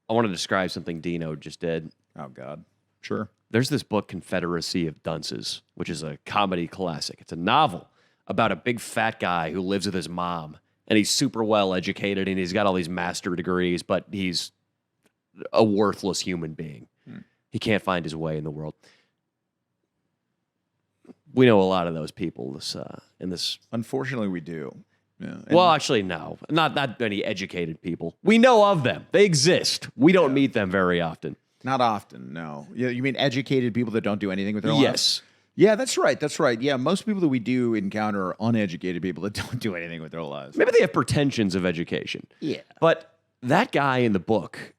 I want to describe something Dino just did. Oh, God. Sure. There's this book, Confederacy of Dunces, which is a comedy classic. It's a novel about a big fat guy who lives with his mom, and he's super well educated, and he's got all these master degrees, but he's a worthless human being. He can't find his way in the world. We know a lot of those people in this. Unfortunately, we do. Yeah. Well, actually, no. Not many educated people. We know of them. They exist. We don't meet them very often. Not often, no. You mean educated people that don't do anything with their lives? Yes. Yeah, that's right. That's right. Yeah, most people that we do encounter are uneducated people that don't do anything with their lives. Maybe they have pretensions of education. Yeah. But that guy in the book,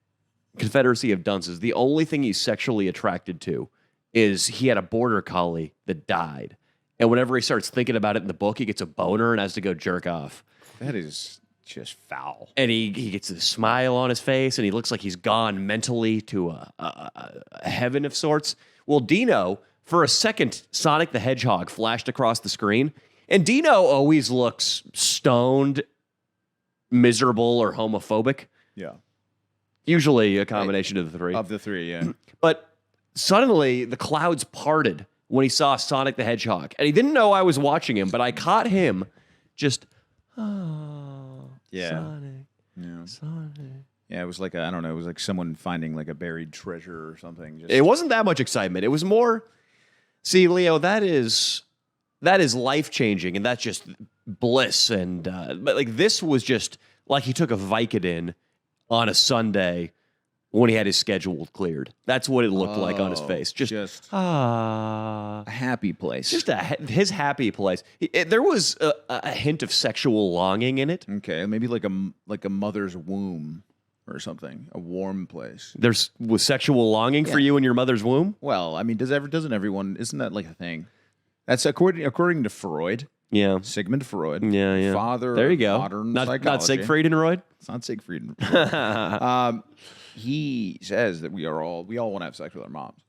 Confederacy of Dunces, the only thing he's sexually attracted to is he had a border collie that died. And whenever he starts thinking about it in the book, he gets a boner and has to go jerk off. That is just foul. And he gets a smile on his face, and he looks like he's gone mentally to a heaven of sorts. Well, Dino, for a second, Sonic the Hedgehog flashed across the screen, and Dino always looks stoned, miserable, or homophobic. Yeah. Usually a combination of the three. Of the three, yeah. But suddenly, the clouds parted when he saw Sonic the Hedgehog. And he didn't know I was watching him, but I caught him just, Yeah. Sonic, Yeah. Sonic. Yeah, it was like I don't know, it was like someone finding like a buried treasure or something. Just, It wasn't that much excitement. It was more, see, Leo, that is life-changing, and that's just bliss. And but like this was just like he took a Vicodin on a Sunday when he had his schedule cleared. That's what it looked like on his face. Just a happy place. Just his happy place. There was a hint of sexual longing in it. Okay, maybe like a mother's womb or something, a warm place. Was sexual longing for you in your mother's womb? Well, I mean, doesn't everyone? Isn't that like a thing? That's according to Freud. Yeah, Sigmund Freud. Yeah. Father. There you of go. Modern Not psychology. Siegfried and Royd. It's not Siegfried. And Roy. He says that we all want to have sex with our moms.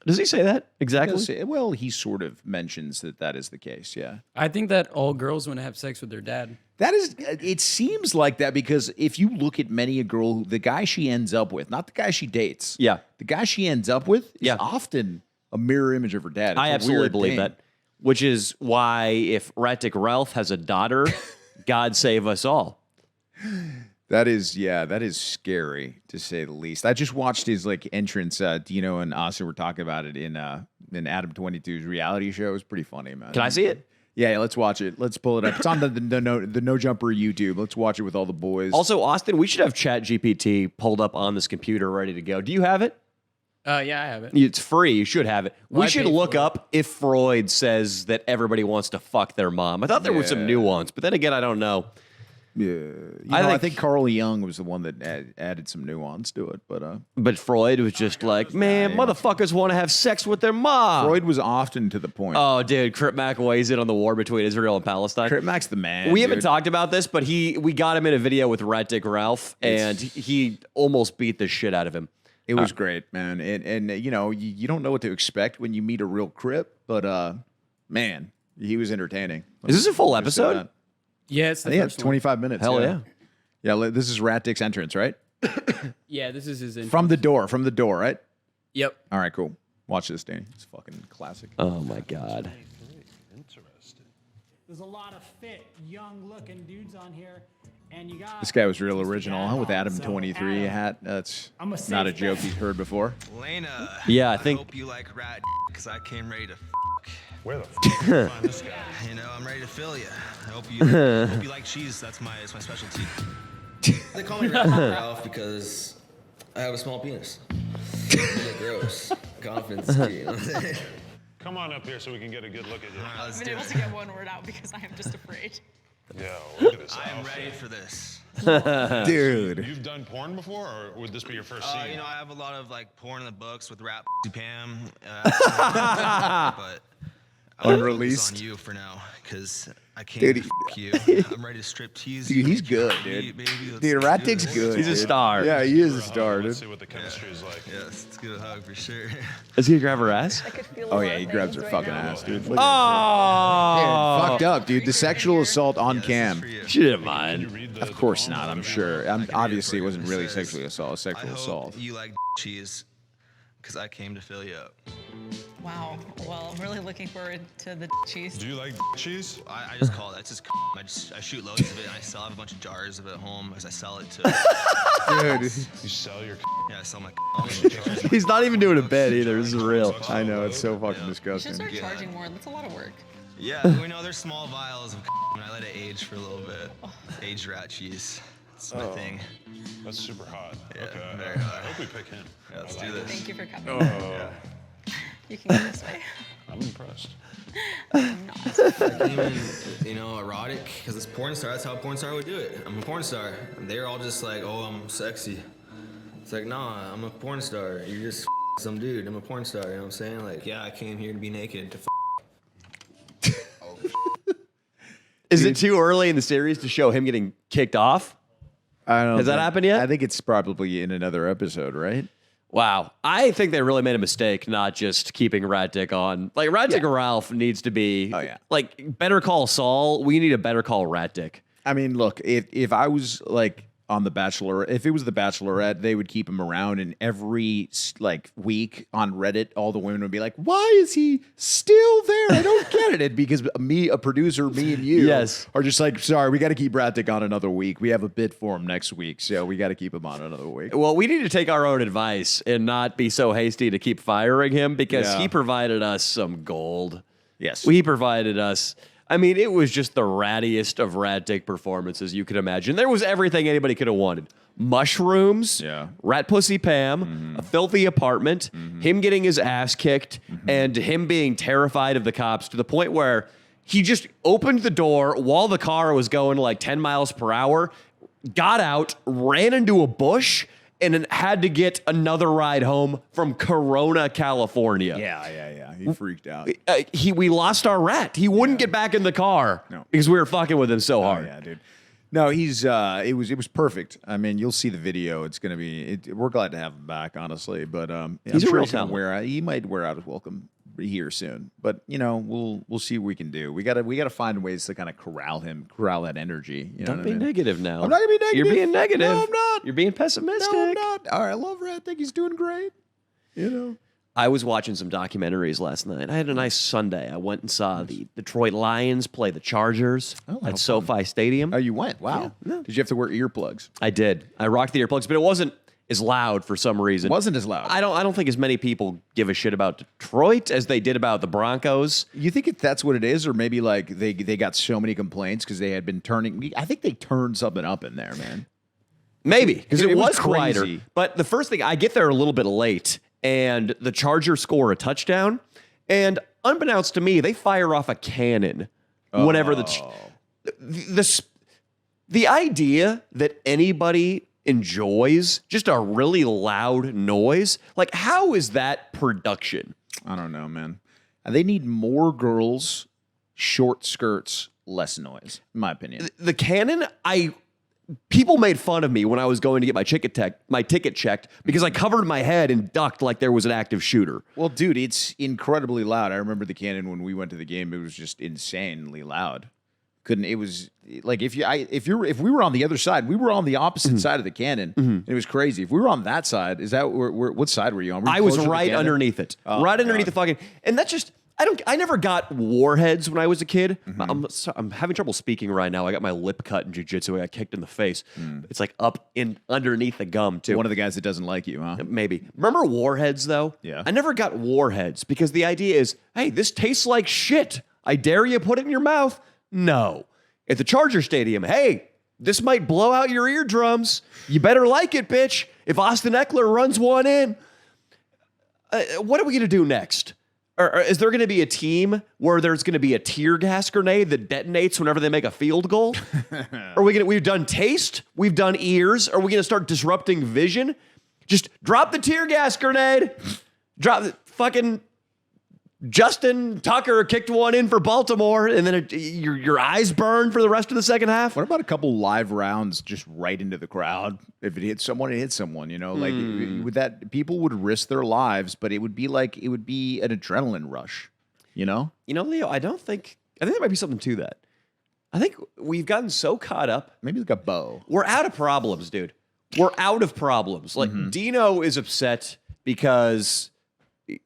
Does he say that exactly? Well, he sort of mentions that is the case. Yeah. I think that all girls want to have sex with their dad. That is, it seems like that because if you look at many a girl, the guy she ends up with, not the guy she dates. Yeah. The guy she ends up with is often a mirror image of her dad. It's I a absolutely weird believe thing. that. Which is why if Rat Dick Ralph has a daughter, God save us all. That is scary to say the least. I just watched his like entrance. Dino and Asa were talking about it in Adam 22's reality show. It was pretty funny, man. Can I see it? Yeah, let's watch it. Let's pull it up. It's on the No Jumper YouTube. Let's watch it with all the boys. Also, Austin, we should have ChatGPT pulled up on this computer ready to go. Do you have it? Yeah, I have it. It's free. You should have it. Well, we I should paid look for it. up if Freud says that everybody wants to fuck their mom. I thought there was some nuance, but then again, I don't know. Yeah, I think Carl Jung was the one that added some nuance to it, But Freud was just like, man, motherfuckers want to have sex with their mom. Freud was often to the point. Oh, dude, Crip Mac weighs in on the war between Israel and Palestine. Crip Mac's the man. We haven't talked about this, but we got him in a video with Rat Dick Ralph, and he almost beat the shit out of him. It was great, man. And you know, you don't know what to expect when you meet a real Crip, but man, he was entertaining. Is this a full episode? Yeah, it's the I think first it's 25 minutes. Hell yeah. Yeah, this is Rat Dick's entrance, right? one. Yeah, this is his intro. From the door, right? Yep. All right, cool. Watch this, Danny. It's fucking classic. Oh my god. Interesting. There's a lot of fit, young-looking dudes on here, and you got This guy was real original, huh? With Adam 23 Adam, hat. That's I'm a not a safe joke bet. he's heard before. Lena. Yeah, I think- hope you like rat because I came ready to Where the f*** did you find this guy? You know, I'm ready to fill you. I hope you like cheese. That's my specialty. They call me Ralph because I have a small penis. It's gross. Confidence is key. You know what I'm saying? Come on up here so we can get a good look at you. Let's I've do been able it. to get one word out because I am just afraid. Yeah, look at this I am outfit. ready for this. Dude. You've done porn before, or would this be your first scene? You know, I have a lot of like porn in the books with rap Pam, but I want to focus Unreleased. on you for now because I can't Dude, fuck you. I'm ready to strip tease. Dude, he's good, dude. Dude, Rat Dick's good. He's a dude. star. Yeah, he is a star, Let's dude. see what the chemistry is like. Yes, let's get a hug for sure. Is he gonna grab her ass? Oh yeah, he grabs her fucking ass, dude. Look at Oh, her. Fucked up, dude. The sexual assault on cam. she didn't mind. Read the Of course not. I'm poem. sure. Obviously, it wasn't really It says, sexually assault. I Sexual hope assault. you like cheese, because I came to fill you up. Wow. Well, I'm really looking forward to the cheese. Do you like cheese? I just call it. That's just. I shoot loads of it, and I still have a bunch of jars of it at home as I sell it to. Dude, You sell your. Yeah, I sell my. He's not even doing a bit either. This is real. I know it's so fucking You should disgusting. start charging more. That's a lot of work. Yeah, we know there's small vials of, and I let it age for a little bit. Aged rat cheese. It's my thing. That's super hot. Yeah, Okay. very hot. I hope we pick him. Yeah, let's do this. Thank you for coming. Oh, You can go this way. I'm impressed. I'm not. I came in, erotic, because it's porn star. That's how a porn star would do it. I'm a porn star. And they're all just like, oh, I'm sexy. It's like, nah, I'm a porn star. You're just some dude. I'm a porn star. You know what I'm saying? Like, yeah, I came here to be naked. Is it too early in the series to show him getting kicked off? I don't Has that think- happened yet? I think it's probably in another episode, right? Wow. I think they really made a mistake not just keeping Rat Dick on. Like, Rat Dick Ralph needs to be, Oh, yeah. like, Better Call Saul. We need a Better Call Rat Dick. I mean, look, if I was like on The Bachelor, if it was The Bachelorette, they would keep him around, and every like week on Reddit, all the women would be like, "Why is he still there? I don't get it." And because a producer, me and you, Yes. are just like, "Sorry, we got to keep Rat Dick on another week. We have a bit for him next week, so we got to keep him on another week." Well, we need to take our own advice and not be so hasty to keep firing him because Yeah. he provided us some gold. Yes, He provided us. I mean, it was just the rattiest of Rat Dick performances you could imagine. There was everything anybody could have wanted. Mushrooms, Yeah. Rat Pussy Pam, a filthy apartment, him getting his ass kicked, and him being terrified of the cops to the point where he just opened the door while the car was going like 10 miles per hour, got out, ran into a bush, and then had to get another ride home from Corona, California. yeah. He freaked out. We lost our rat. He wouldn't get back in the car No. because we were fucking with him so Oh, hard. yeah, dude. No, he's it was perfect. I mean, you'll see the video. It's gonna be. We're glad to have him back, honestly. But He's I'm a real he's gonna talent. he might wear out his welcome here soon. But we'll see what we can do. We gotta find ways to kind of corral that energy. You know Don't what be I mean? negative now. I'm not gonna be negative. You're being negative. No, I'm not. You're being pessimistic. No, I'm not. All right, I love Rat. I think he's doing great. I was watching some documentaries last night. I had a nice Sunday. I went and saw the Detroit Lions play the Chargers at SoFi Stadium. Oh, you went? Wow. Did you have to wear earplugs? I did. I rocked the earplugs, but it wasn't as loud for some reason. It wasn't as loud. I don't think as many people give a shit about Detroit as they did about the Broncos. You think that's what it is, or maybe like they got so many complaints because they had been turning. I think they turned something up in there, man. Maybe because it, It was was quieter. crazy. But the first thing, I get there a little bit late, and the Chargers score a touchdown, and unbeknownst to me, they fire off a cannon whenever the idea that anybody enjoys just a really loud noise, like how is that production? I don't know, man. They need more girls, short skirts, less noise, in my opinion. The cannon, people made fun of me when I was going to get my ticket checked because I covered my head and ducked like there was an active shooter. Well, dude, it's incredibly loud. I remember the cannon when we went to the game. It was just insanely loud. It was like if we were on the other side, we were on the opposite side of the cannon. And it was crazy. If we were on that side, is that what side were you on? Were you I was closer to the right cannon? underneath it. Oh, right underneath God. the fucking, and that's just, I never got warheads when I was a kid. I'm having trouble speaking right now. I got my lip cut in jiu-jitsu. I got kicked in the face. It's like up in underneath the gum too. One of the guys that doesn't like you, huh? Maybe. Remember warheads though? Yeah. I never got warheads because the idea is, hey, this tastes like shit. I dare you put it in your mouth. No. At the Charger Stadium, hey, this might blow out your eardrums. You better like it, bitch. If Austin Eckler runs one in, what are we going to do next? Or is there going to be a team where there's going to be a tear gas grenade that detonates whenever they make a field goal? We've done taste, we've done ears. Are we going to start disrupting vision? Just drop the tear gas grenade. Drop the fucking Justin Tucker kicked one in for Baltimore, and then your eyes burn for the rest of the second half. What about a couple live rounds just right into the crowd? If it hits someone, it hits someone. You know, like with that, people would risk their lives, but it would be an adrenaline rush. You know, Leo, I think there might be something to that. I think we've gotten so caught up. maybe like a bow. We're out of problems, dude. We're out of problems. Like Dino is upset because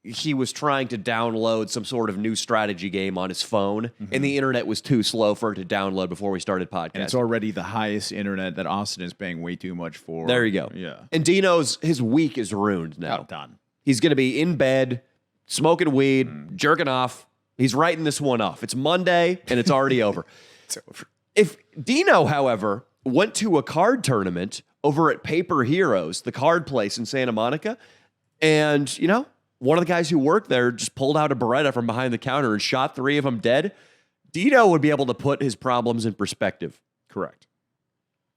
he was trying to download some sort of new strategy game on his phone, and the internet was too slow for it to download before we started podcasting. And it's already the highest internet that Austin is paying way too much for. There you go. Yeah. And his week is ruined now. Done. He's going to be in bed, smoking weed, jerking off. He's writing this one off. It's Monday, and it's already over. It's over. If Dino, however, went to a card tournament over at Paper Heroes, the card place in Santa Monica, and, one of the guys who worked there just pulled out a Beretta from behind the counter and shot 3 of them dead, Dino would be able to put his problems in perspective. Correct.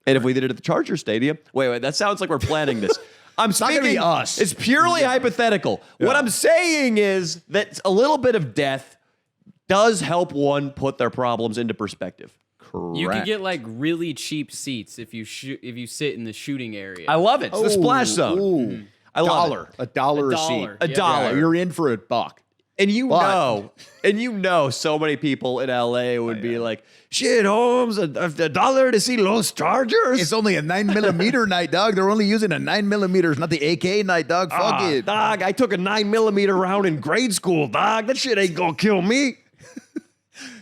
And if we did it at the Charger Stadium, wait, that sounds like we're planning this. I'm not gonna be us. It's purely hypothetical. Yeah. What I'm saying is that a little bit of death does help one put their problems into perspective. Correct. You can get like really cheap seats if you sit in the shooting area. I love it. It's the splash zone. Ooh. I love $1. it. $1 a seat. $1. A Yeah. dollar. You're in for $1. And you But- know, so many people in LA would be like, shit, Holmes, $1 to see Los Chargers? It's only a 9mm night, dog. They're only using a 9mm, not the AK night, dog. Fuck it. Dog, I took a 9mm round in grade school, dog. That shit ain't gonna kill me.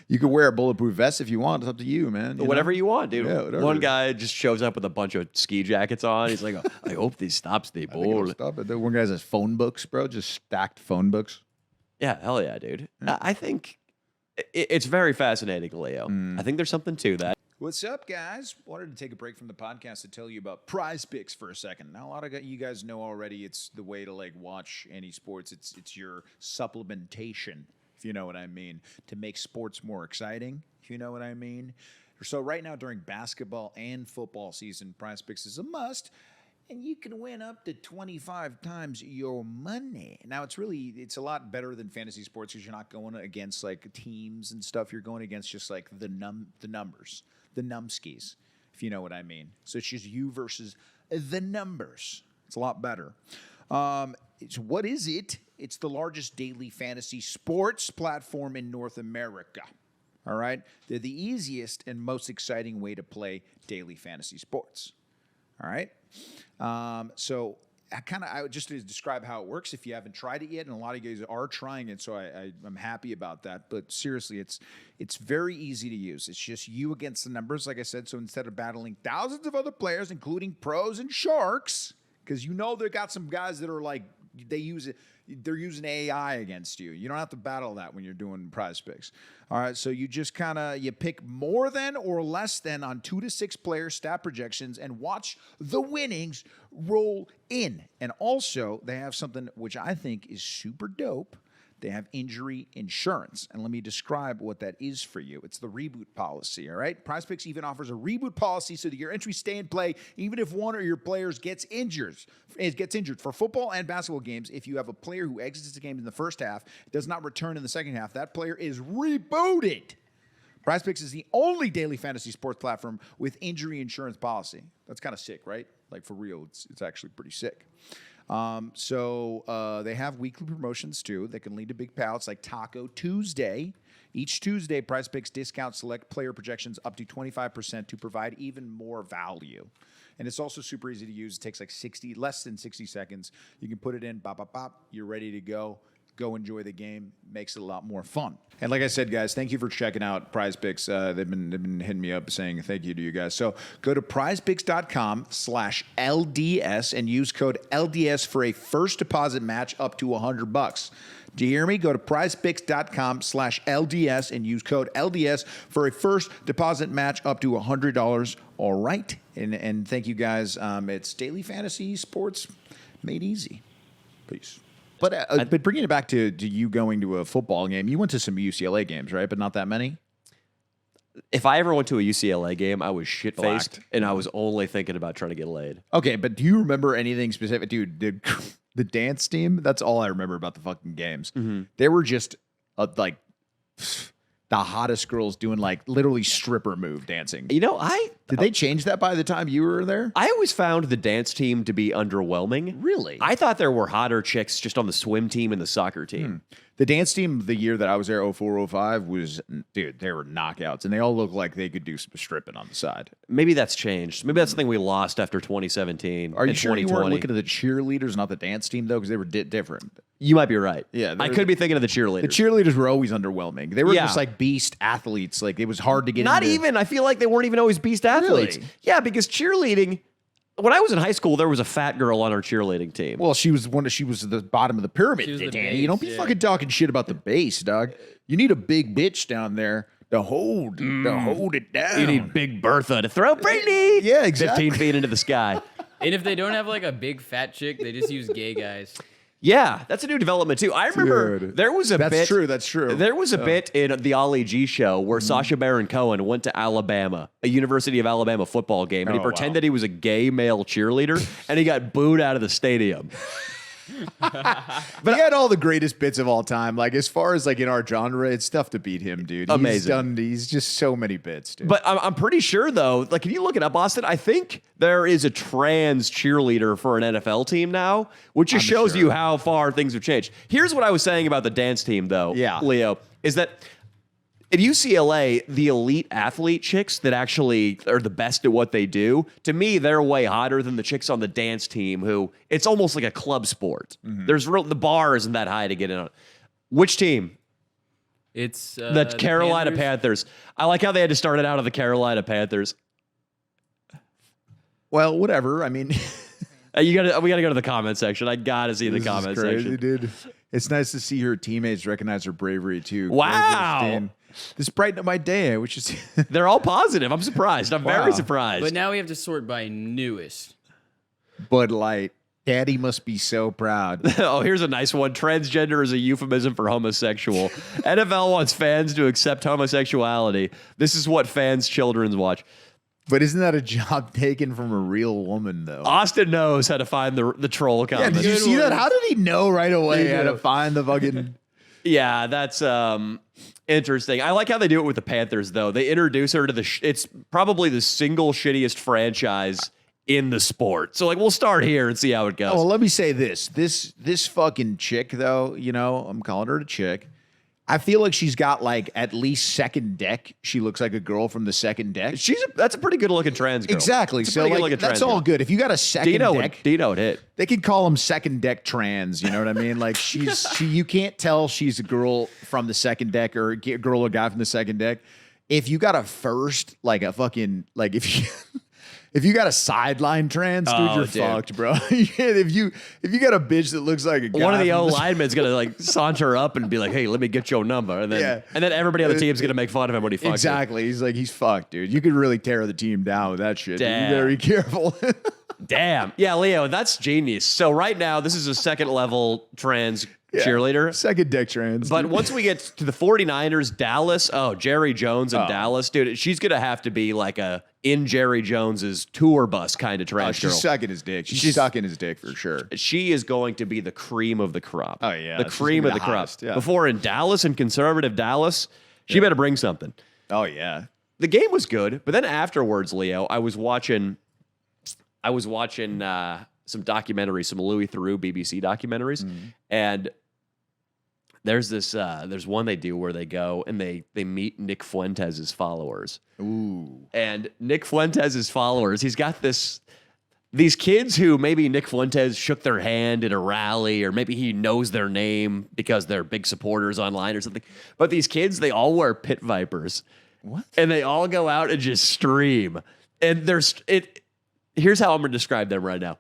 You can wear a bulletproof vest if you want. It's up to you, man. Whatever you want, dude. Yeah, whatever. One guy just shows up with a bunch of ski jackets on. He's like, I hope this stops the ball. Stop it. One guy has phone books, bro. Just stacked phone books. Yeah, hell yeah, dude. I think it's very fascinating, Leo. I think there's something to that. What's up, guys? Wanted to take a break from the podcast to tell you about PrizePicks for a second. Now, a lot of you guys know already it's the way to watch any sports. It's your supplementation, if you know what I mean, to make sports more exciting, if you know what I mean. So right now during basketball and football season, PrizePicks is a must. And you can win up to 25 times your money. Now, it's a lot better than fantasy sports because you're not going against teams and stuff. You're going against just the numbers, the numbskis, if you know what I mean. So it's just you versus the numbers. It's a lot better. What is it? It's the largest daily fantasy sports platform in North America. All right? They're the easiest and most exciting way to play daily fantasy sports. All right? So I just to describe how it works if you haven't tried it yet, and a lot of you guys are trying it, so I'm happy about that. But seriously, it's very easy to use. It's just you against the numbers, like I said. So instead of battling thousands of other players, including pros and sharks, because they got some guys that are they're using AI against you. You don't have to battle that when you're doing PrizePicks. All right, so you just you pick more than or less than on 2 to 6 player stat projections and watch the winnings roll in. And also, they have something which I think is super dope. They have injury insurance. And let me describe what that is for you. It's the reboot policy, all right? PrizePicks even offers a reboot policy so that your entries stay in play even if one of your players gets injured. For football and basketball games, if you have a player who exits the game in the first half, does not return in the second half, that player is rebooted. PrizePicks is the only daily fantasy sports platform with injury insurance policy. That's kind of sick, right? For real, it's actually pretty sick. So they have weekly promotions too that can lead to big payouts like Taco Tuesday. Each Tuesday, PrizePicks discounts select player projections up to 25% to provide even more value. And it's also super easy to use. It takes less than 60 seconds. You can put it in, bop, bop, bop. You're ready to go. Go enjoy the game. Makes it a lot more fun. And like I said, guys, thank you for checking out PrizePicks. They've been hitting me up saying thank you to you guys. So go to prizepicks.com/LDS and use code LDS for a first deposit match up to $100. Do you hear me? Go to prizepicks.com/LDS and use code LDS for a first deposit match up to $100. All right. And thank you guys. It's daily fantasy sports made easy. Peace. But bringing it back to you going to a football game, you went to some UCLA games, right? But not that many? If I ever went to a UCLA game, I was shit-faced, Blacked. and I was only thinking about trying to get laid. Okay, but do you remember anything specific? Dude, the dance team, that's all I remember about the fucking games. They were just like the hottest girls doing like literally stripper move dancing. You know, Did they change that by the time you were there? I always found the dance team to be underwhelming. Really? I thought there were hotter chicks just on the swim team and the soccer team. The dance team the year that I was there, 04, 05, was, dude, they were knockouts. And they all looked like they could do some stripping on the side. Maybe that's changed. Maybe that's the thing we lost after 2017. Are you and sure you 2020. weren't looking at the cheerleaders, not the dance team, though? Because they were different. You might be right. Yeah, I they're- could be thinking of the cheerleaders. The cheerleaders were always underwhelming. They were Yeah. just like beast athletes. Like, it was hard to get Not into. even. I feel like they weren't even always beast athletes. Really? Yeah, because cheerleading. When I was in high school, there was a fat girl on our cheerleading team. Well, she was at the bottom of the pyramid, She was the Danny. You don't be base, yeah. fucking talking shit about the base, dog. You need a big bitch down there to hold it down. You need Big Bertha to throw Brittany. Yeah, exactly. 15 feet into the sky. And if they don't have like a big fat chick, they just use gay guys. Yeah, that's a new development too. I remember Dude. there was a That's bit. true, that's true. There was a bit in the Ollie G show where Sacha Baron Cohen went to Alabama, a University of Alabama football game, and he Oh, pretended wow. he was a gay male cheerleader, and he got booed out of the stadium. But he had all the greatest bits of all time. Like, as far as like in our genre, it's tough to beat him, dude. Amazing. He's just so many bits, dude. But I'm pretty sure though, like, can you look it up, Austin? I think there is a trans cheerleader for an NFL team now, which just shows sure. you how far things have changed. Here's what I was saying about the dance team, though. Yeah. Leo, is that at UCLA, the elite athlete chicks that actually are the best at what they do, to me, they're way hotter than the chicks on the dance team who it's almost like a club sport. The bar isn't that high to get in on. Which team? It's The Carolina Panthers. Panthers. I like how they had to start it out of the Carolina Panthers. well, whatever. I mean, We gotta go to the comment section. I gotta see the this comment is crazy, section. dude. It's nice to see her teammates recognize her bravery too. Wow. Christine. This brightened up my day, which is They're all positive. I'm surprised. I'm very Wow. surprised. But now we have to sort by newest. Bud Light. Daddy must be so proud. Oh, here's a nice one. Transgender is a euphemism for homosexual. NFL wants fans to accept homosexuality. This is what fans' children watch. But isn't that a job taken from a real woman, though? Austin knows how to find the troll yeah, comments. did you see that? How did he know right away He how knew. to find the fucking... Yeah, that's interesting. I like how they do it with the Panthers, though. They introduce her to it's probably the single shittiest franchise in the sport. So, like, we'll start here and see how it goes. Oh, well, let me say this. This fucking chick, though, you know, I'm calling her a chick. I feel like she's got, like, at least second deck. She looks like a girl from the second deck. That's a pretty good looking trans girl. Exactly. It's a So, pretty good like, looking that's trans all girl. good. If you got a second deck... Dino would hit. They could call them second deck trans, you know what I mean? Like you can't tell she's a girl from the second deck or a girl or guy from the second deck. If you got a first, like a fucking, like if you got a sideline trans, dude, Oh, you're dude. fucked, bro. if you got a bitch that looks like a guy One of the from O linemen's gonna like saunter up and be like, "Hey, let me get your number," and then Yeah. everybody on the team's gonna make fun of him when he fucks. Exactly. He's fucked, dude. You could really tear the team down with that shit. Dude. You Damn. better be careful. Damn. Yeah, Leo, that's genius. So right now, this is a second level trans cheerleader. Second deck trans. But dude. once we get to the 49ers, Dallas, Jerry Jones and Dallas, dude, she's going to have to be like a in Jerry Jones's tour bus kind of trans girl. she's sucking his dick. She's sucking his dick for sure. She is going to be the cream of the crop. Oh, yeah. The She's cream gonna of be the the crop. hottest, yeah. Before in Dallas, in conservative Dallas, she better bring something. Oh, yeah. The game was good, but then afterwards, Leo, I was watching some documentaries, some Louis Theroux BBC documentaries, and there's one they do where they go and they meet Nick Fuentes' followers. Ooh. And Nick Fuentes' followers, he's got these kids who maybe Nick Fuentes shook their hand at a rally, or maybe he knows their name because they're big supporters online or something. But these kids, they all wear pit vipers. What? And they all go out and just stream. And here's how I'm going to describe them right now.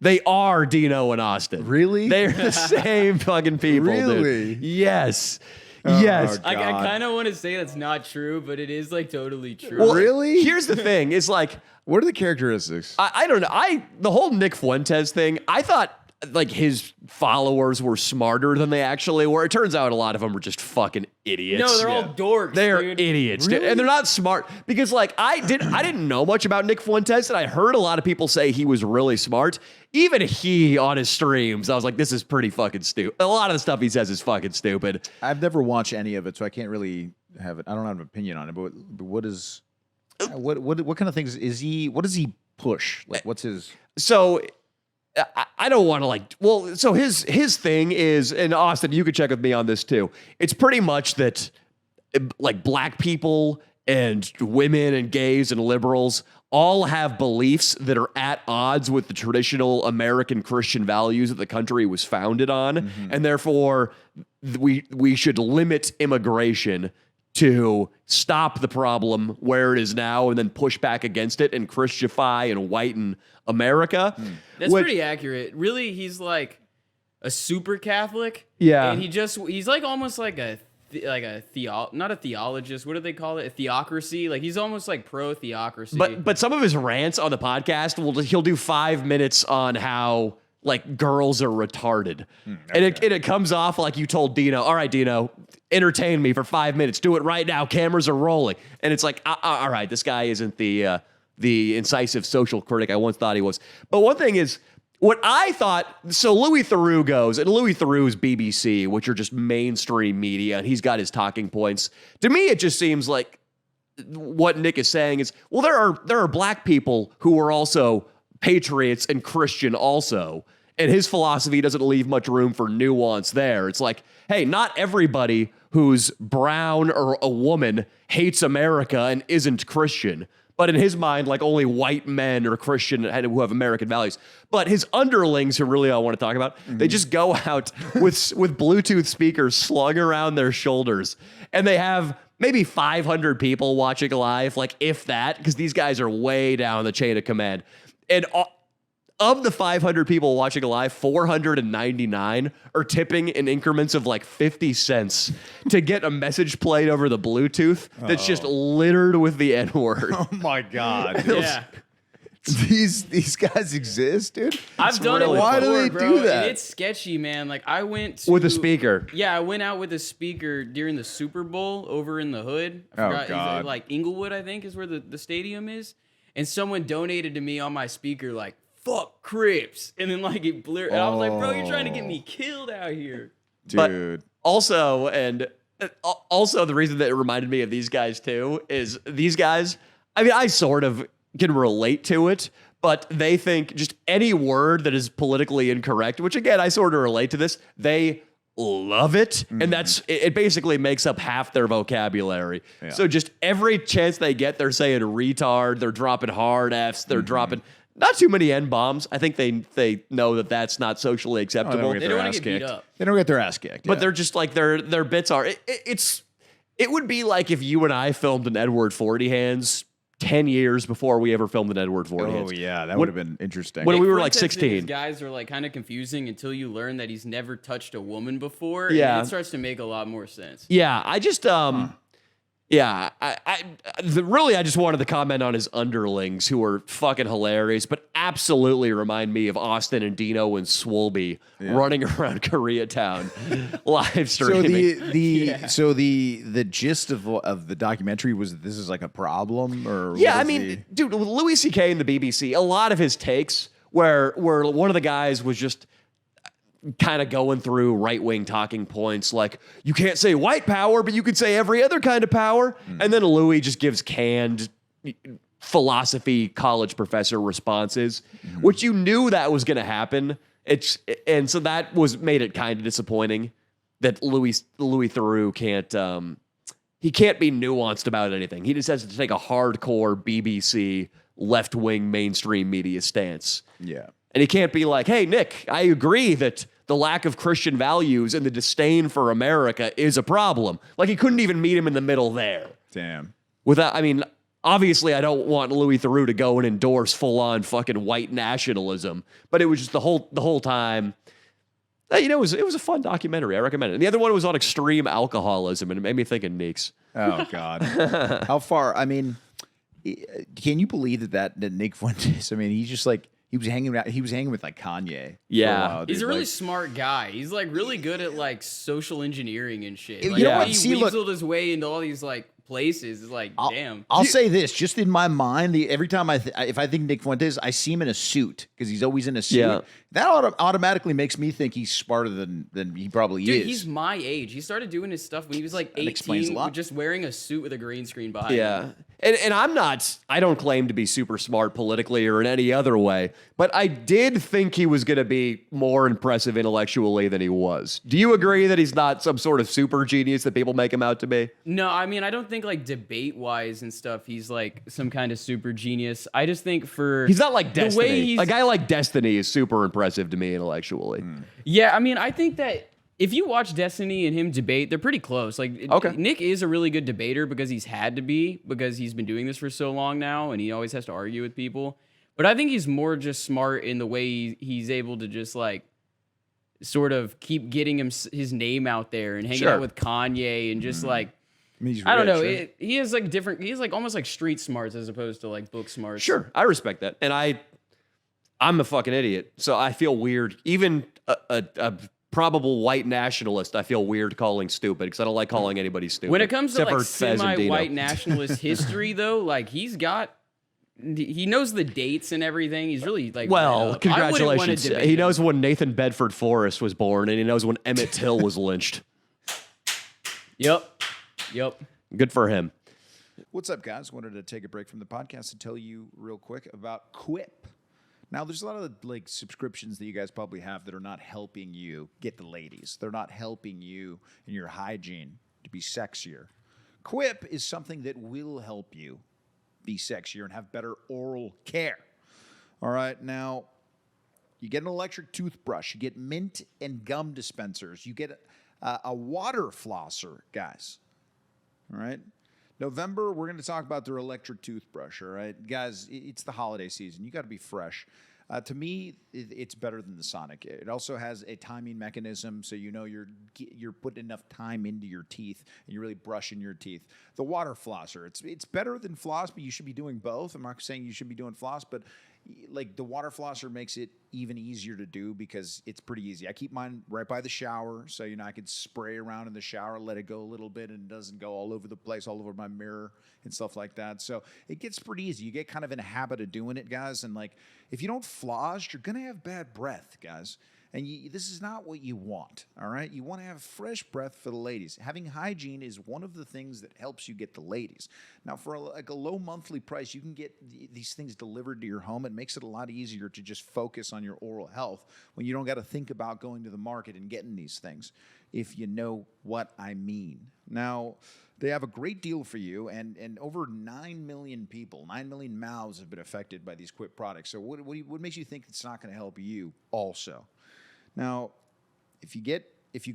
They are Dino and Austin. Really? They're the same fucking people, Really? dude. Yes. Oh, Yes. God. I kind of want to say that's not true, but it is like totally true. Well, Really? Here's the thing: is like What are the characteristics? I don't know. The whole Nick Fuentes thing. I thought like his followers were smarter than they actually were. It turns out a lot of them were just fucking idiots. No, they're all dorks. They're dude. idiots, dude. And they're not smart because, like, I didn't know much about Nick Fuentes, and I heard a lot of people say he was really smart. Even he on his streams, I was like, this is pretty fucking stupid. A lot of the stuff he says is fucking stupid. I've never watched any of it, so I can't really have it. I don't have an opinion on it. But what is what kind of things is he? What does he push? Like, what's his? So I don't want to like. Well, so his thing is, and Austin, you could check with me on this too. It's pretty much that like black people and women and gays and liberals all have beliefs that are at odds with the traditional American Christian values that the country was founded on, and therefore we should limit immigration to stop the problem where it is now and then push back against it and Christify and whiten America. That's pretty accurate. Really, he's like a super Catholic. Yeah. And he's like almost like not a theologist. What do they call it? A theocracy. Like he's almost like pro theocracy. But some of his rants on the podcast, he'll do 5 minutes on how like girls are retarded. And it comes off like you told Dino, all right, Dino, entertain me for 5 minutes. Do it right now. Cameras are rolling. And it's like, all right, this guy isn't the incisive social critic I once thought he was. But one thing is, what I thought, so Louis Theroux goes, and Louis Theroux's BBC, which are just mainstream media, and he's got his talking points. To me, it just seems like what Nick is saying is, well, there are black people who are also patriots and Christian also. And his philosophy doesn't leave much room for nuance there. It's like, hey, not everybody who's brown or a woman hates America and isn't Christian. But in his mind, like only white men are Christian and who have American values. But his underlings, who really I want to talk about, they just go out with Bluetooth speakers slung around their shoulders. And they have maybe 500 people watching live, like if that, because these guys are way down the chain of command. And of the 500 people watching live, 499 are tipping in increments of like 50 cents to get a message played over the Bluetooth that's just littered with the N-word. Oh my God! yeah. These guys exist, dude. I've done it before, Why do they bro, do that? And it's sketchy, man. Like I went to, With a speaker. Yeah, I went out with a speaker during the Super Bowl over in the hood. I forgot, God. like Inglewood, I think, is where the stadium is. And someone donated to me on my speaker, like, fuck Crips. And then like it blurred. And I was like, bro, you're trying to get me killed out here. Dude. But also the reason that it reminded me of these guys too is these guys, I mean, I sort of can relate to it, but they think just any word that is politically incorrect, which again, I sort of relate to this, they love it. And it basically makes up half their vocabulary. Yeah. So just every chance they get, they're saying retard, they're dropping hard Fs, they're dropping not too many N-bombs. I think they know that that's not socially acceptable. They don't want to get beat up. They don't get their ass kicked. But they're just like their bits are. It would be like if you and I filmed an Edward 40 Hands 10 years before we ever filmed an Edward 40 Hands. Oh yeah, that would have been interesting. When we were like Fuentes and 16. His guys are like kind of confusing until you learn that he's never touched a woman before. Yeah. And it starts to make a lot more sense. Yeah, I just yeah, really I just wanted to comment on his underlings who are fucking hilarious, but absolutely remind me of Austin and Dino and Swolby running around Koreatown live streaming. So the gist of the documentary was that this is like a problem, or yeah, I mean, dude, with Louis C.K. and the BBC, a lot of his takes where one of the guys was just kind of going through right-wing talking points like, you can't say white power, but you could say every other kind of power. And then Louis just gives canned philosophy college professor responses, which you knew that was going to happen. And so that made it kind of disappointing that Louis Theroux can't be nuanced about anything. He just has to take a hardcore BBC left-wing mainstream media stance. Yeah. And he can't be like, hey, Nick, I agree that the lack of Christian values and the disdain for America is a problem. Like, he couldn't even meet him in the middle there. Damn. Without, I mean, obviously I don't want Louis Theroux to go and endorse full-on fucking white nationalism, but it was just the whole time. You know, it was a fun documentary. I recommend it. And the other one was on extreme alcoholism, and it made me think of Neeks. Oh, God. How far, I mean, can you believe that Nick Fuentes, I mean, he's just like, He was hanging out. He was hanging with like Kanye. Yeah. for a while, He's dude. a really Like, smart guy. He's like really good at like social engineering and shit. You Like, know the what? way he See, look- weaseled his way into all these like places is like, damn. I'll say this, just in my mind, every time if I think Nick Fuentes, I see him in a suit because he's always in a suit. Yeah. That automatically makes me think he's smarter than he probably Dude, is. he's my age. He started doing his stuff when he was like explains a 18, lot. with just wearing a suit with a green screen behind him. Yeah. And I don't claim to be super smart politically or in any other way, but I did think he was going to be more impressive intellectually than he was. Do you agree that he's not some sort of super genius that people make him out to be? No, I mean, I don't think like debate wise and stuff, he's like some kind of super genius. I just think for He's not like the way Destiny. he's A guy like Destiny is super impressive to me intellectually. Yeah, I mean, I think that if you watch Destiny and him debate, they're pretty close. Like, Okay. Nick is a really good debater because he's had to be, because he's been doing this for so long now, and he always has to argue with people. But I think he's more just smart in the way he's able to just like sort of keep getting his name out there and hanging Sure. out with Kanye and just like. I mean, he's I don't know. rich, right? He has like different. He has like almost like street smarts as opposed to like book smarts. Sure, I respect that. And I'm a fucking idiot, so I feel weird. Even a probable white nationalist, I feel weird calling stupid because I don't like calling anybody stupid. When it comes to except like for Fez and Dino. semi-white nationalist history, though, like he knows the dates and everything. He's really like. read Well, up. I wouldn't wanna congratulations. debate He him. knows when Nathan Bedford Forrest was born, and he knows when Emmett Till was lynched. Yep. Good for him. What's up, guys? Wanted to take a break from the podcast to tell you real quick about Quip. Now, there's a lot of like subscriptions that you guys probably have that are not helping you get the ladies. They're not helping you in your hygiene to be sexier. Quip is something that will help you be sexier and have better oral care. All right, now you get an electric toothbrush, you get mint and gum dispensers, you get a water flosser, guys. All right. November, we're going to talk about their electric toothbrush. All right, guys, it's the holiday season. You got to be fresh. To me, it's better than the Sonic. It also has a timing mechanism, so you know you're putting enough time into your teeth and you're really brushing your teeth. The water flosser, it's better than floss, but you should be doing both. I'm not saying you should be doing floss, but like the water flosser makes it even easier to do because it's pretty easy. I keep mine right by the shower, so I could spray around in the shower, let it go a little bit, and it doesn't go all over the place, all over my mirror and stuff like that. So it gets pretty easy. You get kind of in a habit of doing it, guys. And like, if you don't floss, you're gonna have bad breath, guys. And this is not what you want, all right? You want to have fresh breath for the ladies. Having hygiene is one of the things that helps you get the ladies. Now, for a low monthly price, you can get these things delivered to your home. It makes it a lot easier to just focus on your oral health when you don't got to think about going to the market and getting these things, if you know what I mean. Now, they have a great deal for you, and over 9 million people, 9 million mouths have been affected by these Quip products. So what makes you think it's not going to help you also? Now, if you go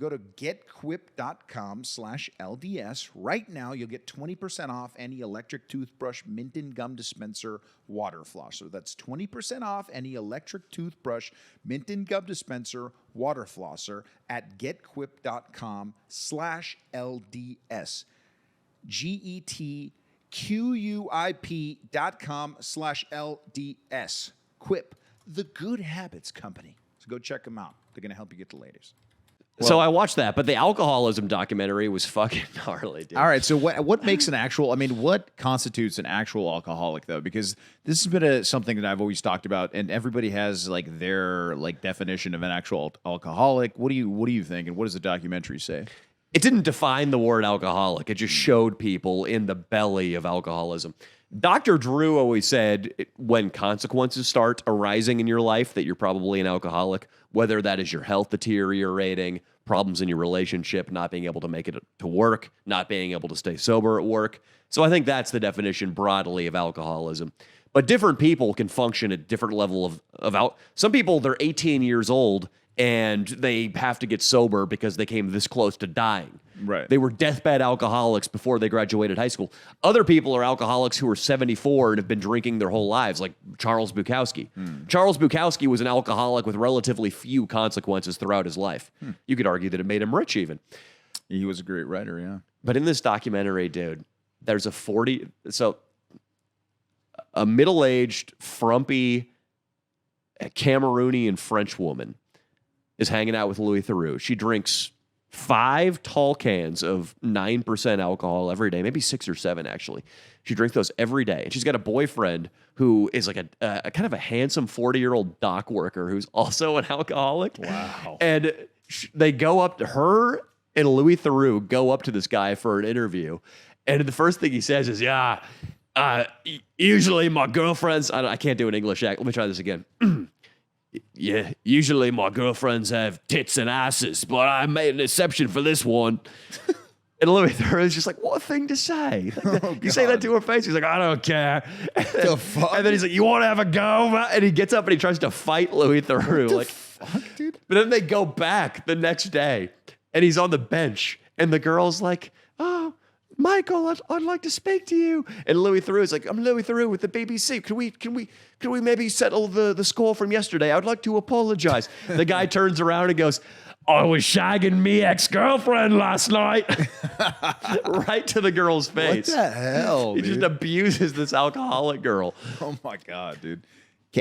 to getquip.com/LDS right now, you'll get 20% off any electric toothbrush, mint and gum dispenser, water flosser. That's 20% off any electric toothbrush, mint and gum dispenser, water flosser at getquip.com/LDS. GETQUIP.com/LDS. Quip, the good habits company. So go check them out. They're going to help you get the ladies. So I watched that, but the alcoholism documentary was fucking gnarly, dude. All right. So what makes an actual? I mean, what constitutes an actual alcoholic, though? Because this has been something that I've always talked about, and everybody has like their like definition of an actual alcoholic. What do you think? And what does the documentary say? It didn't define the word alcoholic. It just showed people in the belly of alcoholism. Dr. Drew always said when consequences start arising in your life that you're probably an alcoholic, whether that is your health deteriorating, problems in your relationship, not being able to make it to work, not being able to stay sober at work. So I think that's the definition broadly of alcoholism. But different people can function at different level of some people, they're 18 years old and they have to get sober because they came this close to dying. Right. They were deathbed alcoholics before they graduated high school. Other people are alcoholics who are 74 and have been drinking their whole lives, like Charles Bukowski. Charles Bukowski was an alcoholic with relatively few consequences throughout his life. You could argue that it made him rich even. He was a great writer, yeah. But in this documentary, dude, there's a middle-aged, frumpy a Cameroonian French woman is hanging out with Louis Theroux. She drinks 5 tall cans of 9% alcohol every day, maybe 6 or 7 actually. She drinks those every day, and she's got a boyfriend who is like a kind of a handsome 40-year-old dock worker who's also an alcoholic. Wow. And they go up to her and Louis Theroux go up to this guy for an interview, and the first thing he says is, "Yeah, usually my girlfriends." I can't do an English act. Let me try this again. Yeah, usually my girlfriends have tits and asses, but I made an exception for this one. And Louis Theroux's just like, what a thing to say. You say that to her face. He's like, I don't care. The fuck? And then he's like, you want to have a go? And he gets up and he tries to fight Louis Theroux. Like, Fuck, dude. but then they go back the next day and he's on the bench. And the girl's like, oh, Michael, I'd like to speak to you. And Louis Theroux is like, I'm Louis Theroux with the BBC. Can we maybe settle the score from yesterday? I would like to apologize. The guy turns around and goes, I was shagging me ex-girlfriend last night. Right to the girl's face. What the hell, He dude? just abuses this alcoholic girl. Oh my god, dude.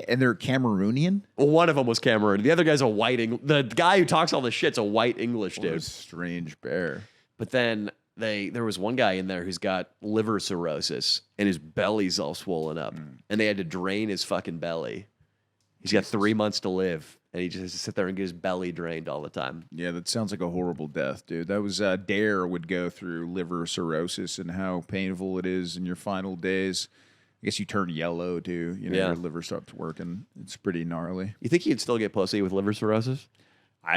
And they're Cameroonian? Well, one of them was Cameroon. The other guy's a white the guy who talks all this shit's a white English What a dude. strange bear. But then there was one guy in there who's got liver cirrhosis and his belly's all swollen up. And they had to drain his fucking belly. He's got 3 months to live. And he just has to sit there and get his belly drained all the time. Yeah, that sounds like a horrible death, dude. That was Dare would go through liver cirrhosis and how painful it is in your final days. I guess you turn yellow too. You know, Yeah. your liver stops working. It's pretty gnarly. You think he'd still get pussy with liver cirrhosis?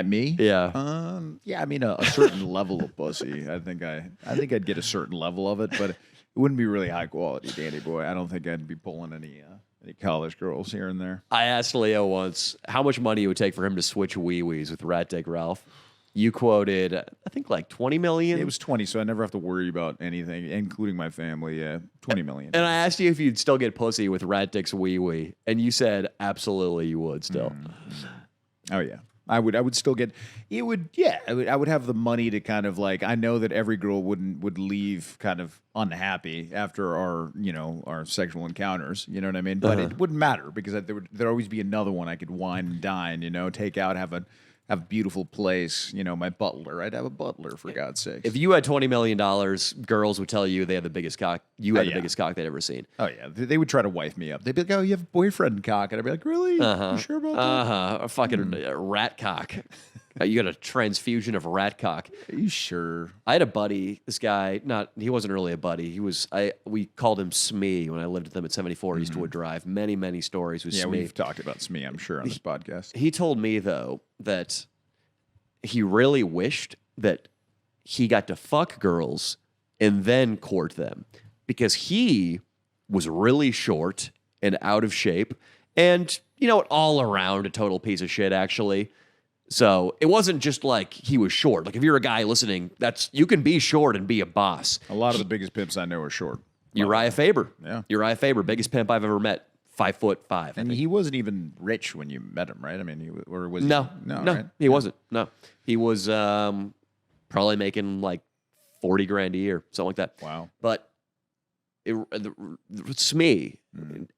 Me? Yeah. Yeah. I mean, a certain level of pussy. I think I'd get a certain level of it, but it wouldn't be really high quality, Danny boy. I don't think I'd be pulling any college girls here and there. I asked Leo once how much money it would take for him to switch wee-wees with Rat Dick Ralph. You quoted, I think, like 20 million. It was 20, so I never have to worry about anything, including my family. Yeah, 20 million. And I asked you if you'd still get pussy with Rat Dick's wee-wee, and you said absolutely you would still. Oh yeah, I would still get. It would. Yeah, I would have the money to kind of like. I know that every girl would leave kind of unhappy after our sexual encounters. You know what I mean? But it wouldn't matter because there'd always be another one I could wine and dine. Take out, have a beautiful place. My butler. I'd have a butler for God's sake. If you had $20 million, girls would tell you they had the biggest cock. You had the yeah. biggest cock they'd ever seen. Oh yeah, they would try to wife me up. They'd be like, "Oh, you have a boyfriend cock," and I'd be like, "Really? You sure about that? A fucking rat cock. You got a transfusion of rat cock. Are you sure?" I had a buddy. This guy, he wasn't really a buddy. We called him Smee when I lived with him at 74 Eastwood Drive. Many, many stories with Yeah, Smee. we've talked about Smee, I'm sure, on this podcast. He told me though that he really wished that he got to fuck girls and then court them because he was really short and out of shape and, all around a total piece of shit, actually. So it wasn't just like he was short. Like if you're a guy listening, you can be short and be a boss. A lot of the biggest pimps I know are short. Uriah Faber. Yeah. Uriah Faber, biggest pimp I've ever met. 5'5". And he wasn't even rich when you met him, right? I mean, was No, he? No, right? he wasn't. No, he was probably making like 40 grand a year, something like that. Wow. But Smee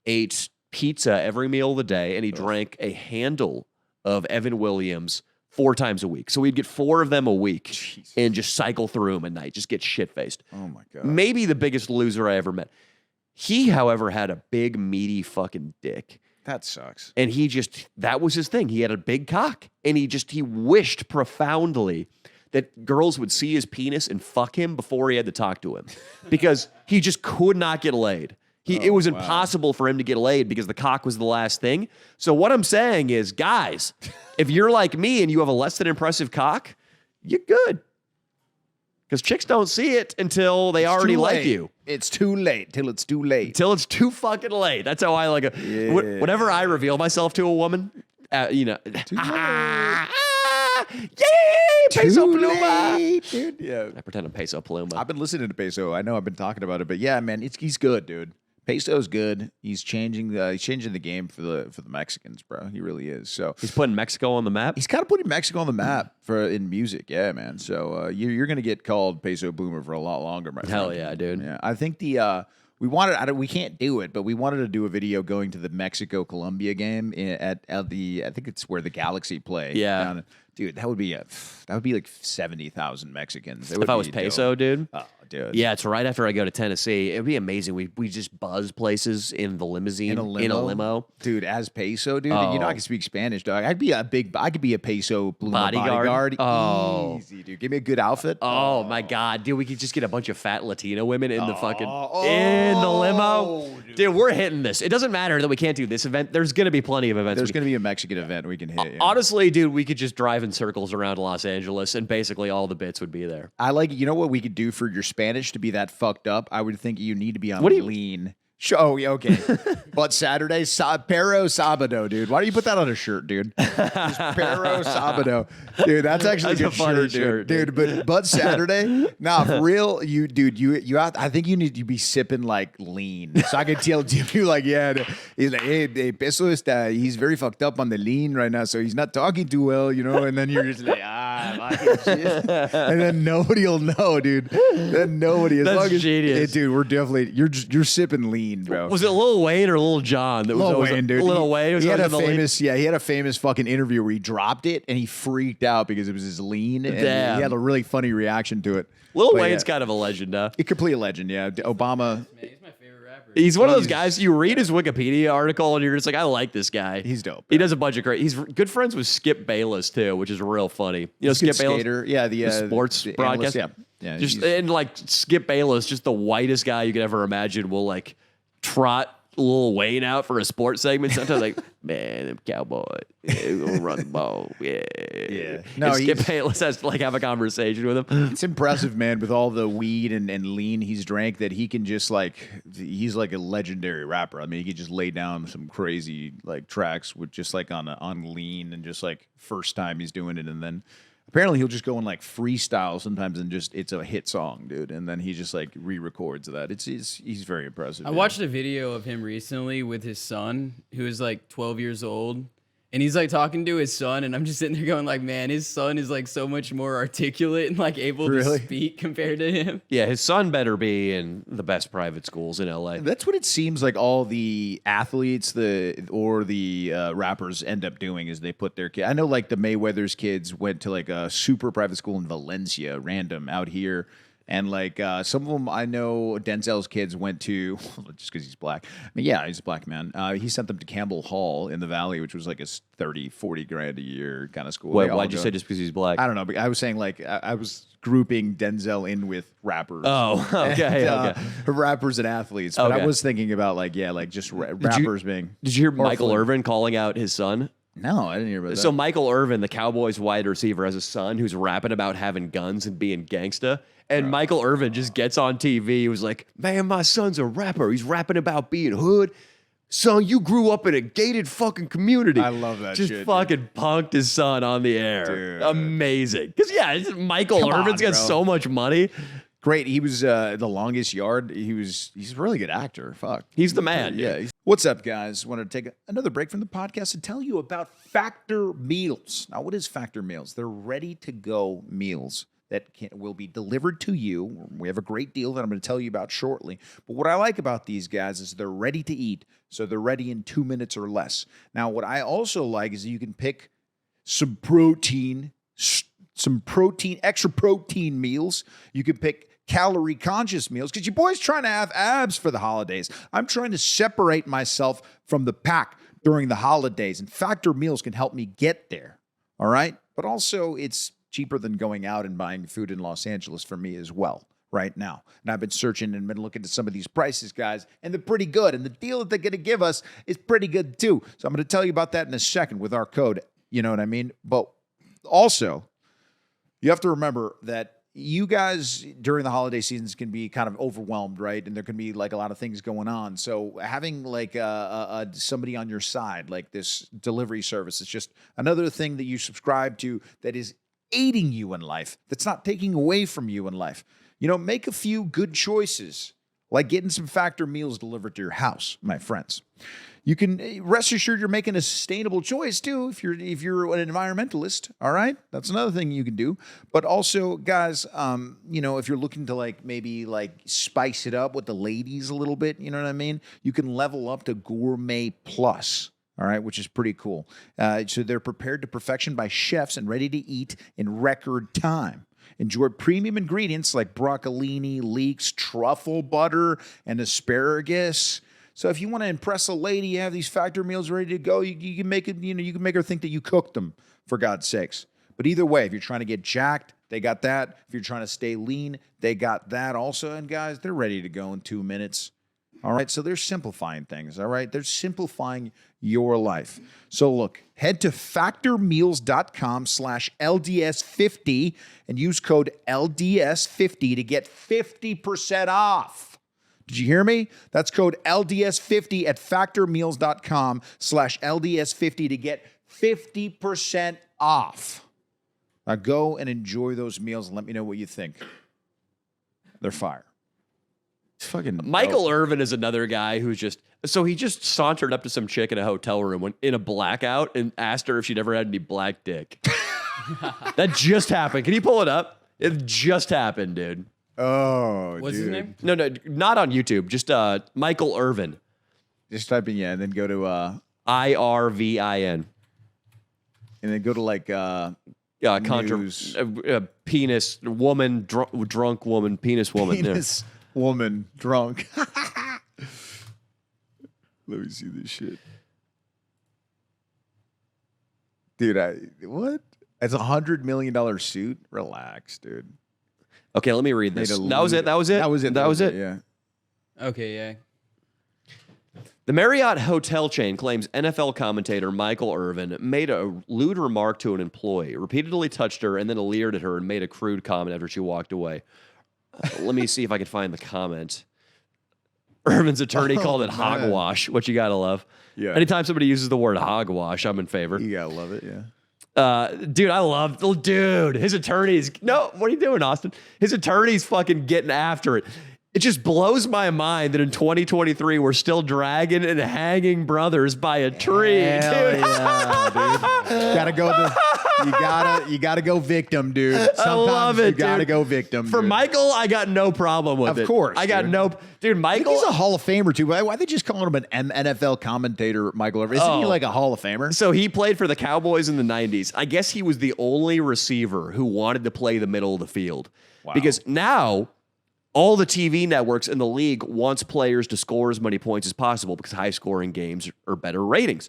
ate pizza every meal of the day, and he drank a handle of Evan Williams 4 times a week. So we'd get 4 of them a week Jesus. and just cycle through them at night, just get shit-faced. Oh my God. Maybe the biggest loser I ever met. He, however, had a big, meaty fucking dick. That sucks. And that was his thing. He had a big cock. And he wished profoundly that girls would see his penis and fuck him before he had to talk to him. Because he just could not get laid. It was impossible for him to get laid because the cock was the last thing. So what I'm saying is, guys, if you're like me and you have a less than impressive cock, you're good. Because chicks don't see it until they already like you. It's too late till it's too late. Until it's too fucking late. That's how I like it. Yeah. Whenever I reveal myself to a woman, yay, peso pluma. Dude. Yeah. I pretend I'm peso pluma. I've been listening to Peso. I know I've been talking about it, but yeah, man, he's good, dude. Peso's good. He's changing the game for the Mexicans, bro. He really is. So He's putting Mexico on the map. he's kind of putting Mexico on the map in music, yeah, man. So you're gonna get called Peso Boomer for a lot longer, my friend. Hell yeah, dude. Yeah, I think we we can't do it, but we wanted to do a video going to the Mexico-Colombia game at the, I think it's where the Galaxy play. Yeah. Dude, that would be like 70,000 Mexicans. If I was peso, dude. Oh, dude. Yeah, it's right after I go to Tennessee. It'd be amazing. We just buzz places in the limousine. In a limo? Dude, as peso, dude. You know I can speak Spanish, dog. I could be a peso bodyguard. Oh. Easy, dude. Give me a good outfit. Oh my God, dude! We could just get a bunch of fat Latino women in the fucking in the limo, dude. We're hitting this. It doesn't matter that we can't do this event. There's gonna be plenty of events. There's gonna be a Mexican event we can hit. Yeah. Honestly, dude, we could just drive in circles around Los Angeles, and basically all the bits would be there. I like. You know what we could do for your Spanish to be that fucked up? I would think you need to be on lean. Oh, yeah, okay. But Saturday, Pero Sabado, dude. Why do you put that on a shirt, dude? Just Pero Sabado. Dude, that's actually That's a good shirt, dude. But Saturday, nah, for real, you have, I think you need to be sipping like lean. So I can tell you like, yeah, he's like, hey, Peso he's very fucked up on the lean right now, so he's not talking too well, you know, and then you're just like, shit. And then nobody will know, dude. Then nobody. That's genius. Dude, we're definitely, you're sipping lean. Bro. Was it Lil Wayne or Lil Jon? That was Lil always Wayne, dude. Lil Wayne. He had a famous fucking interview where he dropped it and he freaked out because it was his lean. And Damn. he had a really funny reaction to it. Lil But Wayne's kind of a legend, huh? a complete legend, yeah. Obama. Man, he's my favorite rapper. He's one of those guys. You read his Wikipedia article and you're just like, I like this guy. He's dope. He does a bunch of great. He's good friends with Skip Bayless too, which is real funny. You know, Skip Skip Bayless, Skater. Yeah, the sports the broadcast. analyst, yeah. Just and like Skip Bayless, just the whitest guy you could ever imagine, will like trot Lil Wayne out for a sports segment. Sometimes like, man, them Cowboys, we're gonna run the ball, yeah. No, and Skip Bayless has to like have a conversation with him. It's impressive, man, with all the weed and lean he's drank, that he can just he's like a legendary rapper. I mean, he could just lay down some crazy like tracks with just like on lean and just like first time he's doing it, and then apparently he'll just go in like freestyle sometimes and just it's a hit song, dude, and then he just like re-records that. He's very impressive. I watched a video of him recently with his son, who is like 12 years old, and he's like talking to his son, and I'm just sitting there going like, man, his son is like so much more articulate and like able to speak compared to him. Yeah, his son better be in the best private schools in LA. That's what it seems like all the athletes or the rappers end up doing is they put their kid. I know like the Mayweather's kids went to like a super private school in Valencia, random out here. And like some of them, I know Denzel's kids went to, just because he's black. I mean, yeah, he's a black man. He sent them to Campbell Hall in the Valley, which was like a 30, 40 grand a year kind of school. Wait, why'd you say just because he's black? I don't know, but I was saying like I was grouping Denzel in with rappers. Oh, okay, and, rappers and athletes. But Okay. I was thinking about like, yeah, like just rappers being. Did you hear Michael Hopefully. Irvin calling out his son? No, I didn't hear about that. So Michael Irvin, the Cowboys wide receiver, has a son who's rapping about having guns and being gangsta. And Michael Irvin just gets on TV. He was like, man, my son's a rapper. He's rapping about being hood. Son, you grew up in a gated fucking community. I love that just shit, fucking punked his son on the air. Dude. Amazing. Because, yeah, Michael Come Irvin's on, got bro. so much money. Great. He was the longest yard. He's a really good actor. Fuck. He's the man. Yeah. What's up, guys? Wanted to take another break from the podcast and tell you about Factor Meals. Now, what is Factor Meals? They're ready-to-go meals that will be delivered to you. We have a great deal that I'm going to tell you about shortly. But what I like about these guys is they're ready to eat, so they're ready in 2 minutes or less. Now, what I also like is that you can pick some extra protein meals. You can pick calorie conscious meals because your boy's trying to have abs for the holidays. I'm trying to separate myself from the pack during the holidays, and Factor Meals can help me get there. All right. But also it's cheaper than going out and buying food in Los Angeles for me as well right now. And I've been searching and been looking at some of these prices, guys, and they're pretty good. And the deal that they're going to give us is pretty good too. So I'm going to tell you about that in a second with our code. You know what I mean? But also, you have to remember that you guys during the holiday seasons can be kind of overwhelmed, right? And there can be like a lot of things going on. So having like somebody on your side, like this delivery service, is just another thing that you subscribe to that is aiding you in life, that's not taking away from you in life. You know, make a few good choices like getting some Factor meals delivered to your house, my friends. You can rest assured you're making a sustainable choice too if you're an environmentalist. All right, that's another thing you can do. But also, guys, if you're looking to maybe spice it up with the ladies a little bit, you know what I mean? You can level up to Gourmet Plus. All right, which is pretty cool. So they're prepared to perfection by chefs and ready to eat in record time. Enjoy premium ingredients like broccolini, leeks, truffle butter, and asparagus. So if you want to impress a lady, you have these Factor meals ready to go. You can make it. You can make her think that you cooked them, for God's sakes. But either way, if you're trying to get jacked, they got that. If you're trying to stay lean, they got that also. And guys, they're ready to go in 2 minutes. All right, so they're simplifying things. All right, they're simplifying your life. So look, head to factormeals.com/LDS50 and use code LDS50 to get 50% off. Did you hear me? That's code LDS50 at factormeals.com/LDS50 to get 50% off. Now go and enjoy those meals and let me know what you think. They're fire. It's fucking Michael Irvin is another guy who's he just sauntered up to some chick in a hotel room in a blackout and asked her if she'd ever had any black dick. That just happened. Can you pull it up? It just happened, dude. Oh, What's his name? No, not on YouTube. Just Michael Irvin. Just type in, and then go to IRVIN. And then go to news. Penis woman, drunk woman, penis woman. Penis woman drunk. Let me see this shit. Dude, what? It's $100 million suit? Relax, dude. Okay, let me read this. That was it. Yeah. Okay, yeah. The Marriott hotel chain claims NFL commentator Michael Irvin made a lewd remark to an employee, repeatedly touched her, and then leered at her and made a crude comment after she walked away. Let me see if I can find the comment. Irvin's attorney called it hogwash, which you gotta love. Yeah. Anytime somebody uses the word hogwash, I'm in favor. You gotta love it, yeah. His attorney's what are you doing, Austin? His attorney's fucking getting after it. It just blows my mind that in 2023 we're still dragging and hanging brothers by a tree, dude. Yeah, dude. You gotta go victim, dude. Sometimes I love it, you gotta dude. go victim. For dude. Michael, I got no problem with it. Of course, I got dude. dude. I think Michael, he's a Hall of Famer too. Why are they just calling him an NFL commentator, Michael Irvin? Isn't he like a Hall of Famer? So he played for the Cowboys in the 90s. I guess he was the only receiver who wanted to play the middle of the field. Wow. Because now all the TV networks in the league wants players to score as many points as possible because high-scoring games are better ratings.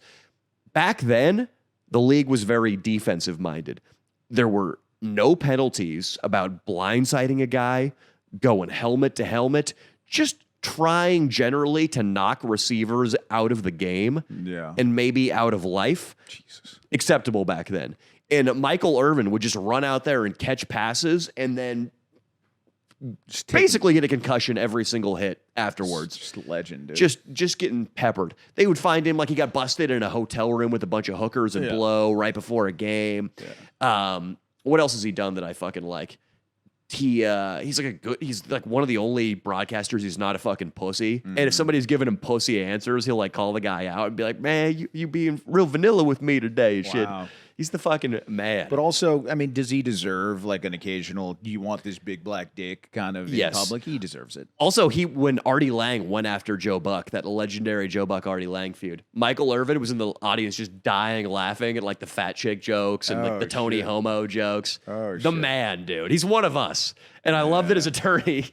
Back then, the league was very defensive-minded. There were no penalties about blindsiding a guy, going helmet to helmet, just trying generally to knock receivers out of the game and maybe out of life. Jesus. Acceptable back then. And Michael Irvin would just run out there and catch passes and then basically get a concussion every single hit afterwards. Just a legend, dude. Just getting peppered. They would find him like he got busted in a hotel room with a bunch of hookers and blow right before a game. Yeah. What else has he done that I fucking like? He's like one of the only broadcasters who's not a fucking pussy. Mm-hmm. And if somebody's giving him pussy answers, he'll like call the guy out and be like, "Man, you being real vanilla with me today." Shit. He's the fucking man. But also, I mean, does he deserve like an occasional, do you want this big black dick kind of in public? He deserves it. Also, when Artie Lang went after Joe Buck, that legendary Joe Buck-Artie Lang feud, Michael Irvin was in the audience just dying laughing at like the fat chick jokes and like the Tony Homo jokes. The man, dude. He's one of us. And I love that his attorney...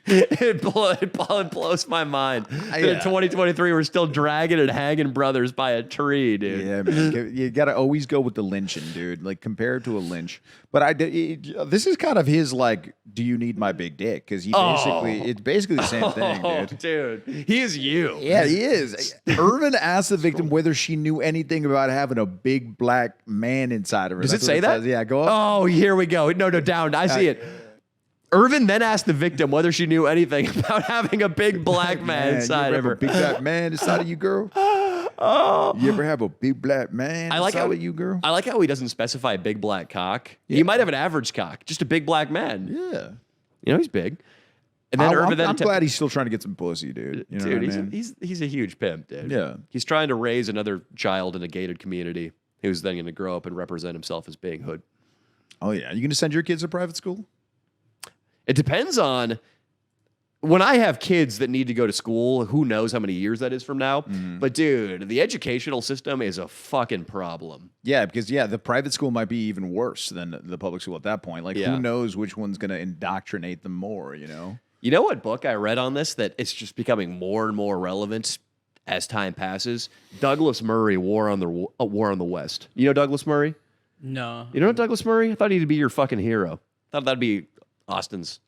It blows my mind that in 2023 we're still dragging and hanging brothers by a tree, dude. Yeah, man. You got to always go with the lynching, dude. Like compared to a lynch. But this is kind of his like, do you need my big dick? Because it's basically the same thing, dude. He is you. Yeah, he is. Irvin asked the victim whether she knew anything about having a big black man inside of her. Does it say that? Says. Yeah, go up. Oh, here we go. No, down. I see it. Irvin then asked the victim whether she knew anything about having a big black man inside of her. A big black man inside of you, girl? You ever have a big black man inside of you, girl? I like how he doesn't specify big black cock. Yeah. He might have an average cock, just a big black man. Yeah. You know, he's big. And then Irvin I'm glad he's still trying to get some pussy, dude. You know dude, what I mean? he's a huge pimp, dude. Yeah. He's trying to raise another child in a gated community who's then going to grow up and represent himself as being hood. Oh yeah, you going to send your kids to private school? It depends on when I have kids that need to go to school, who knows how many years that is from now. But dude, the educational system is a fucking problem. Yeah, because the private school might be even worse than the public school at that point. Like, who knows which one's going to indoctrinate them more? You know. You know what book I read on this that it's just becoming more and more relevant as time passes? Douglas Murray, War on the West. You know Douglas Murray? No. You know Douglas Murray? I thought he'd be your fucking hero. Thought that'd be Austin's.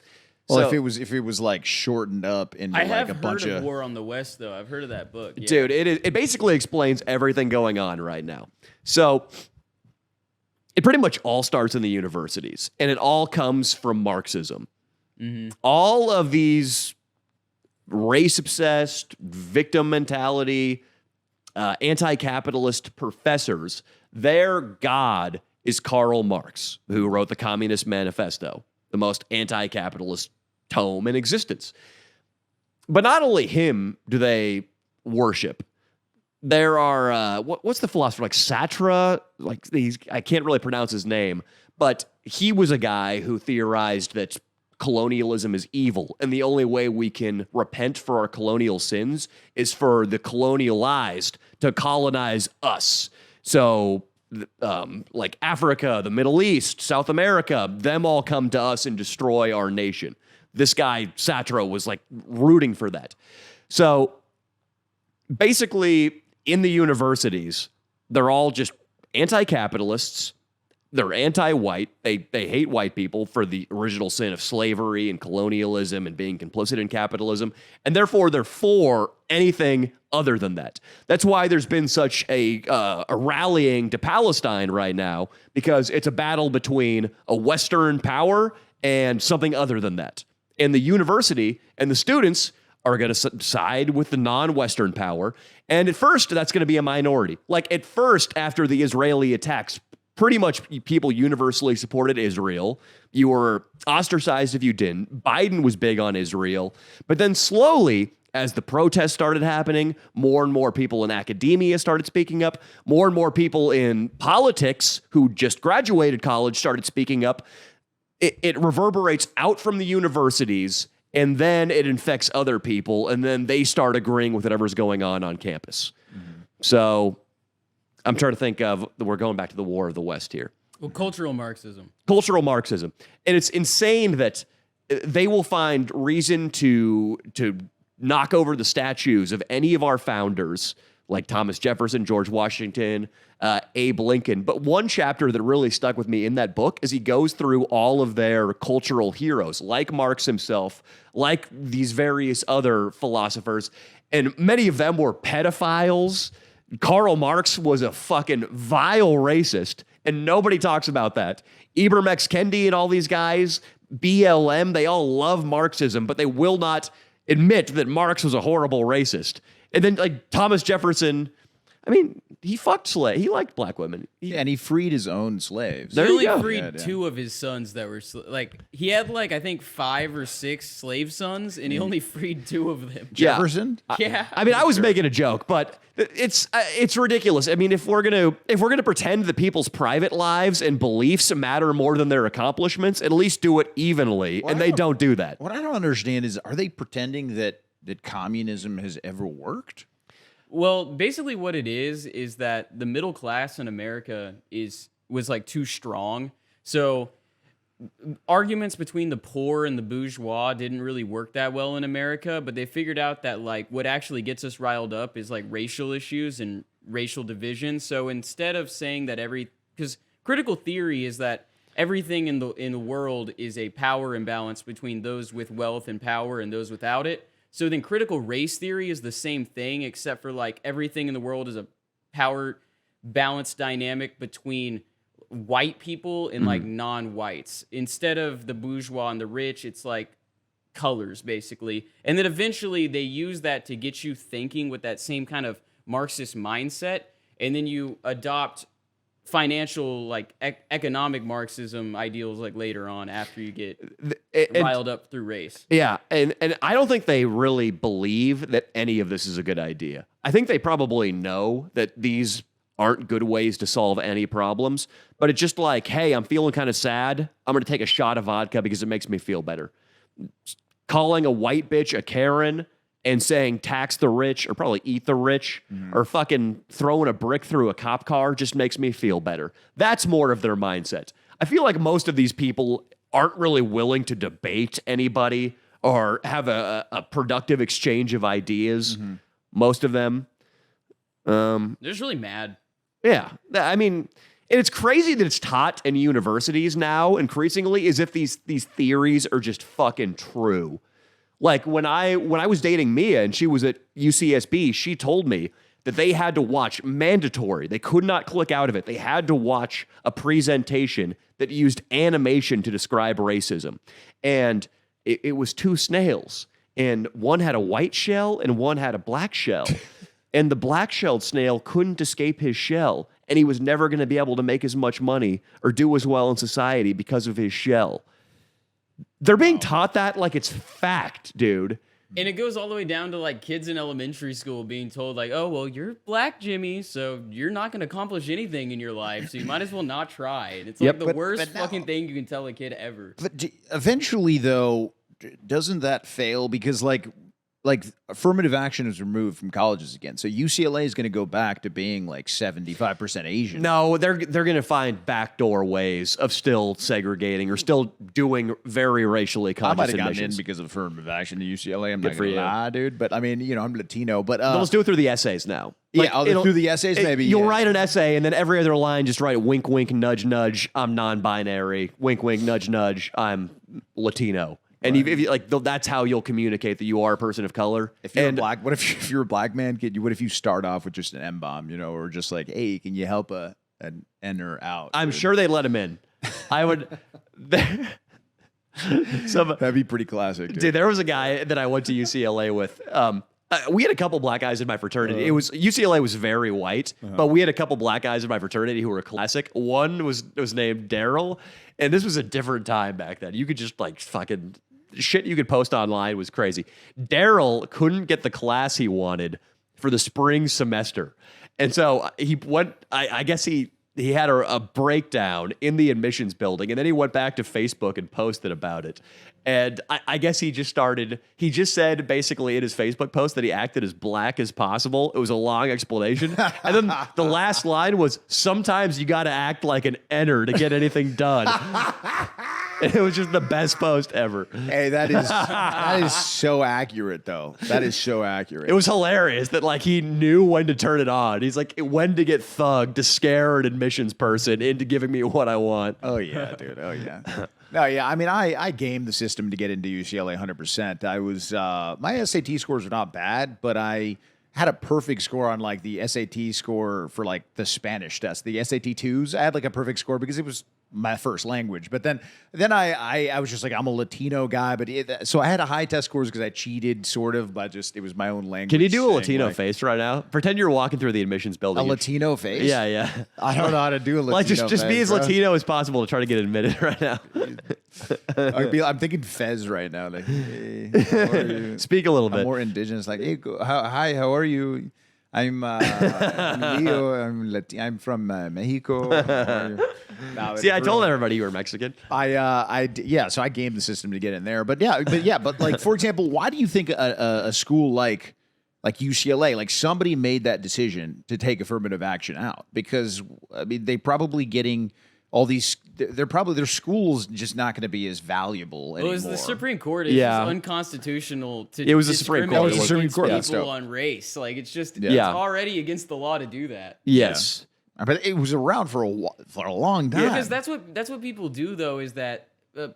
Well, So- if it was like shortened up into I like have a heard bunch of of War on the West, though. I've heard of that book. Yeah. Dude, it basically explains everything going on right now. So it pretty much all starts in the universities, and it all comes from Marxism. All of these race-obsessed, victim mentality, anti-capitalist professors, their god is Karl Marx, who wrote the Communist Manifesto, the most anti-capitalist tome in existence. But not only him do they worship. There are what's the philosopher like Sartre? Like I can't really pronounce his name, but he was a guy who theorized that colonialism is evil, and the only way we can repent for our colonial sins is for the colonialized to colonize us. So, like Africa, the Middle East, South America, them all come to us and destroy our nation. This guy, Sartre, was like rooting for that. So, basically, in the universities, they're all just anti-capitalists. They're anti-white. They hate white people for the original sin of slavery and colonialism and being complicit in capitalism. And therefore, they're for anything other than that. That's why there's been such a rallying to Palestine right now, because it's a battle between a Western power and something other than that. And the university and the students are going to side with the non-Western power. And at first, that's going to be a minority. Like at first, after the Israeli attacks, pretty much people universally supported Israel. You were ostracized if you didn't. Biden was big on Israel. But then slowly, as the protests started happening, more and more people in academia started speaking up. More and more people in politics who just graduated college started speaking up. It reverberates out from the universities, and then it infects other people, and then they start agreeing with whatever's going on campus. So I'm trying to think of, we're going back to the War of the West here. Well, cultural Marxism. Cultural Marxism. And it's insane that they will find reason to knock over the statues of any of our founders, like Thomas Jefferson, George Washington, Abe Lincoln. But one chapter that really stuck with me in that book is he goes through all of their cultural heroes, like Marx himself, like these various other philosophers, and many of them were pedophiles. Karl Marx was a fucking vile racist, and nobody talks about that. Ibram X. Kendi and all these guys, BLM, they all love Marxism, but they will not admit that Marx was a horrible racist. And then, like, Thomas Jefferson, I mean, he fucked slaves. He liked black women. and he freed his own slaves. There He you only go. freed Yeah, yeah. 2 of his sons that were he had like I think 5 or 6 slave sons, and he only freed 2 of them. Yeah. Jefferson? Yeah. I mean, I was making a joke, but it's ridiculous. I mean, if we're gonna pretend that people's private lives and beliefs matter more than their accomplishments, at least do it evenly, and they don't do that. What I don't understand is, are they pretending that communism has ever worked? Well, basically what it is that the middle class in America was like too strong. So arguments between the poor and the bourgeois didn't really work that well in America, but they figured out that like what actually gets us riled up is like racial issues and racial division. So instead of saying that because critical theory is that everything in the world is a power imbalance between those with wealth and power and those without it. So then critical race theory is the same thing, except for like everything in the world is a power balance dynamic between white people and like non-whites. Instead of the bourgeois and the rich, it's like colors basically. And then eventually they use that to get you thinking with that same kind of Marxist mindset. And then you adopt financial, like economic Marxism ideals, like later on after you get And- riled up through race. Yeah, and I don't think they really believe that any of this is a good idea. I think they probably know that these aren't good ways to solve any problems, but it's just like, hey, I'm feeling kind of sad. I'm going to take a shot of vodka because it makes me feel better. Calling a white bitch a Karen and saying tax the rich or probably eat the rich or fucking throwing a brick through a cop car just makes me feel better. That's more of their mindset. I feel like most of these people aren't really willing to debate anybody or have a productive exchange of ideas. Most of them. They're just really mad. Yeah. I mean, and it's crazy that it's taught in universities now increasingly as if these theories are just fucking true. Like when I was dating Mia and she was at UCSB, she told me that they had to watch mandatory. They could not click out of it. They had to watch a presentation that used animation to describe racism. And it was two snails. And one had a white shell and one had a black shell. And the black-shelled snail couldn't escape his shell. And he was never going to be able to make as much money or do as well in society because of his shell. They're being taught that like it's fact, dude. And it goes all the way down to like kids in elementary school being told like, oh, well, you're black, Jimmy, so you're not going to accomplish anything in your life, so you might as well not try. And it's like the worst fucking thing you can tell a kid ever. But eventually, though, doesn't that fail? Because like affirmative action is removed from colleges again. So UCLA is going to go back to being like 75% Asian. No, they're going to find backdoor ways of still segregating or still doing very racially I conscious might have gotten in admissions. because of affirmative action to UCLA. I'm not for going you. to lie, dude. But I mean, I'm Latino. But Let's do it through the essays now. through the essays, maybe. You'll yeah. write an essay, and then every other line, just write wink, wink, nudge, nudge. I'm non-binary. Wink, wink, nudge, nudge. I'm Latino. And if you, like, that's how you'll communicate that you are a person of color. If you're black, what if you're a black man? What if you start off with just an M bomb, or just like, hey, can you help an enter out? I'm sure they let him in. I would. That'd be pretty classic, dude. Dude, there was a guy that I went to UCLA with. We had a couple black guys in my fraternity. It was UCLA was very white, but we had a couple black guys in my fraternity who were classic. One was named Daryl, and this was a different time back then. You could just like fucking shit you could post online was crazy. Daryl couldn't get the class he wanted for the spring semester, and so he went. I guess he had a breakdown in the admissions building, and then he went back to Facebook and posted about it. And I guess he just said basically in his Facebook post that he acted as black as possible. It was a long explanation. And then the last line was, sometimes you got to act like an N-er to get anything done. And it was just the best post ever. Hey, that is so accurate, though. That is so accurate. It was hilarious that like he knew when to turn it on. He's like, when to get thugged to scare an admissions person into giving me what I want. Oh yeah, dude. Oh yeah. No, yeah. I mean, I gamed the system to get into UCLA 100%. I was my SAT scores were not bad, but I had a perfect score on like the SAT score for like the Spanish test, the SAT 2s. I had like a perfect score because it was my first language. But then I was just like, I'm a Latino guy, so I had a high test scores because I cheated sort of, but just it was my own language. Can you do a saying, Latino like, face right now? Pretend you're walking through the admissions building. A Latino face? Yeah, yeah. I don't know how to do a Latino Like just face, be as bro. Latino as possible to try to get admitted right now. I'm thinking Fez right now. Like, hey, how are you? Speak a little I'm bit. more indigenous. Like, hey, hi, how are you? I'm Leo. I'm from Mexico. How are you? No, See, I it's told real. everybody you were Mexican. So I gamed the system to get in there. But like for example, why do you think a school like UCLA, like somebody made that decision to take affirmative action out? Because I mean, they probably getting all these. Their school's just not going to be as valuable anymore. Well, it was the Supreme Court. It's Yeah. just unconstitutional to It was the Supreme Court. discriminate It was the Supreme against Court, that's people dope. on race. Like it's just Yeah. it's already against the law to do that. Yes. But it was around for a long time. Because that's what people do though is that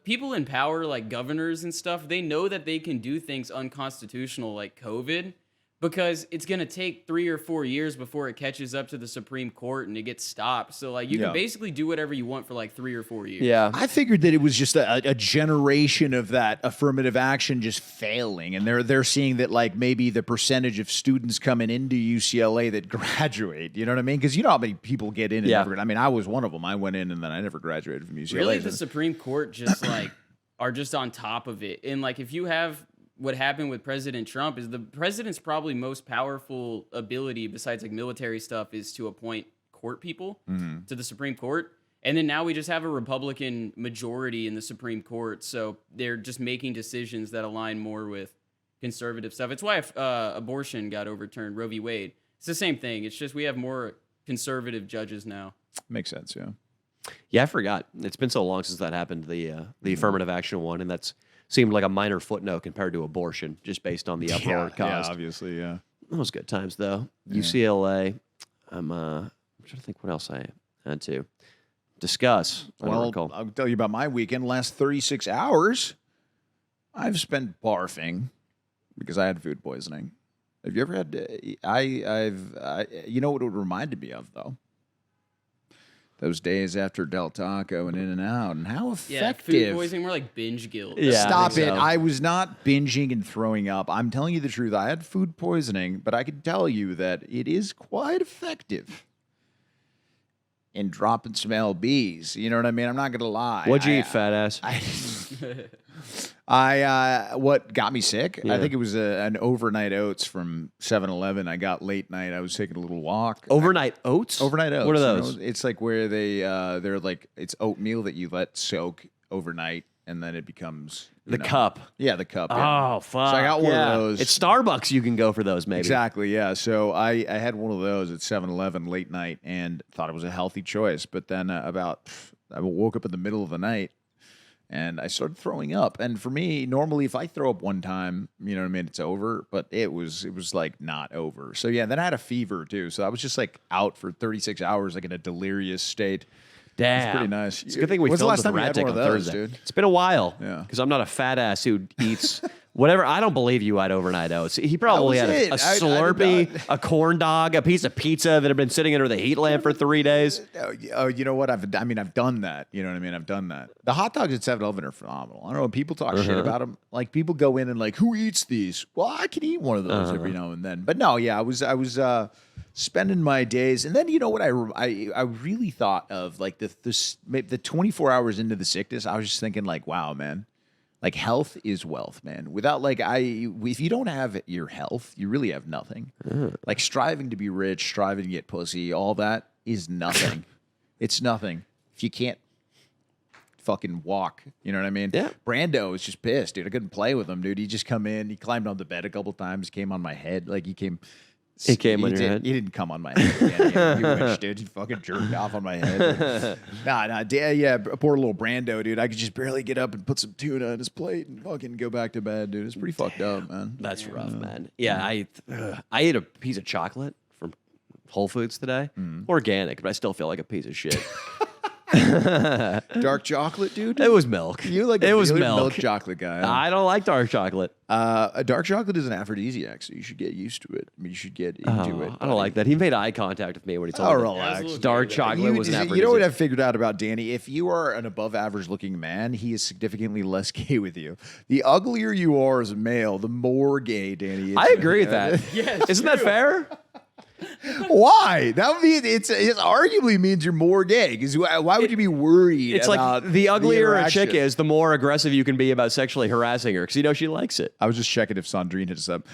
people in power like governors and stuff, they know that they can do things unconstitutional like COVID, because it's going to take 3 or 4 years before it catches up to the Supreme Court and it gets stopped. So like you Yeah. can basically do whatever you want for like 3 or 4 years. Yeah. I figured that it was just a generation of that affirmative action just failing, and they're seeing that like maybe the percentage of students coming into UCLA that graduate. You know what I mean? Because you know how many people get in and Yeah. never. I mean, I was one of them. I went in and then I never graduated from UCLA. Really, the Supreme Court just like are just on top of it. And like if you have what happened with President Trump, is the president's probably most powerful ability besides like military stuff is to appoint court people to the Supreme Court. And then now we just have a Republican majority in the Supreme Court. So they're just making decisions that align more with conservative stuff. It's why abortion got overturned, Roe v. Wade. It's the same thing. It's just we have more conservative judges now. Makes sense. Yeah. Yeah, I forgot. It's been so long since that happened, the affirmative action one, and that's seemed like a minor footnote compared to abortion, just based on the uproar it Yeah, caused. obviously. Yeah. That was good times, though. UCLA. I'm trying to think what else I had to discuss. I don't Well, recall. I'll tell you about my weekend. Last 36 hours, I've spent barfing because I had food poisoning. Have you ever had? You know what it reminded me of though? Those days after Del Taco and In-N-Out, and how Yeah, effective. food poisoning, more like binge guilt. Yeah, I Stop think it. so. I was not binging and throwing up. I'm telling you the truth. I had food poisoning, but I can tell you that it is quite effective in dropping some LBs. You know what I mean? I'm not going to lie. What'd you eat, fat ass? What got me sick? Yeah. I think it was an overnight oats from 7-Eleven. I got late night. I was taking a little walk. Overnight oats? Overnight oats. What are you know? those? It's like where they're like, it's oatmeal that you let soak overnight and then it becomes you The know. cup. Yeah, the cup. Yeah. Oh, fuck. So I got one Yeah. of those. It's Starbucks you can go for those, maybe. Exactly, yeah. So I had one of those at 7-Eleven late night and thought it was a healthy choice. But then I woke up in the middle of the night and I started throwing up. And for me, normally if I throw up one time, you know what I mean, it's over. But it was like not over. So yeah, then I had a fever too. So I was just like out for 36 hours, like in a delirious state. Damn. It's pretty nice. It's a good thing we When's the filmed last with time you had Radzik one on of those, Thursday. dude? It's been a while. Yeah. Because I'm not a fat ass who eats whatever. I don't believe you had overnight oats. He probably That had was a it. I did Slurpee, not. a corn dog, a piece of pizza that had been sitting under the heat lamp for 3 days. Oh, you know what? I've done that. You know what I mean? I've done that. The hot dogs at 7-Eleven are phenomenal. I don't know. People talk shit about them. Like people go in and like, who eats these? Well, I can eat one of those every now and then. But no, yeah, I was spending my days, and then you know what? I really thought of like the 24 hours into the sickness. I was just thinking like, wow, man. Like health is wealth, man. Without if you don't have your health, you really have nothing. Like striving to be rich, striving to get pussy, all that is nothing. It's nothing if you can't fucking walk. You know what I mean? Yeah. Brando was just pissed, dude. I couldn't play with him, dude. He just come in, he climbed on the bed a couple times, came on my head, like he came. He came on your head? He didn't come on my head. Yeah, you wish, dude. He fucking jerked off on my head. Yeah, poor little Brando, dude. I could just barely get up and put some tuna on his plate and fucking go back to bed, dude. It's pretty fucked up, man. That's rough, man. Yeah, I ate a piece of chocolate from Whole Foods today. Organic, but I still feel like a piece of shit. Dark chocolate, dude. It was milk. You like it was milk milk. chocolate guy. Huh? I don't like dark chocolate. A dark chocolate is an aphrodisiac, so you should get used to it. I mean, you should get into it. I don't like that. He made eye contact with me when he told Oh, me relax. dark chocolate was an You know what aphrodisiac. I've figured out about Danny? If you are an above average looking man, he is significantly less gay with you. The uglier you are as a male, the more gay Danny is. I agree with that. Yes, Isn't that fair? Why? That would mean it arguably means you're more gay. Because why would you be worried? It's about like the uglier a chick interaction? is, the more aggressive you can be about sexually harassing her because you know she likes it. I was just checking if Sandrine hit us up.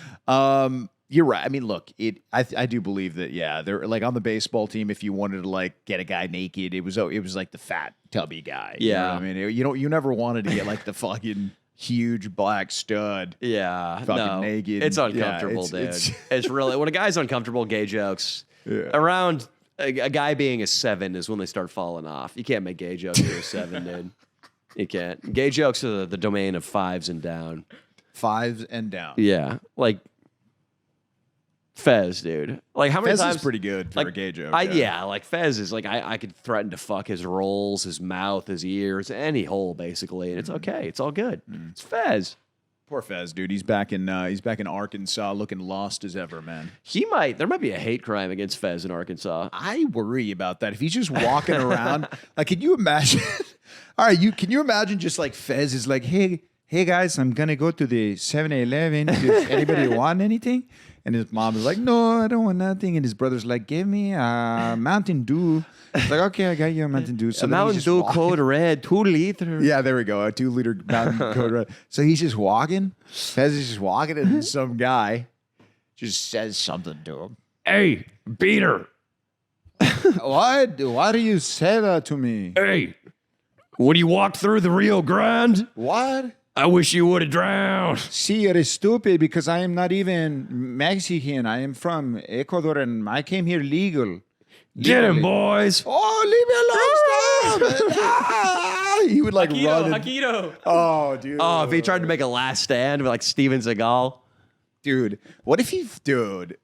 You're right. I mean, look, I do believe that. Yeah, they're like on the baseball team. If you wanted to like get a guy naked, it was like the fat tubby guy. You know Yeah. what I mean, you never wanted to get like the fucking huge black stud. Yeah, Fucking no, naked. It's Yeah, uncomfortable, it's- dude. It's really when a guy's uncomfortable. Gay jokes around a guy being a 7 is when they start falling off. You can't make gay jokes to a 7, dude. You can't. Gay jokes are the domain of 5s and down. 5s and down. Yeah, like Fez, dude. Like how many Fez times? is pretty good for like, a gay joke. Yeah, like Fez is like I could threaten to fuck his rolls, his mouth, his ears, any hole basically, and it's okay. It's all good. It's Fez. Poor Fez, dude. He's back in Arkansas, looking lost as ever, man. There might be a hate crime against Fez in Arkansas. I worry about that. If he's just walking around, like, can you imagine? All right, can you imagine just like Fez is like, hey guys, I'm gonna go to the 7-Eleven. Does anybody want anything? And his mom is like, no, I don't want nothing. And his brother's like, give me a Mountain Dew. It's like, okay, I got you a Mountain Dew. So a Mountain Dew Code Red, 2 liter. Yeah, there we go. A 2-liter Mountain Code Red. So he's just walking. Fez is just walking, and some guy just says something to him. Hey, beater. Why do you say that to me? Hey, when you walked through the Rio Grande, What? I wish you would have drowned. See, you're stupid because I am not even Mexican. I am from Ecuador and I came here legal. Get him, Legally. boys. Oh, leave me alone. Stop. Ah! He would like run. Hakito. Oh, dude. Oh, if he tried to make a last stand with like Steven Seagal. Dude, what if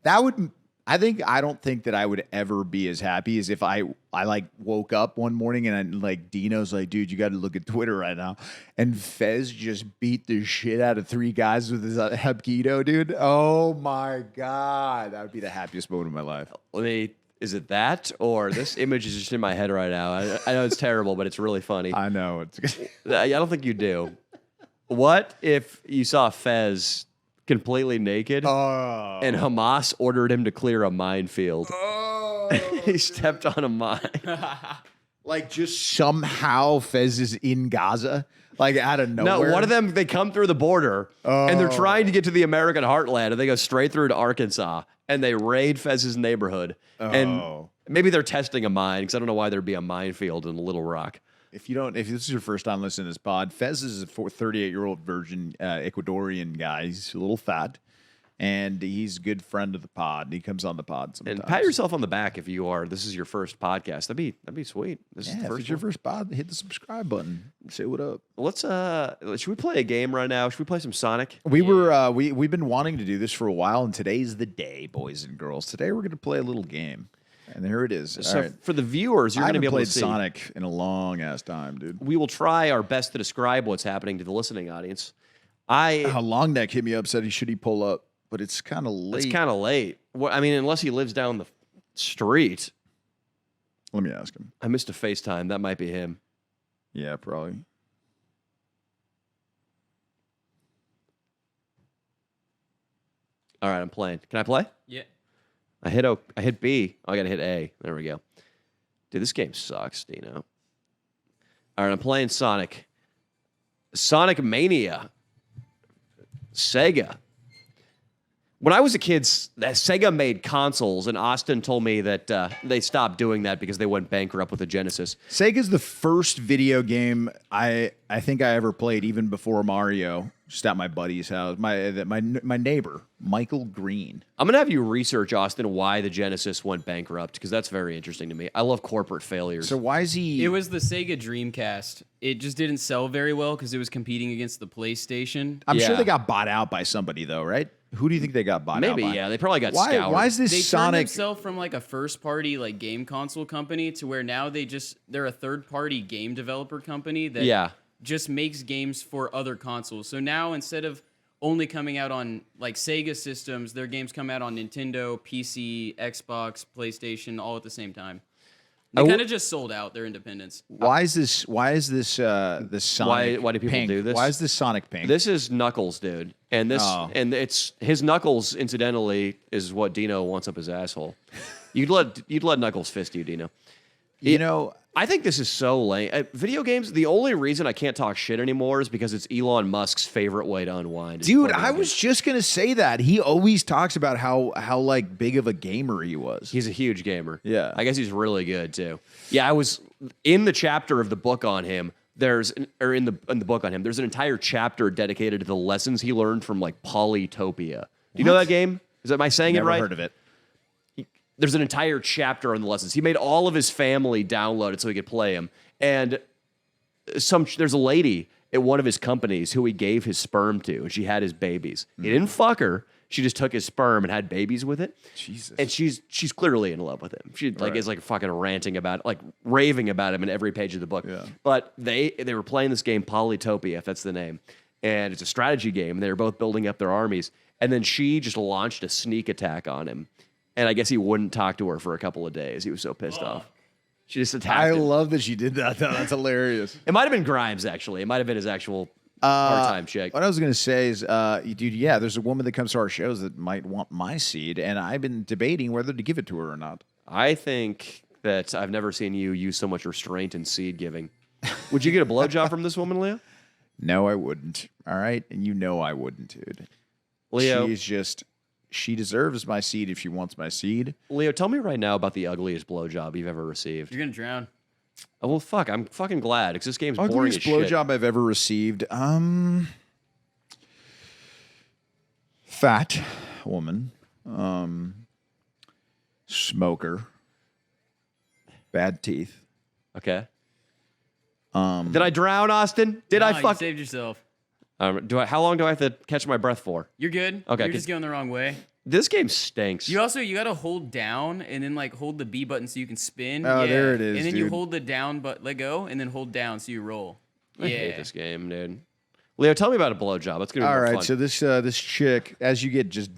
that would, I don't think that I would ever be as happy as if I like woke up one morning and Dino's like, dude, you got to look at Twitter right now. And Fez just beat the shit out of 3 guys with his Hapkido, dude. Oh my God. That would be the happiest moment of my life. Is it that or this image is just in my head right now? I know it's terrible, but it's really funny. I know. I don't think you do. What if you saw Fez completely naked and Hamas ordered him to clear a minefield? He stepped on a mine. Like just somehow Fez is in Gaza, like out of nowhere. No, one of them, they come through the border and they're trying to get to the American heartland and they go straight through to Arkansas and they raid Fez's neighborhood. And maybe they're testing a mine because I don't know why there'd be a minefield in Little Rock. If this is your first time listening to this pod, Fez is a 38-year-old virgin Ecuadorian guy. He's a little fat, and he's a good friend of the pod. He comes on the pod sometimes. And pat yourself on the back if this is your first podcast. That'd be sweet. This is the if first it's your one. first pod, hit the subscribe button. Say what up. Let's should we play a game right now? Should we play some Sonic? We've been wanting to do this for a while, and today's the day, boys and girls. Today we're going to play a little game. And here it is. So for the viewers, you're going to be able to see. I haven't played Sonic in a long ass time, dude. We will try our best to describe what's happening to the listening audience. How long Neck hit me up said should he pull up, but it's kind of late. It's kind of late. Well, I mean, unless he lives down the street. Let me ask him. I missed a FaceTime. That might be him. Yeah, probably. All right, I'm playing. Can I play? Yeah. I hit B. Oh, I got to hit A. There we go. Dude, this game sucks, Dino. All right, I'm playing Sonic. Sonic Mania. Sega. When I was a kid, Sega made consoles, and Austin told me that they stopped doing that because they went bankrupt with the Genesis. Sega's the first video game I think I ever played, even before Mario. Just at my buddy's house. My neighbor, Michael Green. I'm going to have you research, Austin, why the Genesis went bankrupt, because that's very interesting to me. I love corporate failures. So why is he... It was the Sega Dreamcast. It just didn't sell very well because it was competing against the PlayStation. I'm sure Yeah. they got bought out by somebody, though, right? Who do you think they got bought out by? Maybe, yeah. They probably got Why scoured. is this They turned Sonic... themselves from like a first-party like game console company to where now they're a third-party game developer company that just makes games for other consoles. So now instead of only coming out on like Sega systems, their games come out on Nintendo, PC, Xbox, PlayStation, all at the same time. They kind of just sold out their independence. Why is this this Sonic why do people pink? do this? Why is this Sonic pink? This is Knuckles, dude. And it's his Knuckles, incidentally, is what Dino wants up his asshole. You'd let Knuckles fist you, Dino. You know, I think this is so lame. Video games, the only reason I can't talk shit anymore is because it's Elon Musk's favorite way to unwind. dude, I was just gonna say that. He always talks about how like big of a gamer he was. He's a huge gamer. Yeah. I guess he's really good too. Yeah, I was in the chapter of the book on him. There's an entire chapter dedicated to the lessons he learned from like Polytopia. Do you know that game? Am I saying Never it right? heard of it. There's an entire chapter on the lessons. He made all of his family download it so he could play them. And there's a lady at one of his companies who he gave his sperm to, and she had his babies. He didn't fuck her. She just took his sperm and had babies with it. Jesus. And she's clearly in love with him. She is like fucking ranting about it, like raving about him in every page of the book. Yeah. But they were playing this game, Polytopia, if that's the name. and it's a strategy game. They're both building up their armies, and then she just launched a sneak attack on him, and I guess he wouldn't talk to her for a couple of days. He was so pissed off. She just attacked I him. love that she did that. That's hilarious. It might have been Grimes, actually. It might have been his actual part-time chick. What I was going to say is, dude, yeah, there's a woman that comes to our shows that might want my seed, and I've been debating whether to give it to her or not. I think that I've never seen you use so much restraint in seed giving. Would you get a blowjob from this woman, Leo? No, I wouldn't. All right? And you know I wouldn't, dude. Leo, She deserves my seed if she wants my seed. Leo, tell me right now about the ugliest blowjob you've ever received. You're gonna drown. Oh, well, fuck. I'm fucking glad because this game's boring Ugliest as shit. blowjob I've ever received. Fat woman. Smoker. Bad teeth. Okay. Did I drown, Austin? Did I No, you fuck? saved yourself. How long do I have to catch my breath for? You're good. Okay, You're 'cause- just going the wrong way. This game stinks. You gotta hold down and then like hold the B button so you can spin. Oh, there it is, And then you dude. hold the down but let go and then hold down so you roll. I hate this game, dude. Leo, tell me about a blowjob. That's gonna be All more right, fun. so this chick, as you get just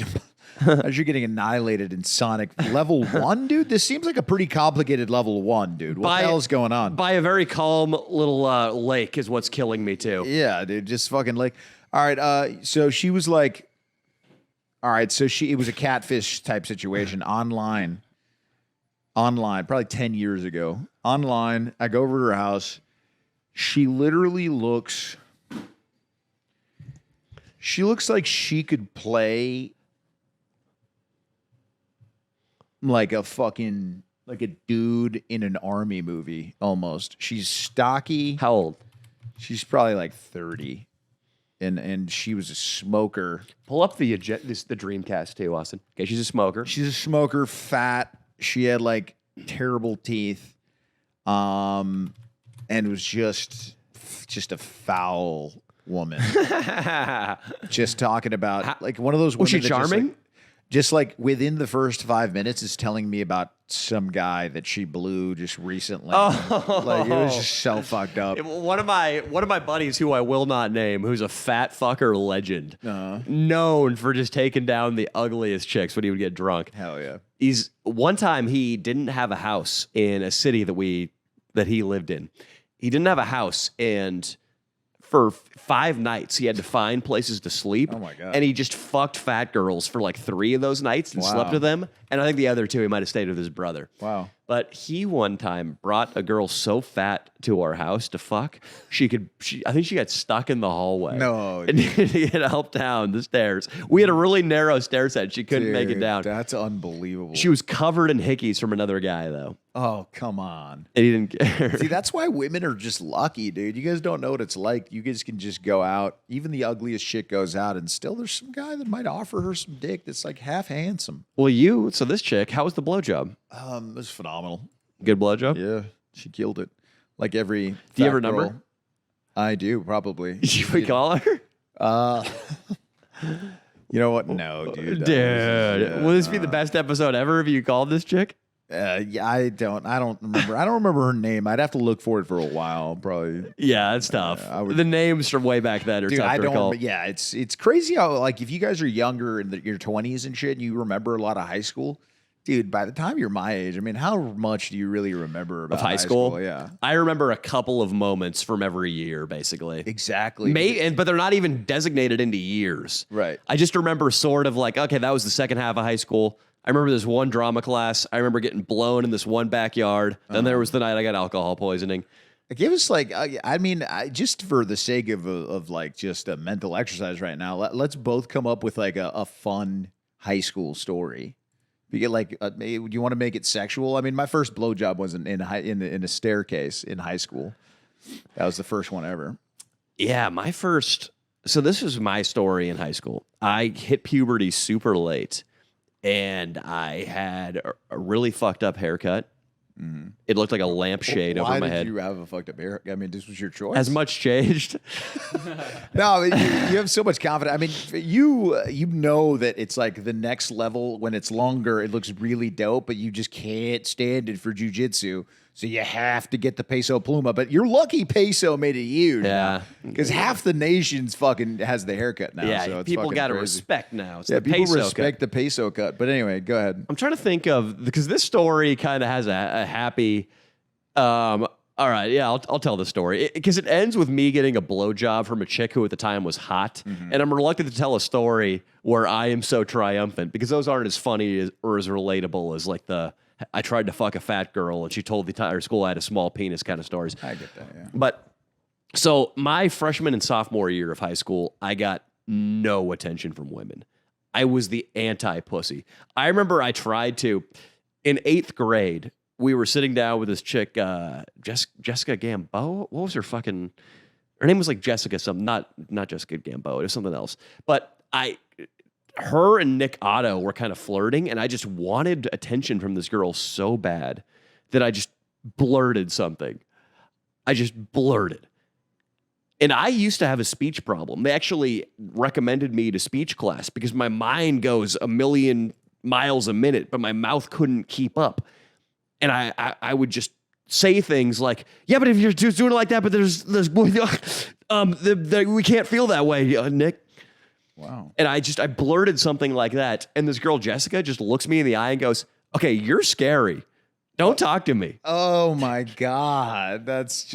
as you're getting annihilated in Sonic level 1, dude, this seems like a pretty complicated level 1, dude. What the hell's going on? By a very calm little lake is what's killing me too. Yeah, dude, just fucking like. All right, so she was like, all right, so it was a catfish type situation online, probably 10 years ago. Online, I go over to her house. She literally looks like she could play like a dude in an army movie almost. She's stocky. How old? She's probably like 30. And she was a smoker. Pull up the Dreamcast too, Austin. Okay, she's a smoker. She's a smoker, fat. She had like terrible teeth. And was just a foul woman. Just talking about like one of those women. Was she that charming? Just like within the first 5 minutes is telling me about some guy that she blew just recently. Like it was just so fucked up. One of my buddies, who I will not name, who's a fat fucker legend, known for just taking down the ugliest chicks when he would get drunk. Hell yeah. One time he didn't have a house in a city that he lived in. He didn't have a house, and for 5 nights he had to find places to sleep. Oh my God. And he just fucked fat girls for like 3 of those nights and Wow. slept with them. And I think the other 2 he might have stayed with his brother. Wow. But he one time brought a girl so fat to our house to fuck, I think she got stuck in the hallway. No, And to get helped down the stairs. We had a really narrow stair set. She couldn't make it Dude, down. That's unbelievable. She was covered in hickeys from another guy, though. Oh, come on. And he didn't care. See, that's why women are just lucky, dude. You guys don't know what it's like. You guys can just go out. Even the ugliest shit goes out, and still there's some guy that might offer her some dick that's like half handsome. Well, so this chick, how was the blowjob? It was phenomenal. Good blowjob? Yeah, she killed it. Like every. Do you have her fat girl. number? I do, probably. Should we call her? You know what? No, dude. Dude, will this be the best episode ever if you called this chick? Yeah, I don't remember. I don't remember her name. I'd have to look for it for a while, probably. Yeah, it's tough. I would- The names from way back then are Dude, tough I to don't. recall. Yeah, it's crazy how like if you guys are younger in your 20s and shit, and you remember a lot of high school, dude. By the time you're my age, I mean, how much do you really remember about Of high school? Yeah, I remember a couple of moments from every year, basically. exactly. But they're not even designated into years. Right. I just remember sort of like, okay, that was the second half of high school. I remember this one drama class. I remember getting blown in this one backyard. Then there was the night I got alcohol poisoning. Give us like, I mean, just for the sake of like just a mental exercise right now, let's both come up with like a fun high school story. You get like, do you want to make it sexual? I mean, my first blowjob wasn't in a staircase in high school. That was the first one ever. Yeah, so this was my story in high school. I hit puberty super late, and I had a really fucked up haircut. It looked like a lampshade over my Why head. did you have a fucked up hair? I mean, this was your choice. Has much changed? No, I mean, you have so much confidence. I mean, you know that it's like the next level when it's longer. It looks really dope, but you just can't stand it for jujitsu. So you have to get the peso pluma. But you're lucky peso made it huge. Yeah. Because half the nation's fucking has the haircut now. Yeah, so it's people fucking got to crazy. respect now. It's Yeah, the people peso respect cut. the peso cut. But anyway, go ahead. I'm trying to think of, because this story kind of has a happy. All right, yeah, I'll tell the story because it ends with me getting a blowjob from a chick who at the time was hot, and I'm reluctant to tell a story where I am so triumphant because those aren't as funny or as relatable as like I tried to fuck a fat girl and she told the entire school I had a small penis kind of stories. I get that, yeah. But so my freshman and sophomore year of high school, I got no attention from women. I was the anti-pussy. I remember I tried to, in 8th grade, we were sitting down with this chick, Jessica Gamboa. What was her fucking? Her name was like Jessica something, not Jessica Gamboa. It was something else. But her and Nick Otto were kind of flirting, and I just wanted attention from this girl so bad that I just blurted something. I just blurted. And I used to have a speech problem. They actually recommended me to speech class because my mind goes a million miles a minute, but my mouth couldn't keep up. And I would just say things like, yeah, but if you're just doing it like that, but there's we can't feel that way, Nick. Wow. And I blurted something like that. And this girl, Jessica, just looks me in the eye and goes, okay, you're scary. Don't talk to me. Oh my God. That's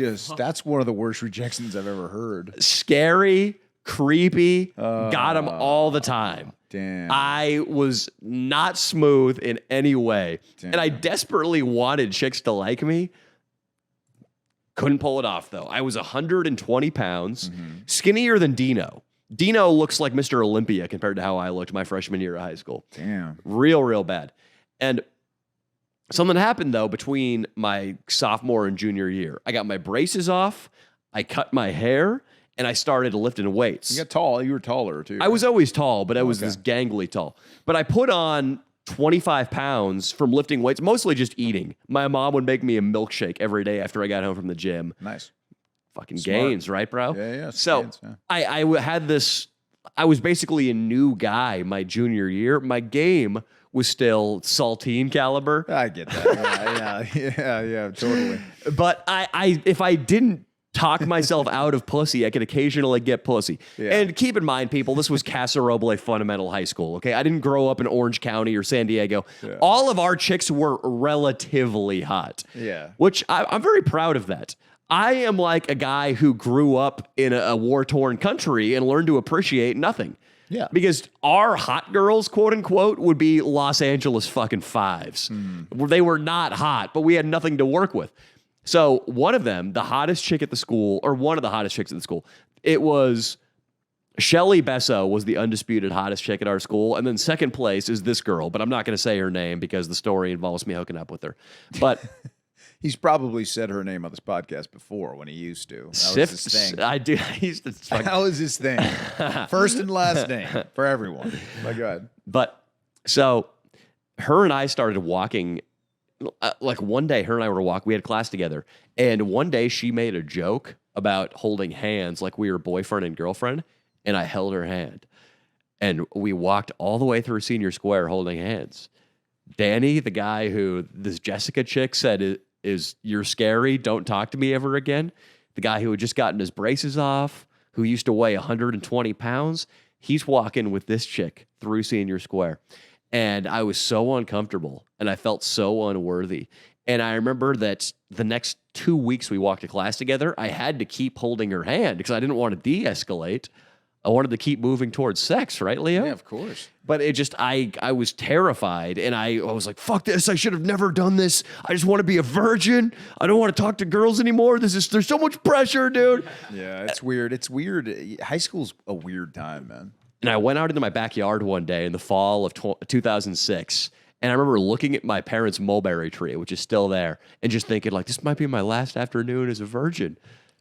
one of the worst rejections I've ever heard. Scary, creepy, got them all the time. Damn. I was not smooth in any way. Damn. And I desperately wanted chicks to like me. Couldn't pull it off, though. I was 120 pounds, skinnier than Dino. Dino looks like Mr. Olympia compared to how I looked my freshman year of high school. Damn. Real bad. And something happened, though, between my sophomore and junior year. I got my braces off, I cut my hair, and I started lifting weights. You got tall. You were taller, too. I was always tall, but I was this gangly tall. But I put on 25 pounds from lifting weights, mostly just eating. My mom would make me a milkshake every day after I got home from the gym. Nice. Fucking Smart. gains, right, bro? Yeah. So gains, yeah. I had this, I was basically a new guy my junior year. My game was still saltine caliber. I get that. Yeah, totally. But if I didn't talk myself out of pussy, I could occasionally get pussy. Yeah. And keep in mind, people, this was Casa Roble Fundamental High School, okay? I didn't grow up in Orange County or San Diego. Yeah. All of our chicks were relatively hot. Yeah. Which I'm very proud of that. I am like a guy who grew up in a war-torn country and learned to appreciate nothing. Yeah. Because our hot girls, quote unquote, would be Los Angeles fucking fives. They were not hot, but we had nothing to work with. So one of them, the hottest chick at the school, or one of the hottest chicks at the school, it was Shelly Besso was the undisputed hottest chick at our school. And then second place is this girl, but I'm not going to say her name because the story involves me hooking up with her. But He's probably said her name on this podcast before when he used to. That was his thing. I do. I used to fucking, That was his thing. First and last name for everyone. My God. But so her and I started walking. Like one day, her and I were walking. We had class together, and one day she made a joke about holding hands, like we were boyfriend and girlfriend. And I held her hand, and we walked all the way through Senior Square holding hands. Danny, the guy who this Jessica chick said is you're scary, don't talk to me ever again. The guy who had just gotten his braces off, who used to weigh 120 pounds, he's walking with this chick through Senior Square. And I was so uncomfortable and I felt so unworthy. And I remember that the next 2 weeks we walked to class together, I had to keep holding her hand because I didn't want to de-escalate. I wanted to keep moving towards sex, right, Leo? Yeah, of course. But it just, I was terrified, and I was like, fuck this, I should have never done this. I just want to be a virgin. I don't want to talk to girls anymore. There's so much pressure, dude. Yeah, it's weird. It's weird. High school's a weird time, man. And I went out into my backyard one day in the fall of 2006, and I remember looking at my parents' mulberry tree, which is still there, and just thinking, like, this might be my last afternoon as a virgin.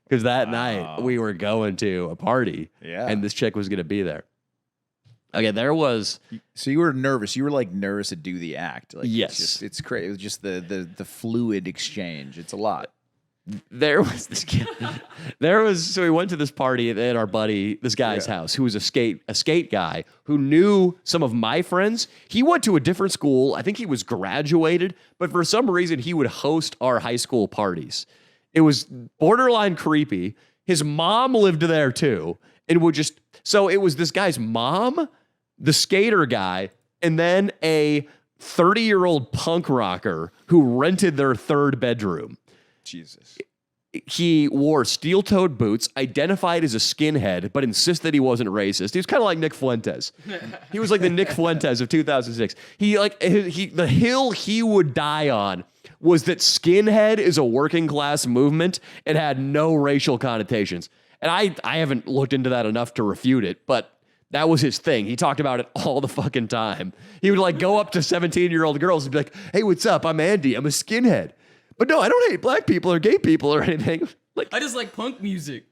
Because that night we were going to a party, and this chick was going to be there. Okay, there was. So you were nervous. You were like nervous to do the act. Like, yes, it's crazy. It was just the fluid exchange. It's a lot. there was this kid. So we went to this party at our buddy, this guy's house, who was a skate guy who knew some of my friends. He went to a different school. I think he was graduated, but for some reason he would host our high school parties. It was borderline creepy. His mom lived there too, and so it was this guy's mom, the skater guy, and then a 30-year-old punk rocker who rented their third bedroom. Jesus. He wore steel-toed boots, identified as a skinhead, but insisted he wasn't racist. He was kind of like Nick Fuentes. He was like the Nick Fuentes of 2006. The hill he would die on was that skinhead is a working class movement and had no racial connotations. And I haven't looked into that enough to refute it, but that was his thing. He talked about it all the fucking time. He would like go up to 17-year-old girls and be like, "Hey, what's up? I'm Andy. I'm a skinhead. But no, I don't hate black people or gay people or anything." Like, I just like punk music.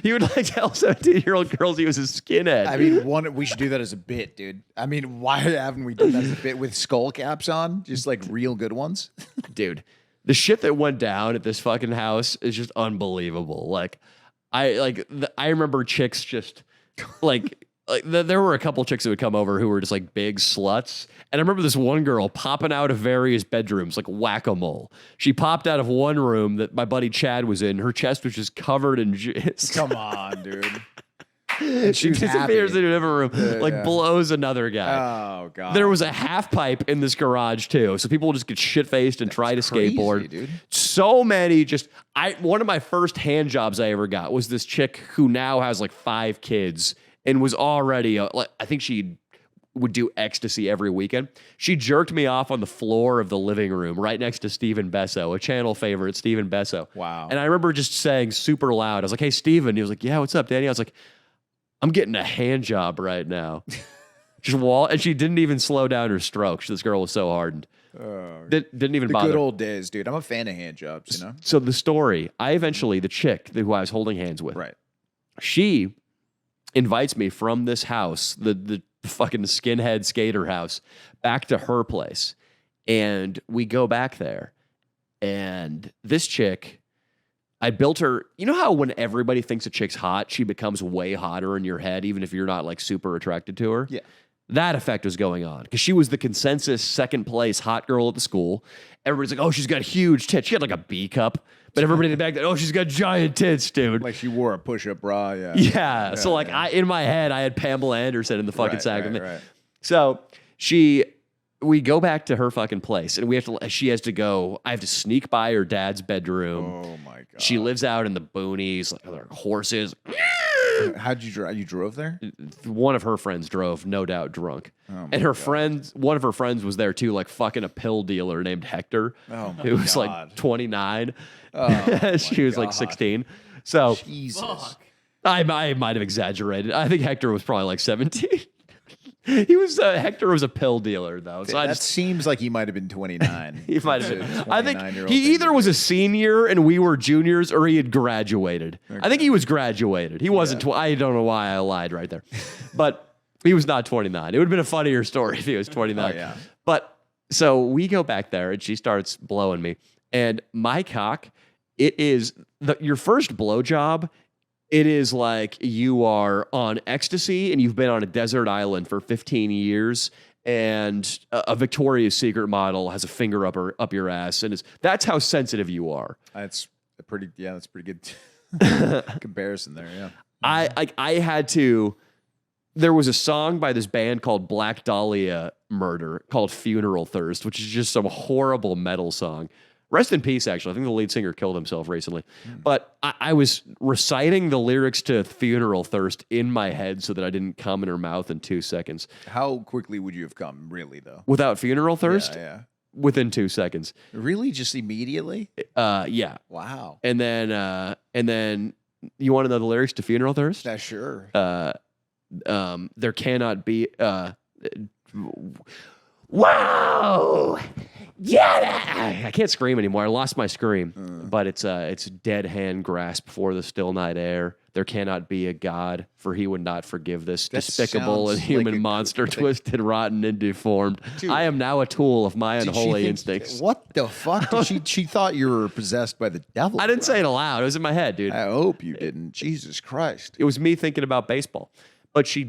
he would like tell 17-year-old girls he was a skinhead. I mean, we should do that as a bit, dude. I mean, why haven't we done that as a bit with skull caps on? Just like real good ones. Dude, the shit that went down at this fucking house is just unbelievable. Like, I remember chicks just there were a couple chicks that would come over who were just like big sluts. And I remember this one girl popping out of various bedrooms like whack-a-mole. She popped out of one room that my buddy Chad was in. Her chest was just covered in jizz. Come on, dude. And She disappears into a different room, blows another guy. Oh, God. There was a half pipe in this garage too, so people would just get shit-faced and try to skateboard. dude. So many one of my first hand jobs I ever got was this chick who now has like 5 kids and was already, I think she would do ecstasy every weekend. She jerked me off on the floor of the living room right next to Steven Besso, a channel favorite, Steven Besso. Wow. And I remember just saying super loud, I was like, "Hey, Steven." He was like, "Yeah, what's up, Danny?" I was like, "I'm getting a hand job right now." And she didn't even slow down her stroke. This girl was so hardened. Didn't even The bother. good old days, dude. I'm a fan of hand jobs, you know? So the story, the chick who I was holding hands with, Right. she invites me from this house, the fucking skinhead skater house, back to her place. And we go back there. And this chick, I built her. You know how when everybody thinks a chick's hot, she becomes way hotter in your head, even if you're not like super attracted to her? Yeah. That effect was going on because she was the consensus second place hot girl at the school. Everybody's like, "Oh, she's got huge tits." She had like a B cup, but everybody in the back, "Oh, she's got giant tits, dude." Like she wore a push-up bra, yeah. Yeah. So like in my head, I had Pamela Anderson in the fucking sack of me. Right. So we go back to her fucking place and she has to go. I have to sneak by her dad's bedroom. Oh my God. She lives out in the boonies, like there are horses. How'd you drive? You drove there? One of her friends drove, no doubt drunk. Oh and one of her friends was there too, like fucking a pill dealer named Hector. Oh my who was God. like 29. Oh, she was like God. 16. So Jesus. I might have exaggerated. I think Hector was probably like 17. Hector was a pill dealer though. So That seems like he might have been 29. he might have been. I think 29-year-old he thing either to was do. a senior and we were juniors, or he had graduated. I think he was graduated. He wasn't. I don't know why I lied right there, but he was not 29. It would have been a funnier story if he was 29. Oh, yeah. But so we go back there and she starts blowing me, and my cock. It is your first blowjob. It is like you are on ecstasy and you've been on a desert island for 15 years and a Victoria's Secret model has a finger up your ass. And that's how sensitive you are. That's pretty good comparison there, yeah. I had to, there was a song by this band called Black Dahlia Murder called Funeral Thirst, which is just some horrible metal song. Rest in peace, actually. I think the lead singer killed himself recently. But I was reciting the lyrics to Funeral Thirst in my head so that I didn't come in her mouth in 2 seconds. How quickly would you have come, really, though? Without Funeral Thirst? Yeah. Within 2 seconds. Really? Just immediately? Yeah. Wow. And then you want to know the lyrics to Funeral Thirst? Yeah, sure. There cannot be... Wow! yeah, I can't scream anymore. I lost my scream, but it's dead hand grasp for the still night air. There cannot be a God, for he would not forgive this That despicable and sounds human like a- monster, like- twisted, rotten, and deformed. Dude. I am now a tool of my Did she unholy think- instincts. What the fuck? She thought you were possessed by the devil. I didn't say it aloud. It was in my head, dude. I hope you didn't. Jesus Christ. It was me thinking about baseball. But she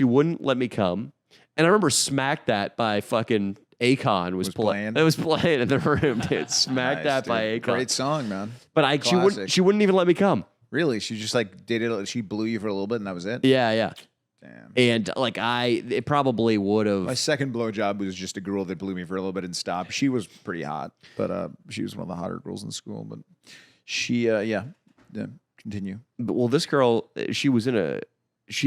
wouldn't let me come. And I remember Smack That by fucking Akon was playing? It was playing in the room, dude. Smack Nice, That dude. by Akon. Great song, man. But Classic. she wouldn't even let me come. Really? She just like did it. She blew you for a little bit, and that was it. Yeah, yeah. Damn. And like it probably would My have. second blowjob was just a girl that blew me for a little bit and stopped. She was pretty hot, but she was one of the hotter girls in school. But she, yeah. Continue. Well, this girl, she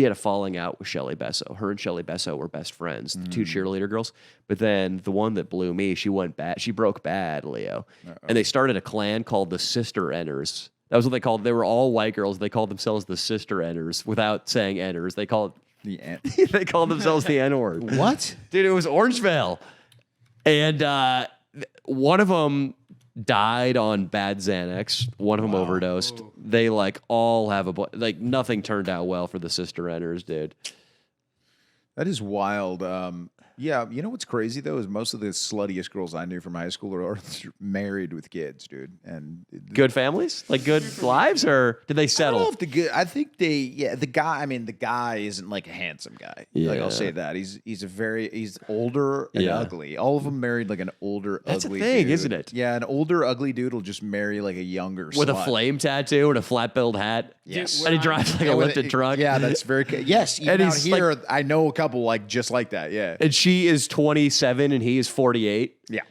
had a falling out with Shelly Besso. Her and Shelly Besso were best friends, the two cheerleader girls. But then the one that blew me, she went bad. She broke bad, Leo. And they started a clan called the Sister Enners. That was what they called. They were all white girls. They called themselves the Sister Enners without saying Enners. They called they called themselves the N word. What? Dude, it was Orangevale. And one of them died on bad Xanax. One of them overdosed. They like all have nothing turned out well for the Sister Enners, dude. That is wild. Yeah, you know what's crazy though is most of the sluttiest girls I knew from high school are married with kids, dude. And Good families? Like good lives? Or did they I don't know settle? if the good. I think the guy. I mean, the guy isn't like a handsome guy. Like I'll say that he's older and Yeah. ugly. All of them married like an older That's a ugly. thing, dude. isn't it? Yeah, an older ugly dude will just marry like a younger With a slut. flame tattoo and a flat-billed hat? Yes. And he drives like a lifted truck? Yeah, that's very. Yes, even And out he's here, I know a couple like just like that. Yeah, And she is 27 and he is 48. yeah.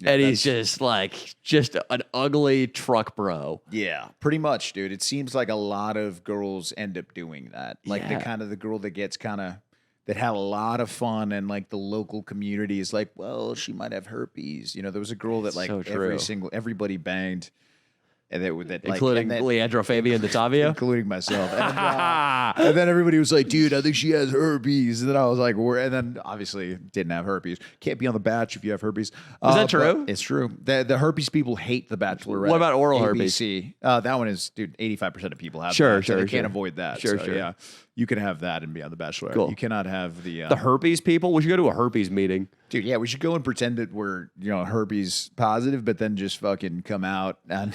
And he's just an ugly truck bro. Yeah, pretty much, dude. It seems like a lot of girls end up doing that. Like Yeah. the girl that gets that had a lot of fun and like the local community is like, well, she might have herpes. You know, there was a girl that like So true. everybody banged, and that like, Including and then- Leandro Fabian Datavio. including myself. And then everybody was like, dude, I think she has herpes. And then I was like, and then obviously didn't have herpes. Can't be on The Batch if you have herpes. Is that but true? It's true. The herpes people hate The Bachelorette. What about oral ABC. That one is, dude, 85% of people have Sure, that. So sure, they can't sure. avoid that. Sure, So, sure. yeah. You can have that and be on The Bachelorette. Cool. You cannot have the herpes people? We should go to a herpes meeting. dude, yeah, we should go and pretend that we're, herpes positive, but then just fucking come out and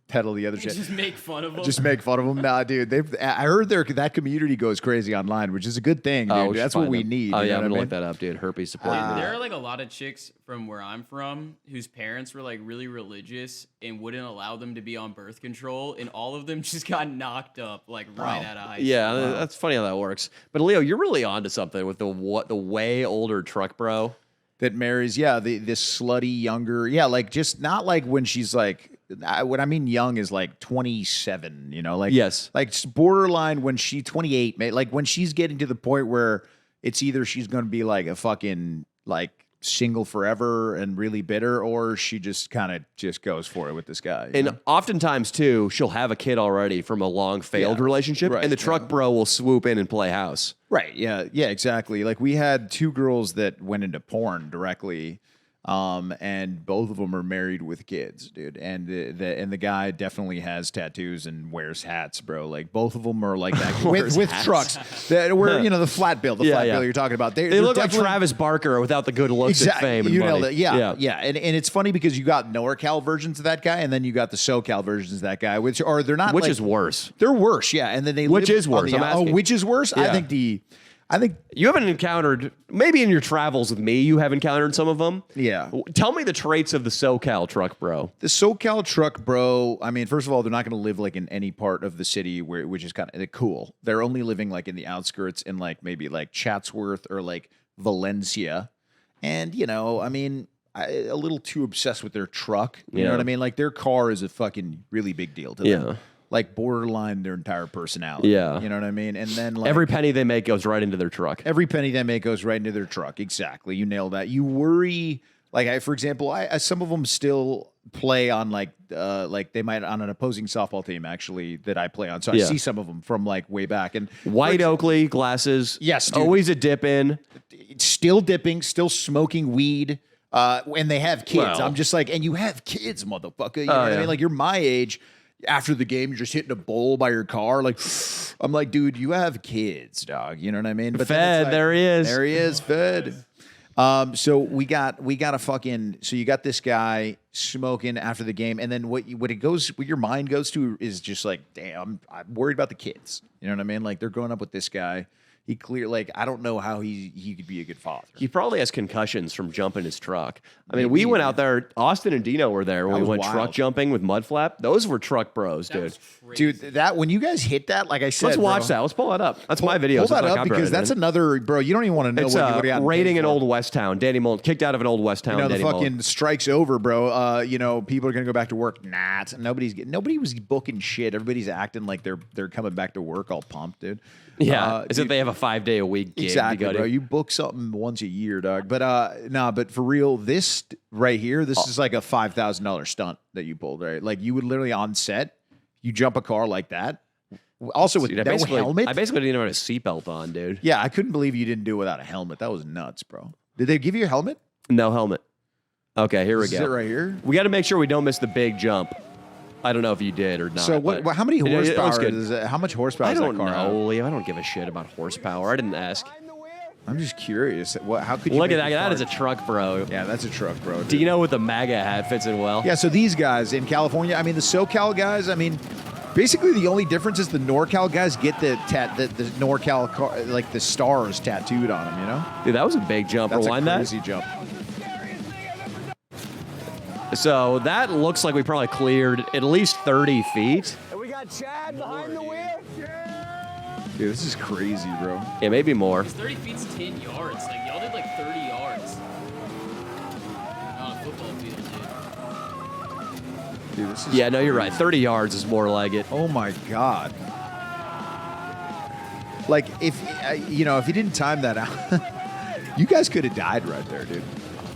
peddle the other shit. Just make fun of them. Just make fun of them. Nah, dude. I heard that community goes crazy online, which is a good thing, dude. we should That's what find we them. need. Oh, you yeah, know I'm what going to I look mean? that up, dude. Herpes support unit. There are like a lot of chicks from where I'm from whose parents were like really religious and wouldn't allow them to be on birth control, and all of them just got knocked up like right out of high school. Yeah, that's funny how that works. But Leo, you're really onto something with the way older truck bro. That marries, this slutty younger, like just not like when she's like, what I mean young is like 27, like Yes. like it's borderline when she's 28, like when she's getting to the point where it's either she's going to be like a fucking like single forever and really bitter, or she just kind of just goes for it with this guy. you And know? oftentimes, too, she'll have a kid already from a long failed Yeah. relationship, Right, and the truck bro will swoop in and play house. Right. Yeah. Yeah. Exactly. Like we had two girls that went into porn directly, and both of them are married with kids, dude. And the guy definitely has tattoos and wears hats, bro. Like both of them are like that with trucks that were the flat bill, you're talking about. They they're look like definitely- Travis Barker without the good looks and fame and you money. nailed it. Yeah. And it's funny because you got NorCal versions of that guy, and then you got the SoCal versions of that guy, which they're not. Which like- is worse? They're worse. Yeah. And then they Which live is on worse? the- I'm asking. which is worse? Yeah. I think You haven't encountered, maybe in your travels with me, you have encountered some of them. Yeah. Tell me the traits of the SoCal truck bro. the SoCal truck bro, I mean, first of all, they're not going to live like in any part of the city which is kind of cool. They're only living like in the outskirts in like maybe like Chatsworth or like Valencia. And, I mean, a little too obsessed with their truck. You Yeah. know what I mean? Like their car is a fucking really big deal to Yeah. them. Like borderline their entire personality. Yeah. You know what I mean? And then like Every penny they make goes right into their truck. every penny they make goes right into their truck. Exactly. You nailed that. You worry, like for example, some of them still play on like they might on an opposing softball team actually that I play on. So I Yeah. see some of them from like way back and White Oakley glasses. Yes, dude. Always a dip in. still dipping, still smoking weed. and they have kids. Well. I'm just like, and you have kids, motherfucker. You know what I yeah. mean? Like, you're my age. After the game, you're just hitting a bowl by your car. Like, I'm like, dude, you have kids, dog. You know what I mean? But then it's Fed, like, there he is. There he is, fed. So we got a fucking. So you got this guy smoking after the game, and then what your mind goes to is just like, damn, I'm worried about the kids. You know what I mean? Like, they're growing up with this guy. He I don't know how he could be a good father. He probably has concussions from jumping his truck. I mean, we went out there. Austin and Dino were there when we was went wild. truck jumping with Mudflap. Those were truck bros, dude. Dude, that when you guys hit that, like I said, Let's watch bro, that. Let's pull that up. That's my video. Pull that up because that's another, bro. You don't even want to know It's what you got raiding paid an for. old West Town. Danny Mullen kicked out of an old West Town. You know, the Danny fucking Mullen. strike's over, bro. You know, people are gonna go back to work. Nah, nobody was booking shit. Everybody's acting like they're coming back to work all pumped, dude. Yeah, as if dude, they have a 5-day-a-week gig. exactly, to go bro. to. You book something once a year, dog. But but for real, this right here, this is like a $5,000 stunt that you pulled, right? Like you would literally on set, you jump a car like that. Also with Dude, no helmet. I basically didn't have a seatbelt on, dude. Yeah, I couldn't believe you didn't do it without a helmet. That was nuts, bro. Did they give you a helmet? No helmet. Okay, here we This is go. it right here. We got to make sure we don't miss the big jump. I don't know if you did or not. So but how many it looks horsepower good. is it? How much horsepower I is that don't car have? know, Leo. I don't give a shit about horsepower. I didn't ask. I'm just curious. How could you Look at make that. your That car- is a truck, bro. Yeah, that's a truck, bro. dude. Dino with the MAGA hat fits in well. Yeah, so these guys in California, I mean, the SoCal guys, I mean, basically the only difference is the NorCal guys get the NorCal car, like the stars tattooed on them, you know? Dude, that was a big jump. That's Rewind a that. crazy jump. So that looks like we probably cleared at least 30 feet. We got Chad behind the wheel. Dude, this is crazy, bro. Yeah, maybe more. 30 feet's 10 yards. Like, y'all did like 30 yards. On a football field, dude. Dude, this is Yeah, no, you're right. 30 yards is more like it. Oh my God. Like, if you didn't time that out, you guys could have died right there, dude.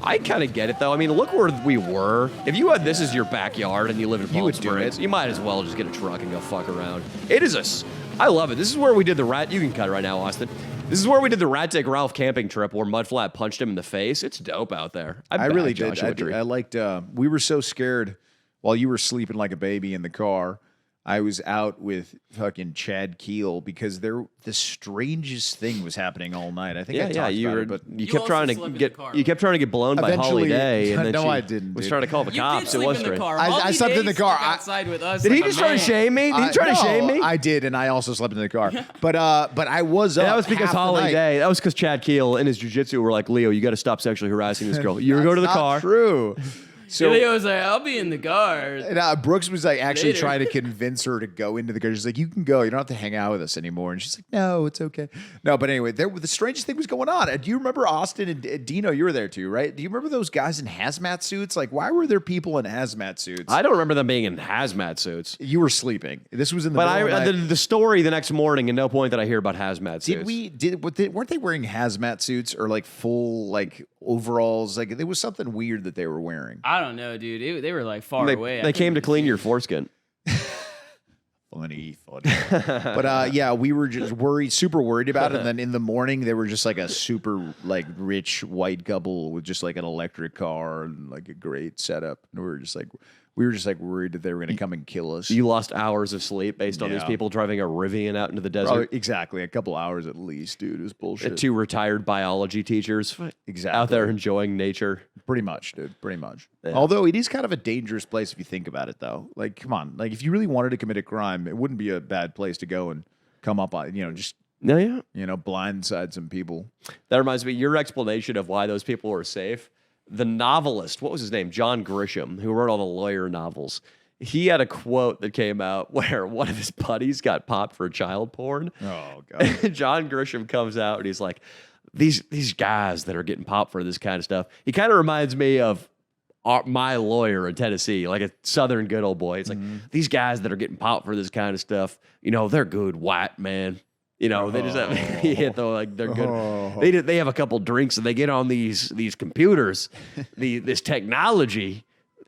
I kind of get it, though. I mean, look where we were. If you had this as your backyard and you live in Palm would do Springs, it. you might as well just get a truck and go fuck around. It is I love it. This is where we did the rat. You can cut it right now, Austin. This is where we did the Rat Dick Ralph camping trip where Mudflat punched him in the face. It's dope out there. I really did. Joshua Tree. I liked. We were so scared while you were sleeping like a baby in the car. I was out with fucking Chad Keel because the strangest thing was happening all night. I think I talked you about were. it, but You You kept also trying slept in to the get. car, You kept trying to get blown by Eventually- Holly Day, and then No, she I didn't, was dude. trying to call the You cops. did It sleep was in the great. car. I Holly slept in Day the car. slept outside with us. Did like he a just try to man. shame me? Did he try to no, shame me? I did, and I also slept in the car. But I was up. That was because half the Holly night. Day. That was because Chad Keel and his jiu-jitsu were like, Leo, you got to stop sexually harassing this girl. You go to the That's not car. True. So Leo was like, I'll be in the car. and, Brooks was like actually Later. trying to convince her to go into the car. She's like, "You can go. You don't have to hang out with us anymore." And she's like, "No, it's okay." No, but anyway, the strangest thing was going on. Do you remember Austin and Dino? You were there too, right? Do you remember those guys in hazmat suits? Like, why were there people in hazmat suits? I don't remember them being in hazmat suits. You were sleeping. This was in the But middle of the night. the story the next morning, and no point that I hear about hazmat suits. Weren't they wearing hazmat suits or like full like overalls? Like there was something weird that they were wearing. I don't know, dude. They were like far They, away. they came to clean your foreskin. Funny. But yeah, we were just super worried about it. And then in the morning, they were just like a super like rich white couple with just like an electric car and like a great setup. And we were just like worried that they were going to come and kill us. You lost hours of sleep based on these Yeah. people driving a Rivian out into the desert. Probably- exactly a couple hours at least, dude. It was bullshit. Two retired biology teachers Exactly. out there enjoying nature. Pretty much, dude. Pretty much. Although it is kind of a dangerous place if you think about it, though. Like, come on. Like, if you really wanted to commit a crime, it wouldn't be a bad place to go and come up on, just, No, yeah. blindside some people. That reminds me, your explanation of why those people were safe. The novelist, what was his name? John Grisham, who wrote all the lawyer novels. He had a quote that came out where one of his buddies got popped for child porn. Oh, God. John Grisham comes out and he's like, these guys that are getting popped for this kind of stuff. He kind of reminds me of my lawyer in Tennessee, like a Southern good old boy. It's like, these guys that are getting popped for this kind of stuff, they're good white men. They just have they're good. They have a couple drinks and they get on these computers, this technology,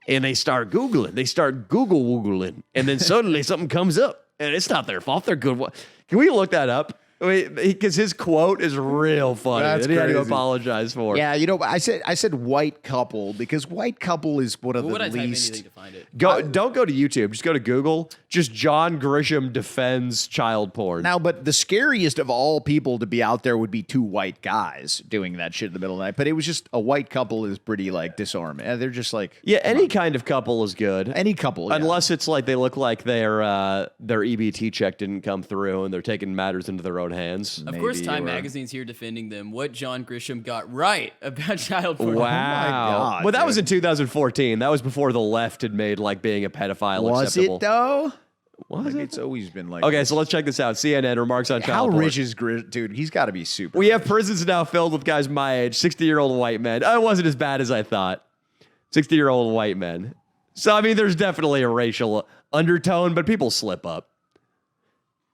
and they start Googling. They start Googling, and then suddenly something comes up, and it's not their fault. They're good. Can we look that up? Because his quote is real funny That's that he had to crazy. apologize for. Yeah, I said white couple because white couple is one of What would I the type least. anything to find it? Don't go to YouTube. Just go to Google. Just John Grisham defends child porn. Now, but the scariest of all people to be out there would be two white guys doing that shit in the middle of the night. But it was just a white couple is pretty like disarming. They're just like yeah, any kind of couple is good. any couple, yeah. Unless it's like they look like their EBT check didn't come through and they're taking matters into their own hands. Of course, Maybe, Time or- Magazine's here defending them. What John Grisham got right about child porn. Wow. God, well, that dude. was in 2014. That was before the left had made like being a pedophile Was acceptable. it though? Was Like, it? it's always been like. Okay, so let's check this out. CNN remarks on how child porn. rich is dude? He's got to be super. We have prisons now filled with guys my age, 60-year-old white men. Oh, it wasn't as bad as I thought. 60-year-old white men. So, I mean, there's definitely a racial undertone, but people slip up.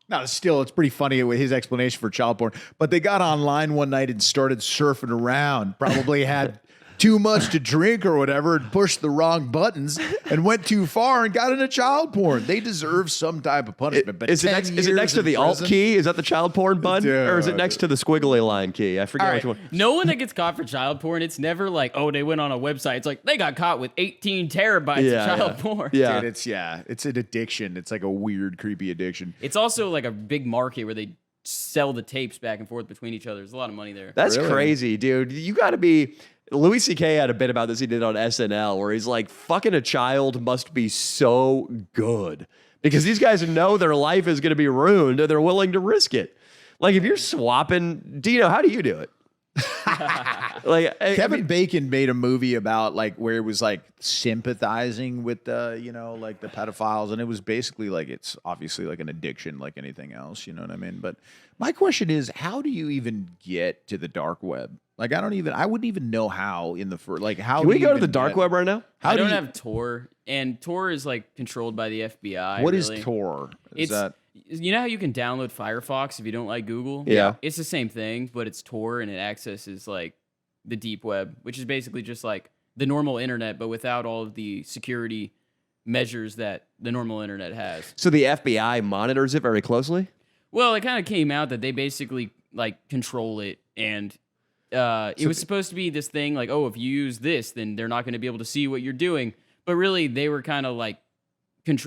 No, still, it's pretty funny with his explanation for child porn. But they got online one night and started surfing around. Probably had too much to drink or whatever and pushed the wrong buttons and went too far and got into child porn. They deserve some type of punishment. But Is it 10 next? Is it years next to in the alt prison? key? Is that the child porn button, or is it Dude. next to the squiggly line key? I forget All which right. one. No one that gets caught for child porn, it's never like, oh, they went on a website. It's like they got caught with 18 terabytes Yeah, of child yeah. porn. Yeah. Dude, it's an addiction. It's like a weird, creepy addiction. It's also like a big market where they sell the tapes back and forth between each other. There's a lot of money there. That's Really? crazy, dude. You got to be. Louis C.K. had a bit about this he did on SNL where he's like, fucking a child must be so good because these guys know their life is going to be ruined and they're willing to risk it. Like if you're swapping, Dino, how do you do it? Like Kevin Bacon made a movie about like where it was like sympathizing with the like the pedophiles, and it was basically like it's obviously like an addiction like anything else, you know what I mean? But my question is, how do you even get to the dark web? Like I wouldn't even know how in the first like how Can do we you go to the even dark get- web right now? How I do don't you- have Tor, and Tor is like controlled by the FBI. What is really. Tor? Is It's that you know how you can download Firefox if you don't like Google? Yeah. It's the same thing, but it's Tor and it accesses like the deep web, which is basically just like the normal internet, but without all of the security measures that the normal internet has. So the FBI monitors it very closely? Well, it kind of came out that they basically like control it, and it was supposed to be this thing like, oh, if you use this, then they're not going to be able to see what you're doing. But really, they were kind of like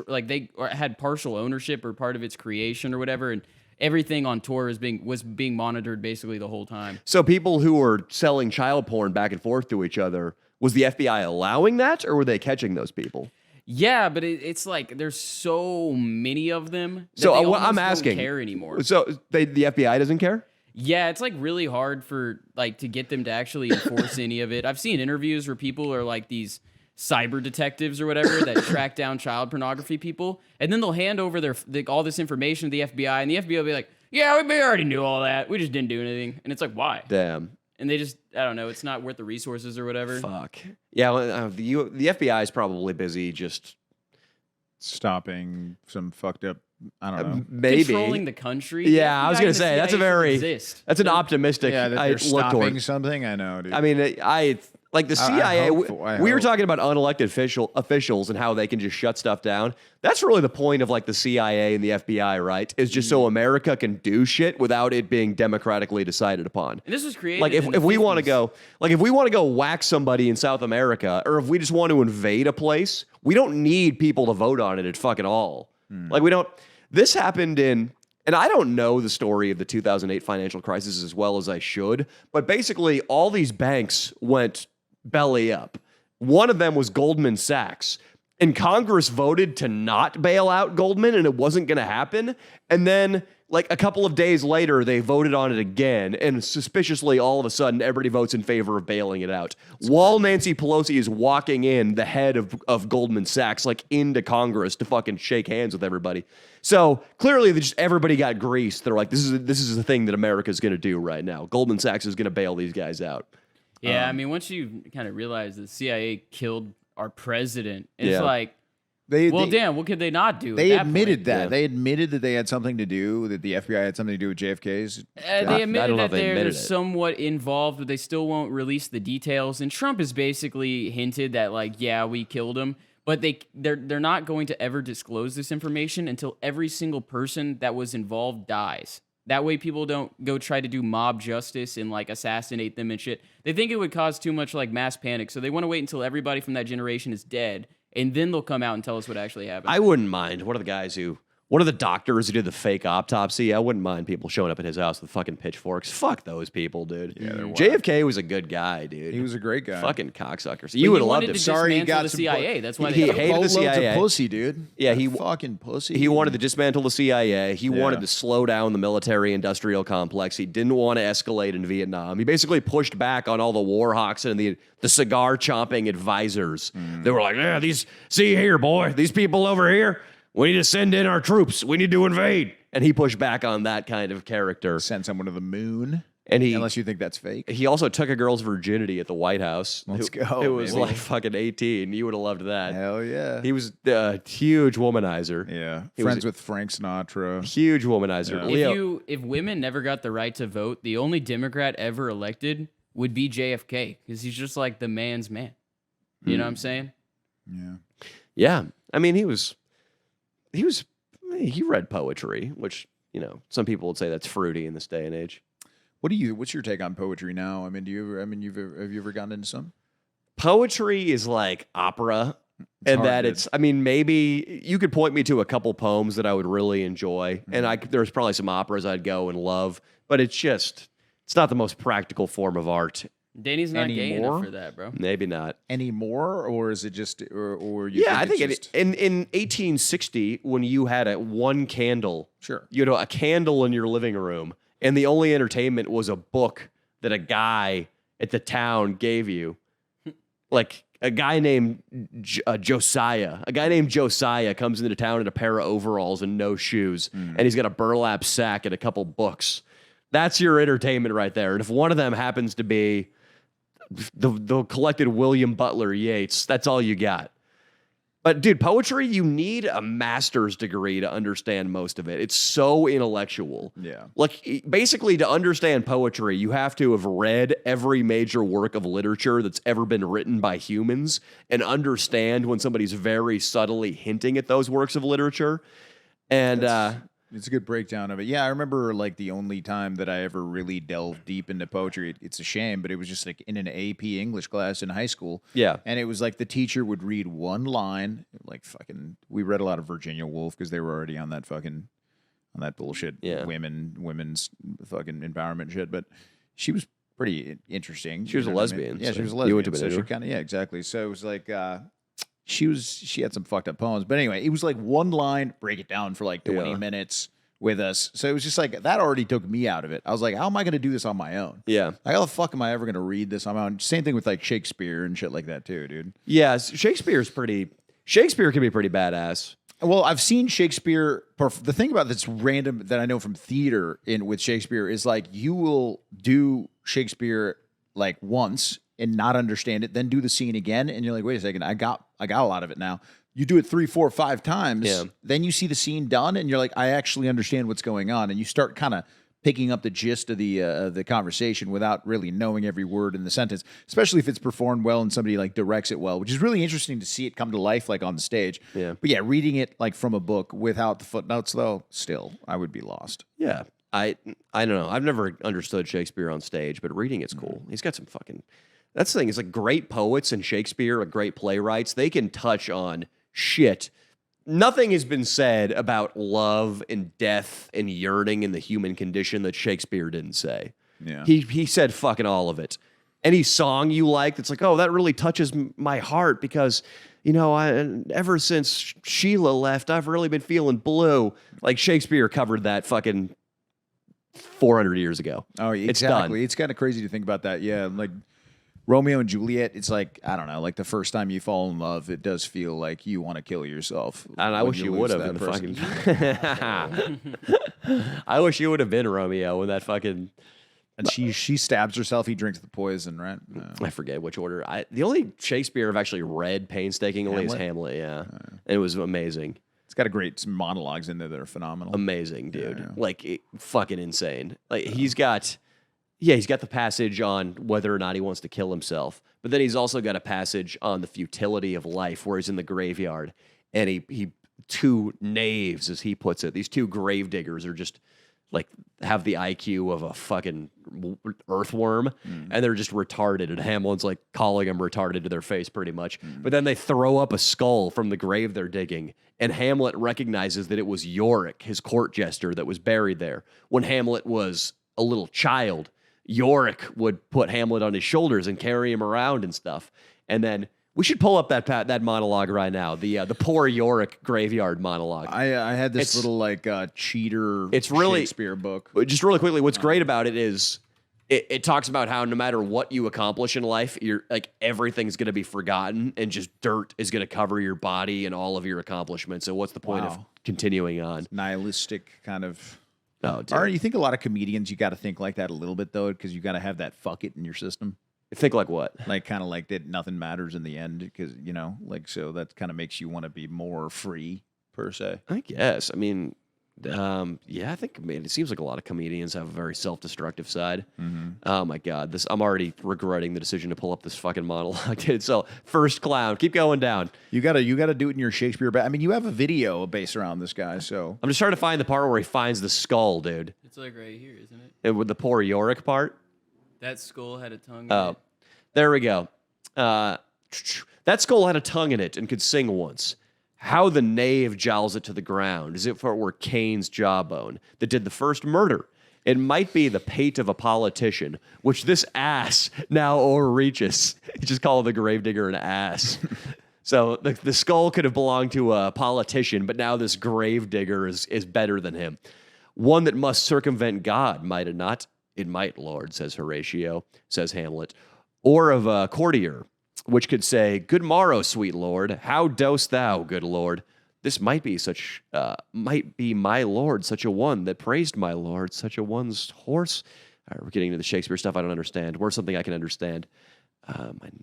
like they had partial ownership or part of its creation or whatever, and everything on Tor was being monitored basically the whole time. So people who were selling child porn back and forth to each other, was the FBI allowing that or were they catching those people? Yeah, but it's like there's so many of them. That So they what I'm almost don't asking, care anymore. So the FBI doesn't care? Yeah, it's like really hard for like to get them to actually enforce any of it. I've seen interviews where people are like these cyber detectives or whatever that track down child pornography people, and then they'll hand over all this information to the FBI, and the FBI will be like, "Yeah, we already knew all that. We just didn't do anything." And it's like, why? Damn. And they just, I don't know, it's not worth the resources or whatever. Fuck. Yeah, well, the FBI is probably busy just stopping some fucked up? I don't know. maybe. Controlling the country. Yeah, The I was FBI going and to the say, that's a CIA very, exist. that's an optimistic Yeah, that they're look stopping toward. something. I know, dude. I mean, like the CIA, I we were hope. talking about unelected officials and how they can just shut stuff down. That's really the point of like the CIA and the FBI, right? Is just so America can do shit without it being democratically decided upon. And this was created Like in the if we want to 50s. go, like if we want to go whack somebody in South America, or if we just want to invade a place, we don't need people to vote on it at fucking all. Like we don't. This happened in. And I don't know the story of the 2008 financial crisis as well as I should, but basically all these banks went belly up. One of them was Goldman Sachs. And Congress voted to not bail out Goldman, and it wasn't going to happen. And then, like a couple of days later, they voted on it again. And suspiciously, all of a sudden, everybody votes in favor of bailing it out. While Nancy Pelosi is walking in, the head of Goldman Sachs, like into Congress to fucking shake hands with everybody. So clearly, everybody got greased. They're like, this is the thing that America's going to do right now. Goldman Sachs is going to bail these guys out. Yeah, I mean, once you kind of realize the CIA killed our president, it's Yeah. like, damn, what could they not do? They at that admitted point? that. Yeah. They admitted that they had something to do, that the FBI had something to do with JFK's. They I admitted don't know that if they they're admitted it. somewhat involved, but they still won't release the details. And Trump has basically hinted that, like, yeah, we killed him, but they're not going to ever disclose this information until every single person that was involved dies. That way people don't go try to do mob justice and like assassinate them and shit. They think it would cause too much like mass panic, so they want to wait until everybody from that generation is dead, and then they'll come out and tell us what actually happened. I wouldn't mind. One of the doctors who did the fake autopsy, I wouldn't mind people showing up at his house with fucking pitchforks. Fuck those people, dude. Yeah, they're JFK was a good guy, dude. He was a great guy. Fucking cocksuckers. But You would have he loved wanted him. to Sorry, he dismantle got the some CIA. That's why he they hated the Boatloads CIA. of pussy, dude. Yeah, That he- fucking pussy. He wanted to dismantle the CIA. He wanted to slow down the military-industrial complex. He didn't want to escalate in Vietnam. He basically pushed back on all the war hawks and the cigar-chomping advisors. They were like, yeah, see here, boy, these people over here, we need to send in our troops. We need to invade. And he pushed back on that kind of character. Send someone to the moon. And Unless you think that's fake. he also took a girl's virginity at the White House. Let's go, It was baby. like fucking 18. You would have loved that. Hell yeah. He was a huge womanizer. Yeah. He Friends was- with Frank Sinatra. Huge womanizer. Yeah. Leo, If women never got the right to vote, the only Democrat ever elected would be JFK because he's just like the man's man. You know what I'm saying? Yeah. yeah. I mean, he read poetry, which, some people would say that's fruity in this day and age. What's your take on poetry now? I mean, have you ever gotten into some? Poetry is like opera. And hard that to- maybe you could point me to a couple poems that I would really enjoy. Mm-hmm. And there's probably some operas I'd go and love, but it's not the most practical form of art. Danny's not gay Anymore? enough for that, bro. Maybe not. Anymore, or is it just, or you? Yeah, I think it's just, in 1860, when you had one candle, Sure. a candle in your living room, and the only entertainment was a book that a guy at the town gave you, like a guy named Josiah. A guy named Josiah comes into town in a pair of overalls and no shoes, and he's got a burlap sack and a couple books. That's your entertainment right there. And if one of them happens to be the collected William Butler Yeats, that's all you got. But dude, poetry, you need a master's degree to understand most of it. It's so intellectual. Yeah. Like basically to understand poetry, you have to have read every major work of literature that's ever been written by humans and understand when somebody's very subtly hinting at those works of literature. And It's a good breakdown of it. Yeah, I remember like the only time that I ever really delved deep into poetry. It's a shame, but it was just like in an AP English class in high school. Yeah. And it was like the teacher would read one line, like fucking. We read a lot of Virginia Woolf because they were already on that bullshit. Yeah. Women's fucking empowerment shit. But she was pretty interesting. She was you a know what I mean? lesbian, Yeah, so she was a you lesbian. went to So she Benidorm. kind of exactly. So it was like. She had some fucked up poems, but anyway, it was like one line, break it down for like 20 minutes with us. So it was just like that already took me out of it. I was like, how am I going to do this on my own? yeah. Like, how the fuck am I ever going to read this on my own? Same thing with like Shakespeare and shit like that too, dude. Yeah, Shakespeare can be pretty badass. Well, I've seen Shakespeare. The thing about that's random that I know from theater with Shakespeare is like you will do Shakespeare like once and not understand it, then do the scene again, and you're like, wait a second, I got a lot of it now. You do it 3, 4, 5 times, Yeah. then you see the scene done, and you're like, I actually understand what's going on, and you start kind of picking up the gist of the conversation without really knowing every word in the sentence, especially if it's performed well and somebody like directs it well, which is really interesting to see it come to life like on the stage. Yeah. But yeah, reading it like from a book without the footnotes though, still I would be lost. Yeah. I don't know. I've never understood Shakespeare on stage, but reading it's cool. He's got some fucking. That's the thing. It's like great poets and Shakespeare, like great playwrights. They can touch on shit. Nothing has been said about love and death and yearning in the human condition that Shakespeare didn't say. Yeah. He said fucking all of it. Any song you like that's like, oh, that really touches my heart because, ever since Sheila left, I've really been feeling blue. Like Shakespeare covered that fucking 400 years ago. Oh, It's done. exactly. It's kind of crazy to think about that. Yeah, like Romeo and Juliet, it's like, I don't know, like the first time you fall in love, it does feel like you want to kill yourself. And I when wish you lose would have that in the person. fucking. I wish you would have been Romeo in that fucking. And she stabs herself, he drinks the poison, right? No. I forget which order. The only Shakespeare I've actually read painstakingly is Hamlet. Yeah, and it was amazing. It's got a great monologues in there that are phenomenal. Amazing, dude. Yeah. Like fucking insane. Like he's got the passage on whether or not he wants to kill himself, but then he's also got a passage on the futility of life where he's in the graveyard and he two knaves, as he puts it, these two grave diggers are just like have the IQ of a fucking earthworm, and they're just retarded. And Hamlet's like calling them retarded to their face, pretty much. But then they throw up a skull from the grave they're digging, and Hamlet recognizes that it was Yorick, his court jester, that was buried there. When Hamlet was a little child, Yorick would put Hamlet on his shoulders and carry him around and stuff. And then we should pull up that monologue right now, the poor Yorick graveyard monologue. I had this little like cheater it's really, Shakespeare book. Just really quickly, what's great about it is it talks about how no matter what you accomplish in life, you're like everything's going to be forgotten and just dirt is going to cover your body and all of your accomplishments. So what's the point of continuing on? Nihilistic kind of. Oh, dude. Aren't you think a lot of comedians you got to think like that a little bit though, because you got to have that fuck it in your system. Think like what? Like kind of like that nothing matters in the end, because like so that kind of makes you want to be more free per se. I guess. I mean, yeah, I think it seems like a lot of comedians have a very self-destructive side. Oh my god, I'm already regretting the decision to pull up this fucking monologue, dude. So first clown, keep going down. You gotta do it in your Shakespeare. I mean, you have a video based around this guy, so I'm just trying to find the part where he finds the skull, dude. It's like right here, isn't it? And with the poor Yorick part. That skull had a tongue. Oh, in it. There we go. That skull had a tongue in it and could sing once. How the knave jowls it to the ground, as if it were Cain's jawbone that did the first murder. It might be the pate of a politician, which this ass now overreaches. You just call the gravedigger an ass. So the skull could have belonged to a politician, but now this gravedigger is better than him. One that must circumvent God, might it not? It might, Lord, says Horatio, says Hamlet. Or of a courtier, which could say, Good morrow, sweet Lord. How dost thou, good Lord? This might be my Lord, such a one that praised my Lord, such a one's horse. All right, we're getting into the Shakespeare stuff I don't understand. Where's something I can understand?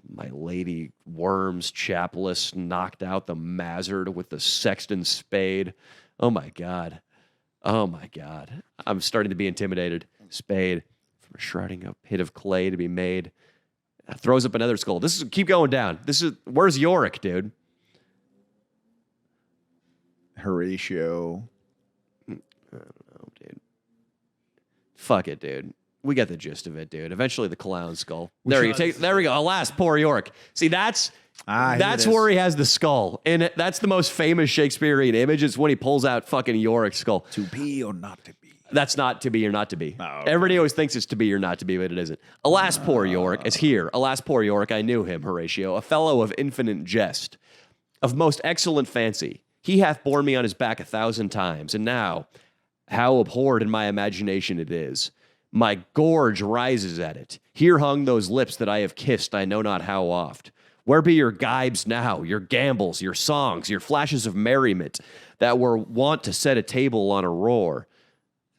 My lady Worms chapless knocked out the mazzard with the sexton's spade. Oh my God. I'm starting to be intimidated. Spade from a shrouding a pit of clay to be made. Throws up another skull. Keep going down. Where's Yorick, dude? Horatio. I don't know, dude. Fuck it, dude. We got the gist of it, dude. Eventually the clown skull. There we go. Alas, poor Yorick. See, that's where he has the skull. And that's the most famous Shakespearean image. It's when he pulls out fucking Yorick's skull. To be or not to be. That's not to be or not to be. Oh, okay. Everybody always thinks it's to be or not to be, but it isn't. Alas, poor Yorick is here. Alas, poor Yorick, I knew him, Horatio, a fellow of infinite jest, of most excellent fancy. He hath borne me on his back 1,000 times, and now, how abhorred in my imagination it is. My gorge rises at it. Here hung those lips that I have kissed I know not how oft. Where be your gibes now, your gambols, your songs, your flashes of merriment, that were wont to set a table on a roar?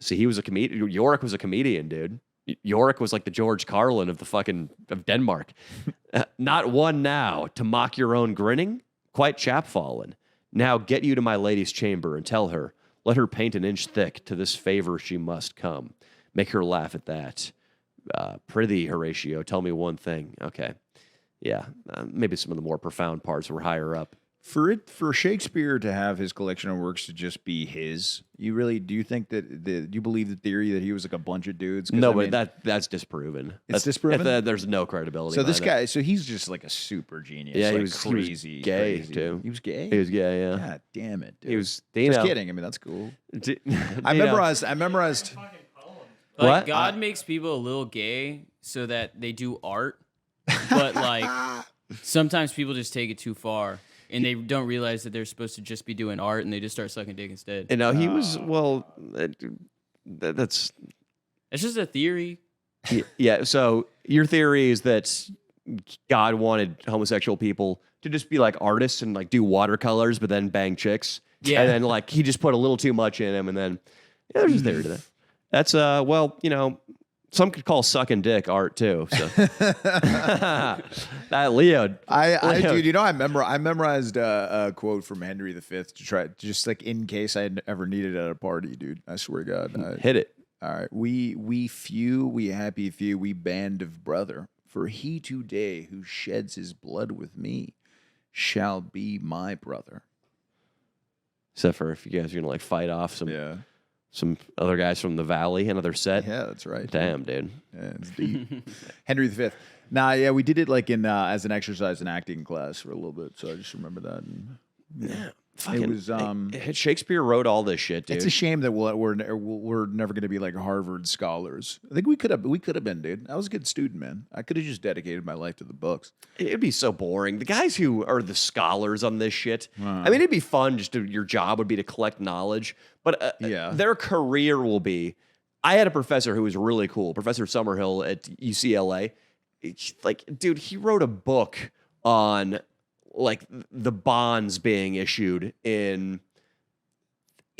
See, he was a comedian. Yorick was a comedian, dude. Yorick was like the George Carlin of Denmark. Not one now to mock your own grinning? Quite chapfallen. Now get you to my lady's chamber and tell her, let her paint an inch thick, to this favor she must come. Make her laugh at that. Prithee, Horatio, tell me one thing. Okay. Yeah, maybe some of the more profound parts were higher up. For Shakespeare to have his collection of works to just be his, do you think that you believe the theory that he was like a bunch of dudes? No, but that's disproven. That's disproven? There's no credibility. So this guy, he's just like a super genius. Yeah, like he was crazy. He was gay too. He was gay. He was gay. Yeah. God damn it. Dude. He was. Just kidding. I mean, that's cool. I memorized. What? God makes people a little gay so that they do art, but like sometimes people just take it too far. And they don't realize that they're supposed to just be doing art, and they just start sucking dick instead. And he was that's just a theory. Yeah. So your theory is that God wanted homosexual people to just be like artists and like do watercolors, but then bang chicks. Yeah. And then like he just put a little too much in him, and then there's a theory to that. That's some could call sucking dick art too. So Leo, dude, I memorized a quote from Henry V to try, just like in case I ever needed it at a party, dude. I swear to God. Hit it. All right, we few, we happy few, we band of brother. For he today who sheds his blood with me shall be my brother. Except for if you guys are gonna like fight off some Some other guys from the Valley, another set. Yeah, that's right. Damn, dude. Yeah, it's deep. Henry V. Nah, yeah, we did it like in as an exercise in acting class for a little bit, so I just remember that. And, Yeah. Fucking, it was Shakespeare wrote all this shit, dude. it's a shame that we're never going to be like Harvard scholars. I think we could have been, dude. I was a good student, man. I could have just dedicated my life to the books. It'd be so boring. The guys who are the scholars on this shit. I mean, it'd be fun. Your job would be to collect knowledge, but their career will be. I had a professor who was really cool, Professor Summerhill at UCLA. Like, dude, he wrote a book on like the bonds being issued in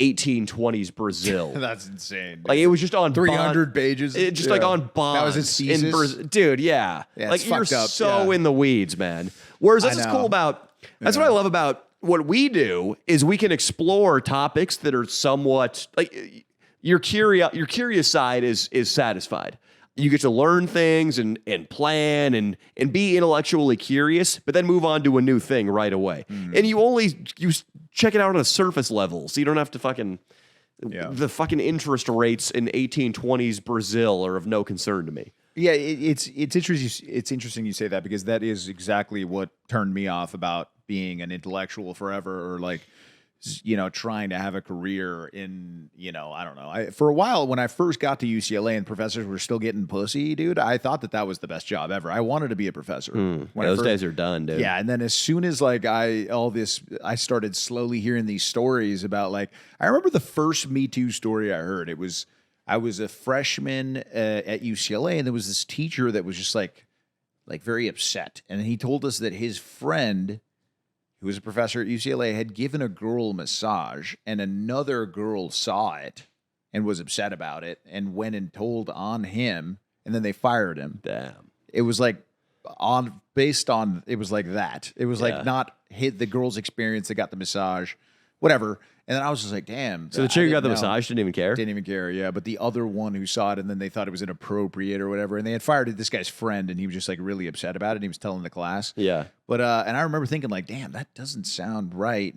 1820s Brazil. That's insane. Dude. Like it was just on 300 pages. Like on bonds. That was his thesis. Dude, yeah. Like you're so in the weeds, man. Whereas that's what's cool about. That's what I love about what we do is we can explore topics that are somewhat like your curious side is satisfied. You get to learn things and plan and be intellectually curious, but then move on to a new thing right away. And you check it out on a surface level, so you don't have to fucking the fucking interest rates in 1820s Brazil are of no concern to me. Yeah, it's interesting. It's interesting you say that because that is exactly what turned me off about being an intellectual forever, or like, you know, trying to have a career in, you know, I don't know. For a while, when I first got to UCLA and professors were still getting pussy, dude, I thought that was the best job ever. I wanted to be a professor. Those days are done, dude. Yeah, and then as soon as like I started slowly hearing these stories about like, I remember the first Me Too story I heard. I was a freshman at UCLA, and there was this teacher that was just like very upset, and he told us that his friend, who was a professor at UCLA, had given a girl a massage, and another girl saw it and was upset about it and went and told on him, and then they fired him. Damn. It was like it was like that. It was like not hit the girl's experience that got the massage, whatever. And then I was just like, damn. So the chick who got the massage didn't even care? Didn't even care, yeah. But the other one who saw it, and then they thought it was inappropriate or whatever, and they had fired this guy's friend, and he was just like really upset about it, and he was telling the class. Yeah. But and I remember thinking like, damn, that doesn't sound right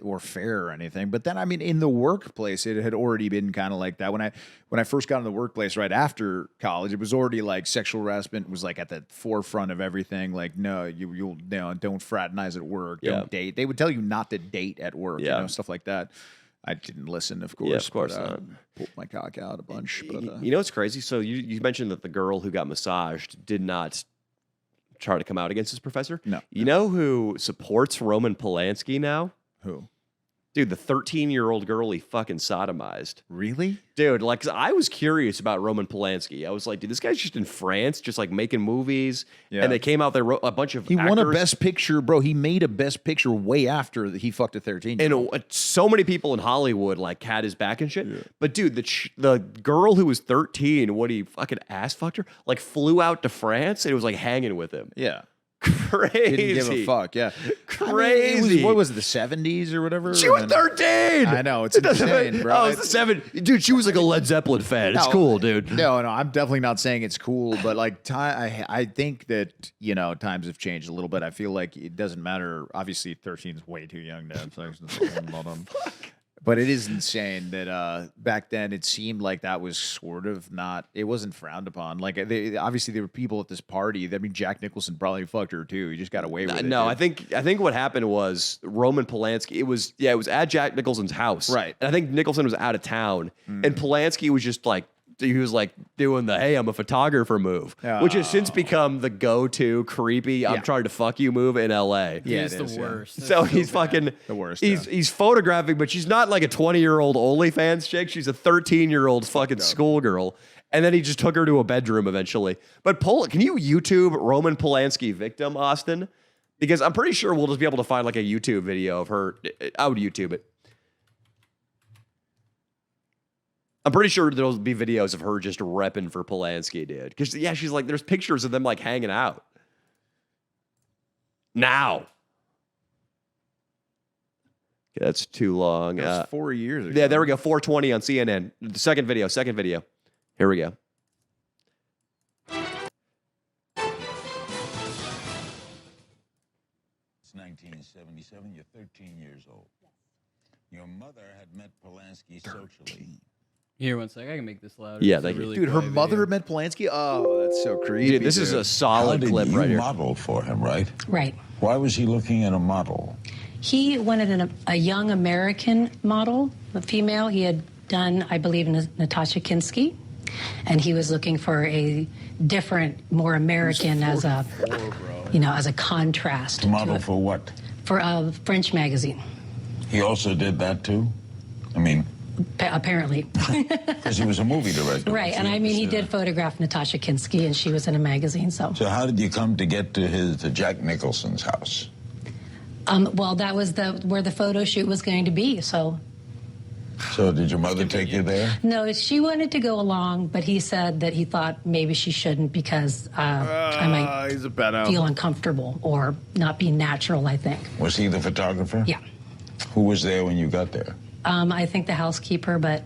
or fair or anything. But then, I mean, in the workplace, it had already been kind of like that. When I first got in the workplace right after college, it was already like sexual harassment was like at the forefront of everything. Like, no, you'll don't fraternize at work, don't date. They would tell you not to date at work, you know, stuff like that. I didn't listen, of course. Yeah, of course not. Pulled my cock out a bunch. But, you know what's crazy? So you mentioned that the girl who got massaged did not try to come out against his professor? No. You know who supports Roman Polanski now? Who? Dude, the 13-year-old girl he fucking sodomized. Really? Dude, like, 'cause I was curious about Roman Polanski. I was like, dude, this guy's just in France, just like making movies. Yeah. And they came out, they wrote a bunch of He won a actors. Best Picture, bro. He made a Best Picture way after he fucked a 13-year-old. And so many people in Hollywood like had his back and shit. Yeah. But dude, the girl who was 13, what he fucking ass fucked her, like flew out to France and was like hanging with him. Yeah. Crazy. Didn't give a fuck. Yeah. Crazy. I mean, what was it, the 70s or whatever? She was 13. I know. It's insane, bro. Oh, it's the 70s. Dude, she was like a Led Zeppelin fan. It's cool, dude. No, I'm definitely not saying it's cool, but like I think that, you know, times have changed a little bit. I feel like it doesn't matter. Obviously, 13 is way too young to have sex. But it is insane that back then it seemed like that was sort of not, it wasn't frowned upon. Like, obviously there were people at this party. I mean, Jack Nicholson probably fucked her too. He just got away with it. No, I think what happened was Roman Polanski, it was at Jack Nicholson's house. Right. And I think Nicholson was out of town. And Polanski was just like, he was like doing the, hey, I'm a photographer move, which has since become the go-to creepy, I'm trying to fuck you move in LA. Yeah, it's the worst. So he's fucking the worst. He's photographing, but she's not like a 20-year-old OnlyFans chick. She's a 13-year-old fucking schoolgirl. And then he just took her to a bedroom eventually. But can you YouTube Roman Polanski victim, Austin? Because I'm pretty sure we'll just be able to find like a YouTube video of her. I would YouTube it. I'm pretty sure there'll be videos of her just repping for Polanski, dude. Because, yeah, she's like, there's pictures of them, like, hanging out. Now. Okay, that's too long. That's 4 years ago. Yeah, there we go. 420 on CNN. The second video. Here we go. It's 1977. You're 13 years old. Your mother had met Polanski socially. Here, one sec. I can make this louder. Yeah, It's a thank you. really Dude, her quiet mother video. met Polanski? Oh, that's so creepy. Dude, this is a How solid did clip you right here. model for him, right? Right. Why was he looking at a model? He wanted a young American model, a female. He had done, I believe, Natasha Kinski, and he was looking for a different, more American as a, as a contrast. To model to it. for what? For a French magazine, He also did that too? I mean, apparently. because he was a movie director. Right, and I mean, he did photograph Natasha Kinski, and she was in a magazine, so. So how did you come to get to Jack Nicholson's house? Well, that was where the photo shoot was going to be, so. So did your mother take you there? No, she wanted to go along, but he said that he thought maybe she shouldn't because I might he's a pedo. feel uncomfortable or not be natural, I think. Was he the photographer? Yeah. Who was there when you got there? I think the housekeeper, but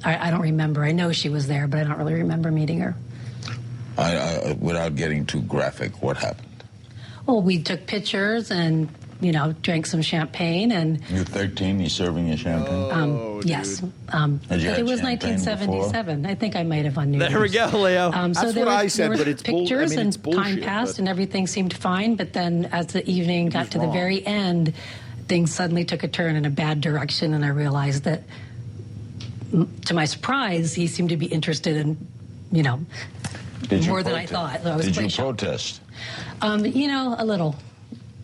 I don't remember. I know she was there, but I don't really remember meeting her. Without getting too graphic, what happened? Well, we took pictures and, drank some champagne and, You're 13, he's serving you champagne? yes. Had But you had it was champagne 1977. I think I might have on New There we Year's. go, Leo. That's there what I was- said, there but were it's bull- I pictures mean, it's and time bullshit, passed but- and everything seemed fine. But then, as the evening got to the wrong. very end, things suddenly took a turn in a bad direction, and I realized that, to my surprise, he seemed to be interested in, Did you more than I protest? thought. I was Did you quite shocked. protest? A little.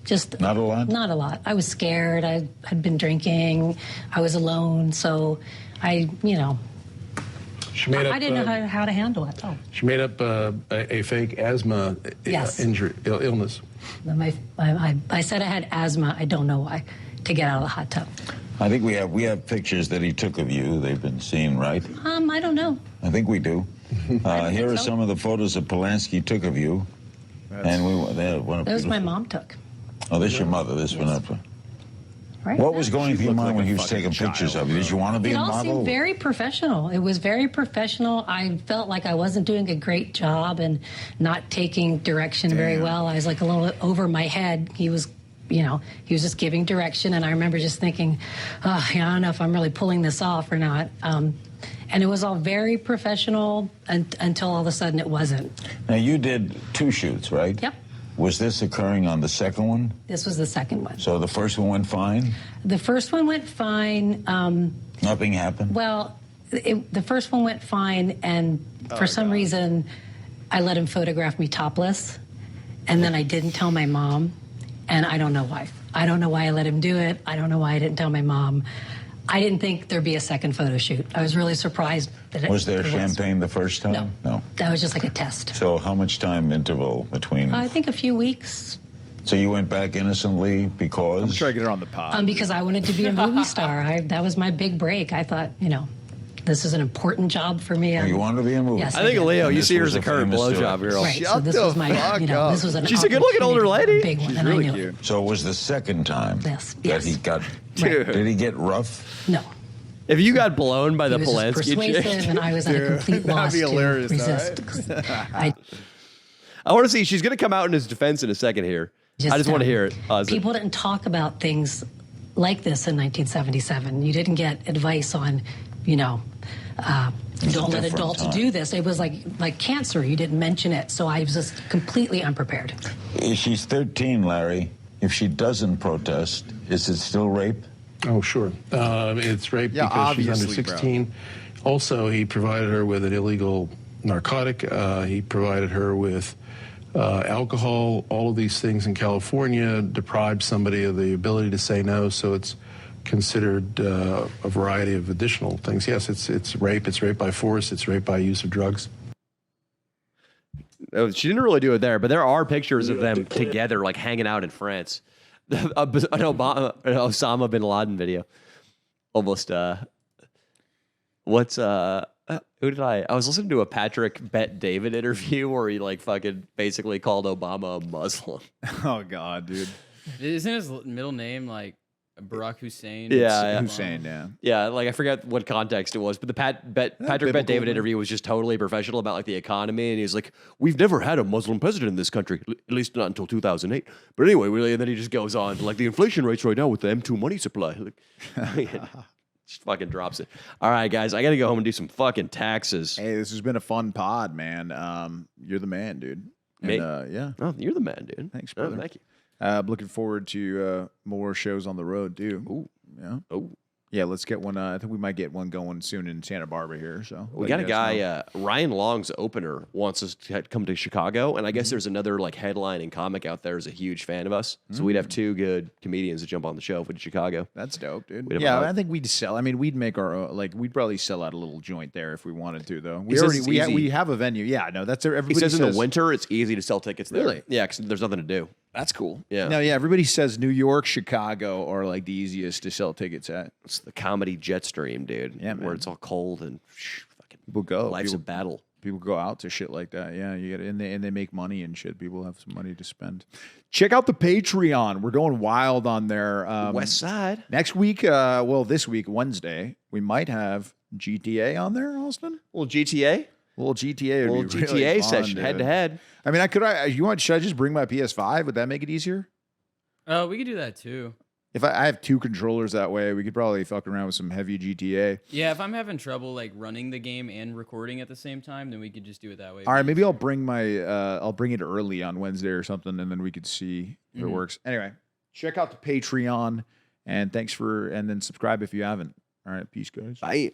Just Not a lot? Not a lot. I was scared. I had been drinking. I was alone, so I She made up, I didn't know how to handle it. Oh, She made up a fake asthma Yes. injury, illness. I said I had asthma. I don't know why. To get out of the hot tub. I think we have pictures that he took of you. They've been seen, right? I don't know. I think we do. Here are so. some of the photos that Polanski took of you. And Those my mom took. Oh, this is your mother. This one up. Right. What was going through your looked mind like when a he was fucking taking pictures child, of you? Did you want to be It a all model? seemed very professional. It was very professional. I felt like I wasn't doing a great job and not taking direction very well. I was like a little over my head. He was just giving direction, and I remember just thinking, I don't know if I'm really pulling this off or not. And it was all very professional until all of a sudden it wasn't. Now, you did 2 shoots, right? Yep. Was this occurring on the second one? This was the second one. So the first one went fine? The first one went fine. Nothing happened? Well, the first one went fine, and for some reason, I let him photograph me topless, and then I didn't tell my mom, and I don't know why. I don't know why I let him do it. I don't know why I didn't tell my mom. I didn't think there'd be a second photo shoot. I was really surprised that Was there champagne the first time? No. That was just like a test. So how much time interval between? I think a few weeks. So you went back innocently because? I'm trying to get her on the pod. Because I wanted to be a movie star. That was my big break. I thought, this is an important job for me. You wanted to be a movie? Yes, I think, did. Leo, you This see her was as a a current famous blowjob story. girl. Right, so Shut this the was my, fuck this was an She's a good-looking older opportunity, lady. a big one, She's and really I knew cute. it. So it was the second time Yes, that yes. he got. Right. Did he get rough? No. If you got blown by the He was just Polanski persuasive, chick, and I was at a complete that'd loss be to hilarious, though, resist. right? I want to see. She's going to come out in his defense in a second here. I just want to hear it. People didn't talk about things like this in 1977. You didn't get advice on, don't let different adults time. do this. It was like cancer. You didn't mention it, so I was just completely unprepared. She's 13, Larry. If she doesn't protest, is it still rape? Oh, sure. It's rape Yeah, because she's under obviously, bro. 16. Also, he provided her with an illegal narcotic. He provided her with alcohol. All of these things in California deprive somebody of the ability to say no, so it's considered a variety of additional things. Yes, it's rape. It's rape by force. It's rape by use of drugs. She didn't really do it there, but there are pictures of them together, like hanging out in France. An Osama bin Laden video. Almost. Who did I was listening to a Patrick Bet David interview where he like fucking basically called Obama a Muslim. Oh God, dude. Isn't his middle name like Barack Hussein? Yeah. Hussein, yeah. Yeah, like I forget what context it was, but the Patrick Bet biblical, David man. interview was just totally professional about like the economy, and he's like, "We've never had a Muslim president in this country, at least not until 2008." But anyway, and then he just goes on to like the inflation rates right now with the M2 money supply. Like, Just fucking drops it. All right, guys, I got to go home and do some fucking taxes. Hey, this has been a fun pod, man. You're the man, dude. And, Me? Yeah. Oh, you're the man, dude. Thanks, Oh, brother. thank you. Looking forward to more shows on the road, too. Ooh. Yeah. Oh. Yeah, let's get one. I think we might get one going soon in Santa Barbara here. So We got a guy, Ryan Long's opener wants us to come to Chicago, and I guess there's another like headlining comic out there who's a huge fan of us. So we'd have two good comedians to jump on the show if we did Chicago. That's dope, dude. We'd have Yeah, a- I think we'd sell. I mean, we'd make our own, like we'd probably sell out a little joint there if we wanted to, though. We says already it's we, easy. we have a venue. Yeah, no, that's everybody He says in the winter it's easy to sell tickets there. Really? Yeah, because there's nothing to do. That's cool. Yeah. No, yeah, everybody says New York, Chicago are like the easiest to sell tickets at. It's the comedy jet stream, dude. Yeah, man. Where it's all cold and fucking People go. life's people, a battle. People go out to shit like that. Yeah, you get and they make money and shit. People have some money to spend. Check out the Patreon. We're going wild on there. West Side. Next week, this week, Wednesday, we might have GTA on there, Austin. Little GTA. A little GTA. Little Would be really GTA fun, session, dude. head to head. I mean, should I just bring my PS5? Would that make it easier? We could do that too. If I have two controllers that way, we could probably fuck around with some heavy GTA. Yeah, if I'm having trouble like running the game and recording at the same time, then we could just do it that way. All right, maybe I'll bring it early on Wednesday or something, and then we could see if it works. Anyway, check out the Patreon, and and then subscribe if you haven't. All right, peace, guys. Bye.